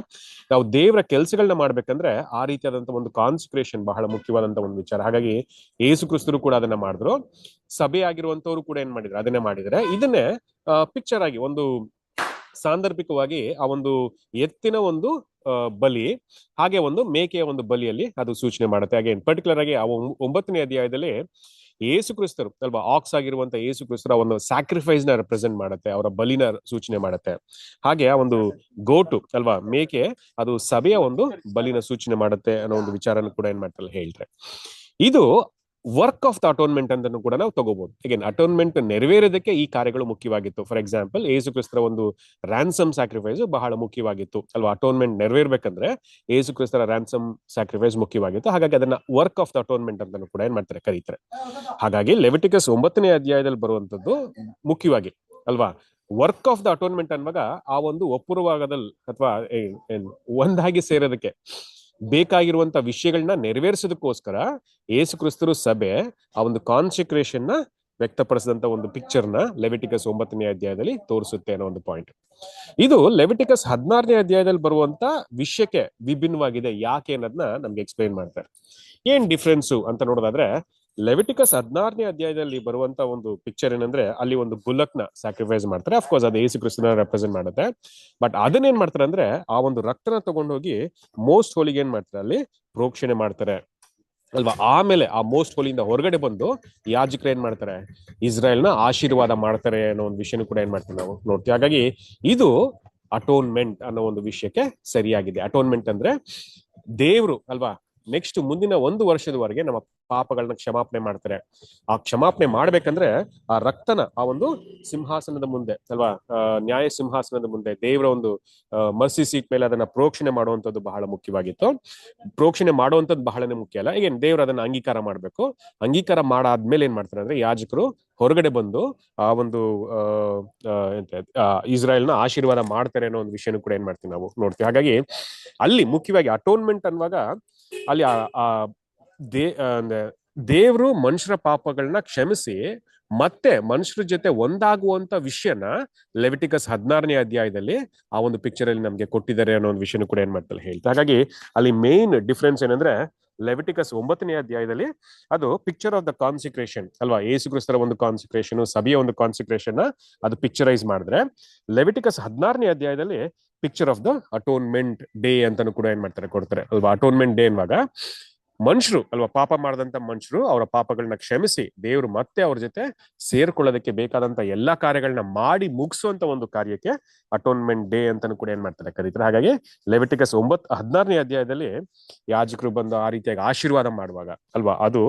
ನಾವು ದೇವರ ಕೆಲಸಗಳನ್ನ ಮಾಡ್ಬೇಕಂದ್ರೆ ಆ ರೀತಿಯಾದಂತ ಒಂದು ಕಾನ್ಸಿಕ್ರೇಷನ್ ಬಹಳ ಮುಖ್ಯವಾದಂತ ಒಂದು ವಿಚಾರ. ಹಾಗಾಗಿ ಯೇಸು ಕ್ರಿಸ್ತರು ಕೂಡ ಅದನ್ನ ಮಾಡಿದ್ರು, ಸಭೆ ಆಗಿರುವಂತವ್ರು ಕೂಡ ಏನ್ ಮಾಡಿದ್ರು, ಅದನ್ನೇ ಮಾಡಿದ್ರೆ. ಇದನ್ನೇ ಪಿಕ್ಚರ್ ಆಗಿ ಒಂದು ಸಾಂದರ್ಭಿಕವಾಗಿ ಆ ಒಂದು ಎತ್ತಿನ ಒಂದು ಬಲಿ ಹಾಗೆ ಒಂದು ಮೇಕೆಯ ಒಂದು ಬಲಿಯಲ್ಲಿ ಅದು ಸೂಚನೆ ಮಾಡುತ್ತೆ. ಹಾಗೆ ಪರ್ಟಿಕ್ಯುಲರ್ ಆಗಿ ಆ 9ನೇ ಅಧ್ಯಾಯದಲ್ಲಿ ಯೇಸು ಕ್ರಿಸ್ತರು ಅಲ್ವಾ, ಆಕ್ಸ್ ಆಗಿರುವಂತ ಯೇಸು ಕ್ರಿಸ್ತರು ಒಂದು ಸ್ಯಾಕ್ರಿಫೈಸ್ ನ ರೆಪ್ರೆಸೆಂಟ್ ಮಾಡುತ್ತೆ, ಅವರ ಬಲಿನ ಸೂಚನೆ ಮಾಡುತ್ತೆ. ಹಾಗೆ ಆ ಒಂದು ಗೋಟು ಅಲ್ವಾ, ಮೇಕೆ, ಅದು ಸಭೆಯ ಒಂದು ಬಲಿನ ಸೂಚನೆ ಮಾಡುತ್ತೆ ಅನ್ನೋ ಒಂದು ವಿಚಾರನ ಕೂಡ ಏನ್ ಮಾಡ್ತಾರೆ ಹೇಳ್ತಾರೆ. ಇದು ವರ್ಕ್ ಆಫ್ ದ ಅಟೋನ್ಮೆಂಟ್ ಅಂತ ಕೂಡ ನಾವು ತಗೋಬಹುದು. ಅಗೇನ್ ಅಟೋನ್ಮೆಂಟ್ ನೆರವೇರೋದಕ್ಕೆ ಈ ಕಾರ್ಯಗಳು ಮುಖ್ಯವಾಗಿತ್ತು. ಫಾರ್ ಎಕ್ಸಾಂಪಲ್ ಯೇಸು ಕ್ರಿಸ್ತರ ಒಂದು ರ್ಯಾನ್ಸಮ್ ಸ್ಯಾಕ್ರಿಫೈಸ್ ಬಹಳ ಮುಖ್ಯವಾಗಿತ್ತು ಅಲ್ವಾ. ಅಟೋನ್ಮೆಂಟ್ ನೆರವೇರ್ಬೇಕಂದ್ರೆ ಯೇಸು ಕ್ರಿಸ್ತರ ರ್ಯಾನ್ಸಮ್ ಸ್ಯಾಕ್ರಿಫೈಸ್ ಮುಖ್ಯವಾಗಿತ್ತು. ಹಾಗಾಗಿ ಅದನ್ನ ವರ್ಕ್ ಆಫ್ ದ ಅಟೋನ್ಮೆಂಟ್ ಅಂತ ಕೂಡ ಏನ್ ಮಾಡ್ತಾರೆ ಕರೀತಾರೆ. ಹಾಗಾಗಿ ಲೆವಿಟಿಕಸ್ 9ನೇ ಅಧ್ಯಾಯದಲ್ಲಿ ಬರುವಂತದ್ದು ಮುಖ್ಯವಾಗಿ ಅಲ್ವಾ, ವರ್ಕ್ ಆಫ್ ದ ಅಟೋನ್ಮೆಂಟ್ ಅನ್ನುವಾಗ ಆ ಒಂದು ಒಪ್ಪುರವಾಗದಲ್ಲಿ ಅಥವಾ ಒಂದಾಗಿ ಸೇರೋದಕ್ಕೆ ಬೇಕಾಗಿರುವಂತ ವಿಷಯಗಳನ್ನ ನೆರವೇರಿಸೋದಕ್ಕೋಸ್ಕರ ಯೇಸು ಕ್ರಿಸ್ತರು ಸಭೆ ಆ ಒಂದು ಕಾನ್ಸಿಕ್ರೇಷನ್ ನ ವ್ಯಕ್ತಪಡಿಸಿದಂತ ಒಂದು ಪಿಕ್ಚರ್ ನ ಲೆವಿಟಿಕಸ್ 9ನೇ ಅಧ್ಯಾಯದಲ್ಲಿ ತೋರಿಸುತ್ತೆ ಅನ್ನೋ ಒಂದು ಪಾಯಿಂಟ್. ಇದು ಲೆವಿಟಿಕಸ್ 16ನೇ ಅಧ್ಯಾಯದಲ್ಲಿ ಬರುವಂತ ವಿಷಯಕ್ಕೆ ವಿಭಿನ್ನವಾಗಿದೆ. ಯಾಕೆ ಅನ್ನೋದನ್ನ ನಮ್ಗೆ ಎಕ್ಸ್ಪ್ಲೈನ್ ಮಾಡ್ತಾರೆ. ಏನ್ ಡಿಫ್ರೆನ್ಸು ಅಂತ ನೋಡೋದಾದ್ರೆ, ಲೆವಿಟಿಕಸ್ 16ನೇ ಅಧ್ಯಾಯದಲ್ಲಿ ಬರುವಂತ ಒಂದು ಪಿಕ್ಚರ್ ಏನಂದ್ರೆ, ಅಲ್ಲಿ ಒಂದು ಬುಲ್ಲಕ್ ನ ಸ್ಯಾಕ್ರಿಫೈಸ್ ಮಾಡ್ತಾರೆ. ಅಫ್ಕೋರ್ಸ್ ಅದು ಯೇಸು ಕ್ರಿಸ್ತನ ರೆಪ್ರೆಸೆಂಟ್ ಮಾಡುತ್ತೆ. ಬಟ್ ಅದನ್ನೇನ್ ಮಾಡ್ತಾರೆ ಅಂದ್ರೆ, ಆ ಒಂದು ರಕ್ತನ ತಗೊಂಡೋಗಿ ಮೋಸ್ಟ್ ಹೋಲಿಗೆ ಏನ್ ಮಾಡ್ತಾರೆ, ಅಲ್ಲಿ ಪ್ರೋಕ್ಷಣೆ ಮಾಡ್ತಾರೆ ಅಲ್ವಾ. ಆಮೇಲೆ ಆ ಮೋಸ್ಟ್ ಹೋಲಿಯಿಂದ ಹೊರಗಡೆ ಬಂದು ಯಾಜಕರು ಏನ್ ಮಾಡ್ತಾರೆ, ಇಸ್ರಾಯೇಲ್ನ ಆಶೀರ್ವಾದ ಮಾಡ್ತಾರೆ ಅನ್ನೋ ಒಂದು ವಿಷಯನೂ ಕೂಡ ಏನ್ ಮಾಡ್ತೀವಿ ನಾವು ನೋಡ್ತೀವಿ. ಹಾಗಾಗಿ ಇದು ಅಟೋನ್ಮೆಂಟ್ ಅನ್ನೋ ಒಂದು ವಿಷಯಕ್ಕೆ ಸರಿಯಾಗಿದೆ. ಅಟೋನ್ಮೆಂಟ್ ಅಂದ್ರೆ ದೇವ್ರು ಅಲ್ವಾ ನೆಕ್ಸ್ಟ್ ಮುಂದಿನ 1 ವರ್ಷದವರೆಗೆ ನಮ್ಮ ಪಾಪಗಳನ್ನ ಕ್ಷಮಾಪಣೆ ಮಾಡ್ತಾರೆ. ಆ ಕ್ಷಮಾಪಣೆ ಮಾಡ್ಬೇಕಂದ್ರೆ ಆ ರಕ್ತನ ಆ ಒಂದು ಸಿಂಹಾಸನದ ಮುಂದೆ ಅಲ್ವಾ, ನ್ಯಾಯ ಸಿಂಹಾಸನದ ಮುಂದೆ ದೇವರ ಒಂದು ಮರ್ಸಿ ಸೀಟ್ ಮೇಲೆ ಅದನ್ನ ಪ್ರೋಕ್ಷಣೆ ಮಾಡುವಂತದ್ದು ಬಹಳ ಮುಖ್ಯವಾಗಿತ್ತು. ಪ್ರೋಕ್ಷಣೆ ಮಾಡುವಂತದ್ದು ಬಹಳನೇ ಮುಖ್ಯ ಅಲ್ಲ. ಈಗ ದೇವ್ರು ಅದನ್ನ ಅಂಗೀಕಾರ ಮಾಡ್ಬೇಕು. ಅಂಗೀಕಾರ ಮಾಡಾದ್ಮೇಲೆ ಏನ್ ಮಾಡ್ತಾರೆ ಅಂದ್ರೆ, ಯಾಜಕರು ಹೊರಗಡೆ ಬಂದು ಆ ಒಂದು ಇಸ್ರಾಯೇಲ್ನ ಆಶೀರ್ವಾದ ಮಾಡ್ತಾರೆ ಅನ್ನೋ ಒಂದು ವಿಷಯನೂ ಕೂಡ ಏನ್ ಮಾಡ್ತೀವಿ ನಾವು ನೋಡ್ತೀವಿ. ಹಾಗಾಗಿ ಅಲ್ಲಿ ಮುಖ್ಯವಾಗಿ ಅಟೋನ್ಮೆಂಟ್ ಅನ್ನುವಾಗ ಅಲ್ಲಿ ದೇವ್ರು ಮನುಷ್ಯರ ಪಾಪಗಳನ್ನ ಕ್ಷಮಿಸಿ ಮತ್ತೆ ಮನುಷ್ಯರ ಜೊತೆ ಒಂದಾಗುವಂತ ವಿಷಯನ ಲೆವಿಟಿಕಸ್ 16ನೇ ಅಧ್ಯಾಯದಲ್ಲಿ ಆ ಒಂದು ಪಿಕ್ಚರ್ ಅಲ್ಲಿ ನಮ್ಗೆ ಕೊಟ್ಟಿದ್ದಾರೆ ಅನ್ನೋ ಒಂದು ವಿಷಯನೂ ಕೂಡ ಏನ್ ಮಾಡ್ತಾರೆ ಹೇಳ್ತಾರೆ. ಹಾಗಾಗಿ ಅಲ್ಲಿ ಮೇನ್ ಡಿಫ್ರೆನ್ಸ್ ಏನಂದ್ರೆ, ಲೆವಿಟಿಕಸ್ 9ನೇ ಅಧ್ಯಾಯದಲ್ಲಿ ಅದು ಪಿಕ್ಚರ್ ಆಫ್ ದ ಕಾನ್ಸಿಕ್ರೇಷನ್ ಅಲ್ವಾ, ಯೇಸು ಕ್ರಿಸ್ತರ ಒಂದು ಕಾನ್ಸಿಕ್ರೇಷನ್, ಸಭೆಯ ಒಂದು ಕಾನ್ಸಿಕ್ರೇಷನ್ ಅದು ಪಿಕ್ಚರೈಸ್ ಮಾಡಿದ್ರೆ, ಲೆವಿಟಿಕಸ್ 16ನೇ ಅಧ್ಯಾಯದಲ್ಲಿ picture of the atonement day ಅಂತಾನು ಕೂಡ ಏನ್ ಮಾಡ್ತಾರೆ ಕೊಡ್ತಾರೆ ಅಲ್ವಾ. ಅಟೋನ್ಮೆಂಟ್ ಡೇ ಅನ್ನುವಾಗ ಮನುಷ್ಯರು ಅಲ್ವಾ, ಪಾಪ ಮಾಡದಂತ ಮನುಷ್ಯರು ಅವರ ಪಾಪಗಳನ್ನ ಕ್ಷಮಿಸಿ ದೇವ್ರು ಮತ್ತೆ ಅವ್ರ ಜೊತೆ ಸೇರ್ಕೊಳ್ಳೋದಕ್ಕೆ ಬೇಕಾದಂತ ಎಲ್ಲಾ ಕಾರ್ಯಗಳನ್ನ ಮಾಡಿ ಮುಗಿಸುವಂತ ಒಂದು ಕಾರ್ಯಕ್ಕೆ ಅಟೋನ್ಮೆಂಟ್ ಡೇ ಅಂತಾನು ಕೂಡ ಏನ್ ಮಾಡ್ತಾರೆ ಕರೀತಾರೆ. ಹಾಗಾಗಿ ಲೆವಿಟಿಕಸ್ 16ನೇ ಅಧ್ಯಾಯದಲ್ಲಿ ಯಾಜಕರು ಬಂದು ಆ ರೀತಿಯಾಗಿ ಆಶೀರ್ವಾದ ಮಾಡುವಾಗ ಅಲ್ವಾ, ಅದು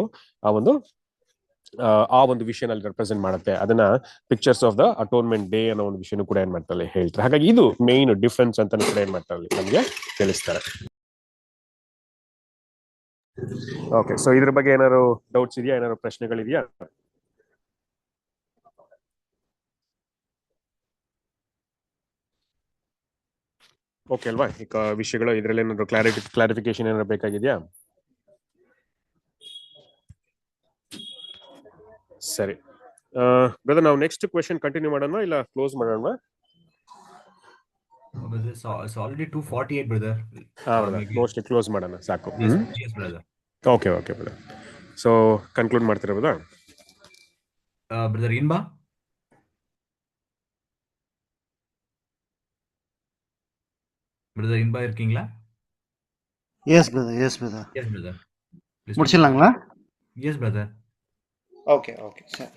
ಆ ಒಂದು ವಿಷಯನಲ್ಲಿ ರೆಪ್ರೆಸೆಂಟ್ ಮಾಡುತ್ತೆ. ಅದನ್ನ pictures of the atonement day ಅನ್ನೋ ಒಂದು ವಿಷಯನೂ ಕೂಡ ಏನ್ ಮಾಡ್ತಾರೆ ಹೇಳ್ತಾರೆ. ಹಾಗಾಗಿ ಇದು ಮೇನ್ ಡಿಫ್ರೆನ್ಸ್ ಅಂತ ಕೂಡ ಏನ್ ಮಾಡ್ತಾರೆ ನಮ್ಗೆ ತಿಳಿಸ್ತಾರೆ. ಓಕೆ, ಸೊ ಇದ್ರ ಬಗ್ಗೆ ಏನಾದ್ರು ಡೌಟ್ಸ್ ಇದೆಯಾ, ಏನಾದ್ರು ಪ್ರಶ್ನೆಗಳಿದೆಯಾ? ಓಕೆ ಅಲ್ವಾ, ಈಗ ವಿಷಯಗಳು ಇದ್ರಲ್ಲಿ ಏನಾದ್ರು ಕ್ಲಾರಿಫಿಕೇಶನ್ ಏನಾದ್ರು ಬೇಕಾಗಿದೆಯಾ? ಸರಿ ಬ್ರದರ್, ನಾವು ನೆಕ್ಸ್ಟ್ ಕ್ವೆಶನ್ ಕಂಟಿನ್ಯೂ ಮಾಡೋಣ ಇಲ್ಲ ಕ್ಲೋಸ್ ಮಾಡೋಣ? It's already 2:48, brother. Mostly close ಮಾಡೋಣ, ಸಾಕು. Yes, brother. Okay brother. So conclude ಮಾಡ್ತೀರಾ brother? Brother Inba? Brother Inba இருக்கீங்களா? Yes brother, yes brother. Yes, brother. Please முடிச்சிடலாங்களா? Yes, brother. ஓகே, சரி.